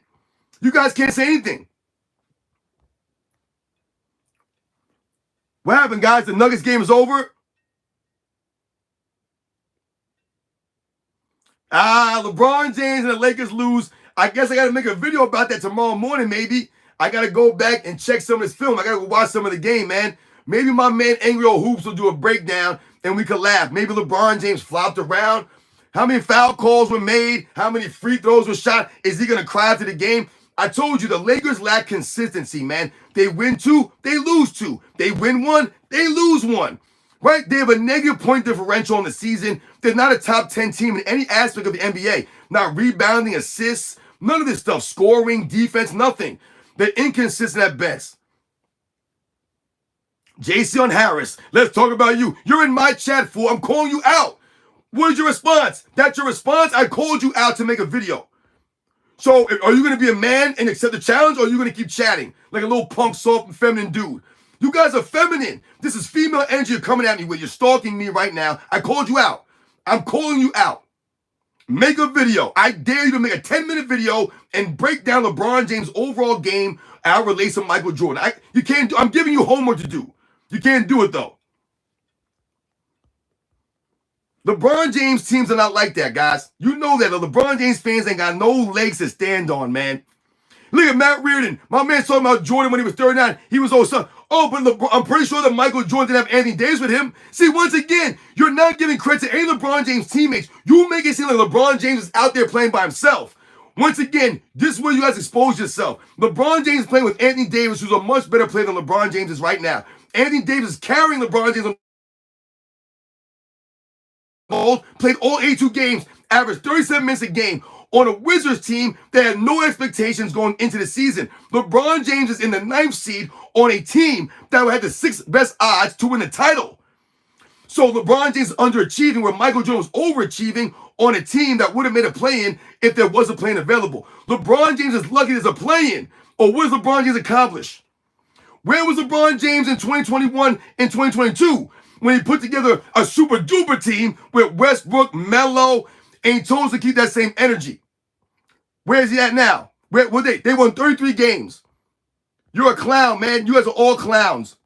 You guys can't say anything. What happened, guys? The Nuggets game is over. LeBron James and the Lakers lose. I guess I got to make a video about that tomorrow morning, maybe. I got to go back and check some of this film. I got to go watch some of the game, man. Maybe my man Angry Old Hoops will do a breakdown and we could laugh. Maybe LeBron James flopped around. How many foul calls were made? How many free throws were shot? Is he going to cry after the game? I told you, the Lakers lack consistency, man. They win 2, they lose 2. They win 1, they lose 1. Right? They have a negative point differential in the season. They're not a top 10 team in any aspect of the NBA. Not rebounding, assists, none of this stuff. Scoring, defense, nothing. They're inconsistent at best. Jason Harris, let's talk about you. You're in my chat, fool. I'm calling you out. What is your response? That's your response? I called you out to make a video. So are you going to be a man and accept the challenge, or are you going to keep chatting like a little punk, soft, feminine dude? You guys are feminine. This is female energy you're coming at me with. You're stalking me right now. I called you out. I'm calling you out. Make a video. I dare you to make a 10-minute video and break down LeBron James' overall game, our relation to Michael Jordan. You can't do. I'm giving you homework to do. You can't do it, though. LeBron James teams are not like that, guys. You know that. The LeBron James fans ain't got no legs to stand on, man. Look at Matt Reardon. My man's talking about Jordan when he was 39. He was old son. Oh, but I'm pretty sure that Michael Jordan didn't have Anthony Davis with him. See, once again, you're not giving credit to any LeBron James teammates. You make it seem like LeBron James is out there playing by himself. Once again, this is where you guys expose yourself. LeBron James is playing with Anthony Davis, who's a much better player than LeBron James is right now. Anthony Davis is carrying LeBron James on ball, played all 82 games, averaged 37 minutes a game on a Wizards team that had no expectations going into the season. LeBron James is in the 9th seed on a team that had the 6th best odds to win the title. So LeBron James is underachieving where Michael Jordan was overachieving on a team that would have made a play-in if there was a play-in available. LeBron James is lucky there's a play-in. Or what does LeBron James accomplish? Where was LeBron James in 2021 and 2022 when he put together a super-duper team with Westbrook, Melo, and he told us to keep that same energy? Where is he at now? Where they won 33 games. You're a clown, man. You guys are all clowns.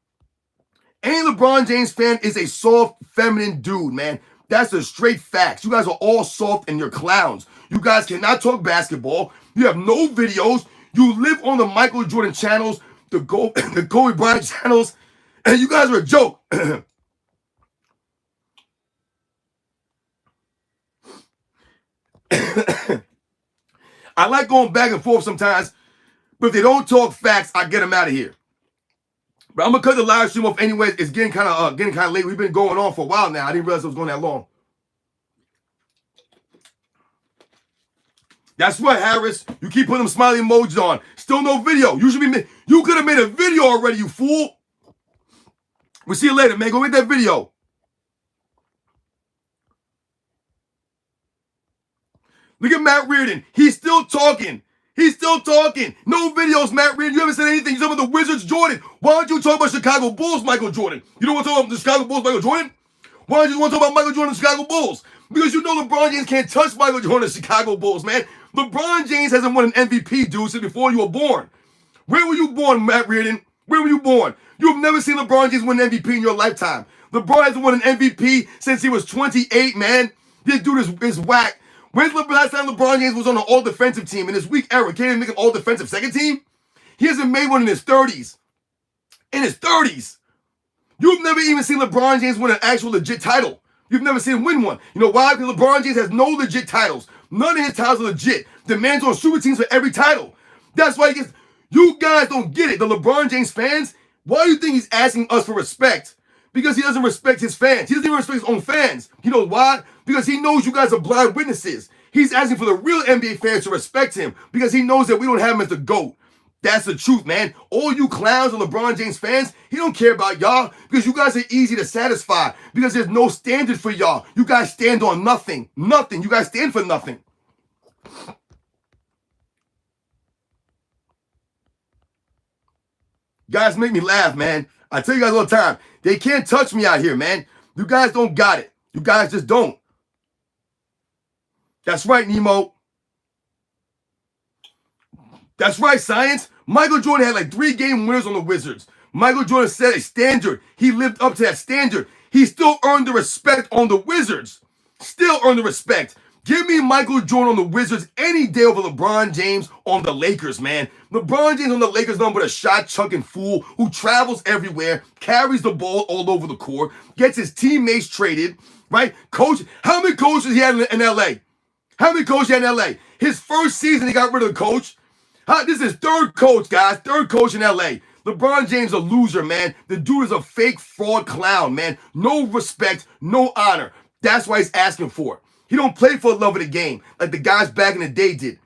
Any LeBron James fan is a soft, feminine dude, man. That's the straight facts. You guys are all soft and you're clowns. You guys cannot talk basketball. You have no videos. You live on the Michael Jordan channels, the Kobe Bryant channels, and you guys are a joke. I like going back and forth sometimes, but if they don't talk facts, I get them out of here. But I'm gonna cut the live stream off anyway. It's getting kind of late. We've been going on for a while now. I didn't realize it was going that long. That's right, Harris. You keep putting them smiley emojis on. Still no video. You could have made a video already, you fool. We'll see you later, man. Go make that video. Look at Matt Reardon. He's still talking. He's still talking. No videos, Matt Reardon. You haven't said anything. You're talking about the Wizards, Jordan. Why don't you talk about Chicago Bulls, Michael Jordan? You don't want to talk about the Chicago Bulls, Michael Jordan? Why don't you want to talk about Michael Jordan and Chicago Bulls? Because you know LeBron James can't touch Michael Jordan and Chicago Bulls, man. LeBron James hasn't won an MVP, dude, since before you were born. Where were you born, Matt Reardon? Where were you born? You've never seen LeBron James win an MVP in your lifetime. LeBron hasn't won an MVP since he was 28, man. This dude is whack. When's the last time LeBron James was on an all-defensive team in his weak era? Can't even make an all-defensive second team? He hasn't made one in his 30s. In his 30s. You've never even seen LeBron James win an actual legit title. You've never seen him win one. You know why? Because LeBron James has no legit titles. None of his titles are legit. The man's on super teams for every title. That's why he gets... You guys don't get it. The LeBron James fans, why do you think he's asking us for respect? Because he doesn't respect his fans. He doesn't even respect his own fans. You know why? Because he knows you guys are blind witnesses. He's asking for the real NBA fans to respect him because he knows that we don't have him as the GOAT. That's the truth, man. All you clowns and LeBron James fans, he don't care about y'all because you guys are easy to satisfy because there's no standard for y'all. You guys stand on nothing. Nothing. You guys stand for nothing. Guys make me laugh, man. I tell you guys all the time, they can't touch me out here, man. You guys don't got it. You guys just don't. That's right, Nemo. That's right, Science. Michael Jordan had like 3-game winners on the Wizards. Michael Jordan set a standard. He lived up to that standard. He still earned the respect on the Wizards. Still earned the respect. Give me Michael Jordan on the Wizards any day over LeBron James on the Lakers, man. LeBron James on the Lakers, nothing but a shot-chucking fool who travels everywhere, carries the ball all over the court, gets his teammates traded, right? Coach, how many coaches he had in LA? How many coaches he had in LA? His first season, he got rid of the coach. This is his third coach, guys. Third coach in LA. LeBron James a loser, man. The dude is a fake fraud clown, man. No respect, no honor. That's why he's asking for it. He don't play for the love of the game like the guys back in the day did.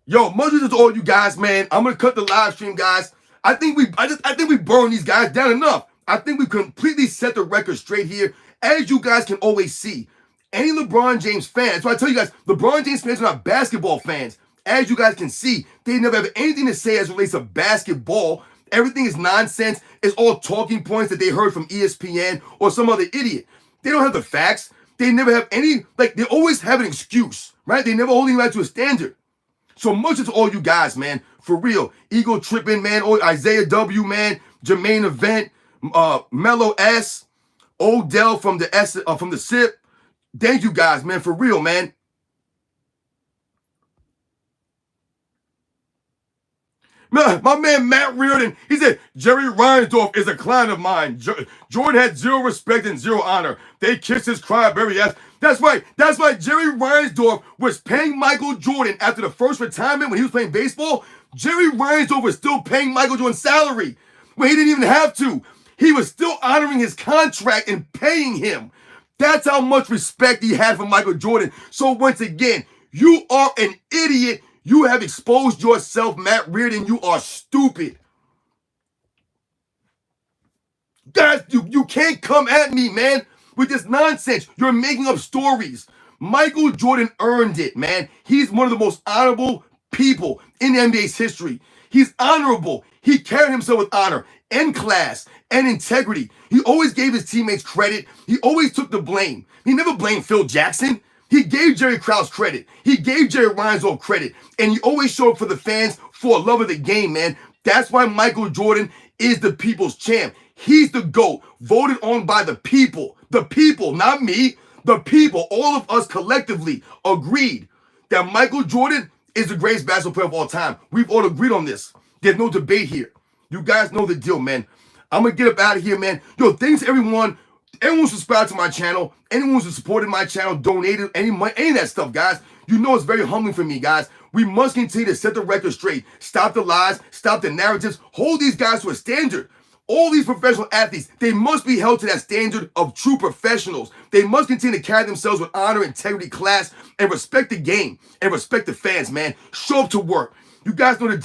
Yo, much as all you guys, man. I'm gonna cut the live stream, guys. I think we burned these guys down enough. I think we completely set the record straight here. As you guys can always see, any LeBron James fans, that's why I tell you guys, LeBron James fans are not basketball fans. As you guys can see, they never have anything to say as it relates to basketball. Everything is nonsense. It's all talking points that they heard from ESPN or some other idiot. They don't have the facts. They never have any, they always have an excuse, right? They never hold anybody to a standard. So much as all you guys, man, for real. Ego tripping, man. Isaiah W, man. Jermaine Event, Mello S, Odell from the SIP. Thank you guys, man, for real, man. My man Matt Reardon, he said, Jerry Reinsdorf is a client of mine. Jordan had zero respect and zero honor. They kissed his cryberry ass. That's right. That's why Jerry Reinsdorf was paying Michael Jordan after the first retirement when he was playing baseball. Jerry Reinsdorf was still paying Michael Jordan's salary when he didn't even have to. He was still honoring his contract and paying him. That's how much respect he had for Michael Jordan. So once again, you are an idiot. You have exposed yourself, Matt Reardon. You are stupid. Guys, you can't come at me, man, with this nonsense. You're making up stories. Michael Jordan earned it, man. He's one of the most honorable people in the NBA's history. He's honorable. He carried himself with honor and class and integrity. He always gave his teammates credit. He always took the blame. He never blamed Phil Jackson. He gave Jerry Krause credit. He gave Jerry Reinsdorf credit. And he always showed up for the fans for a love of the game, man. That's why Michael Jordan is the people's champ. He's the GOAT, voted on by the people. The people, not me. The people, all of us collectively agreed that Michael Jordan is the greatest basketball player of all time. We've all agreed on this. There's no debate here. You guys know the deal, man. I'm going to get up out of here, man. Yo, thanks everyone. Everyone subscribed to my channel. Anyone who's supported my channel, donated any money, any of that stuff, guys. You know it's very humbling for me, guys. We must continue to set the record straight. Stop the lies. Stop the narratives. Hold these guys to a standard. All these professional athletes, they must be held to that standard of true professionals. They must continue to carry themselves with honor, integrity, class, and respect the game and respect the fans, man. Show up to work. You guys know the deal.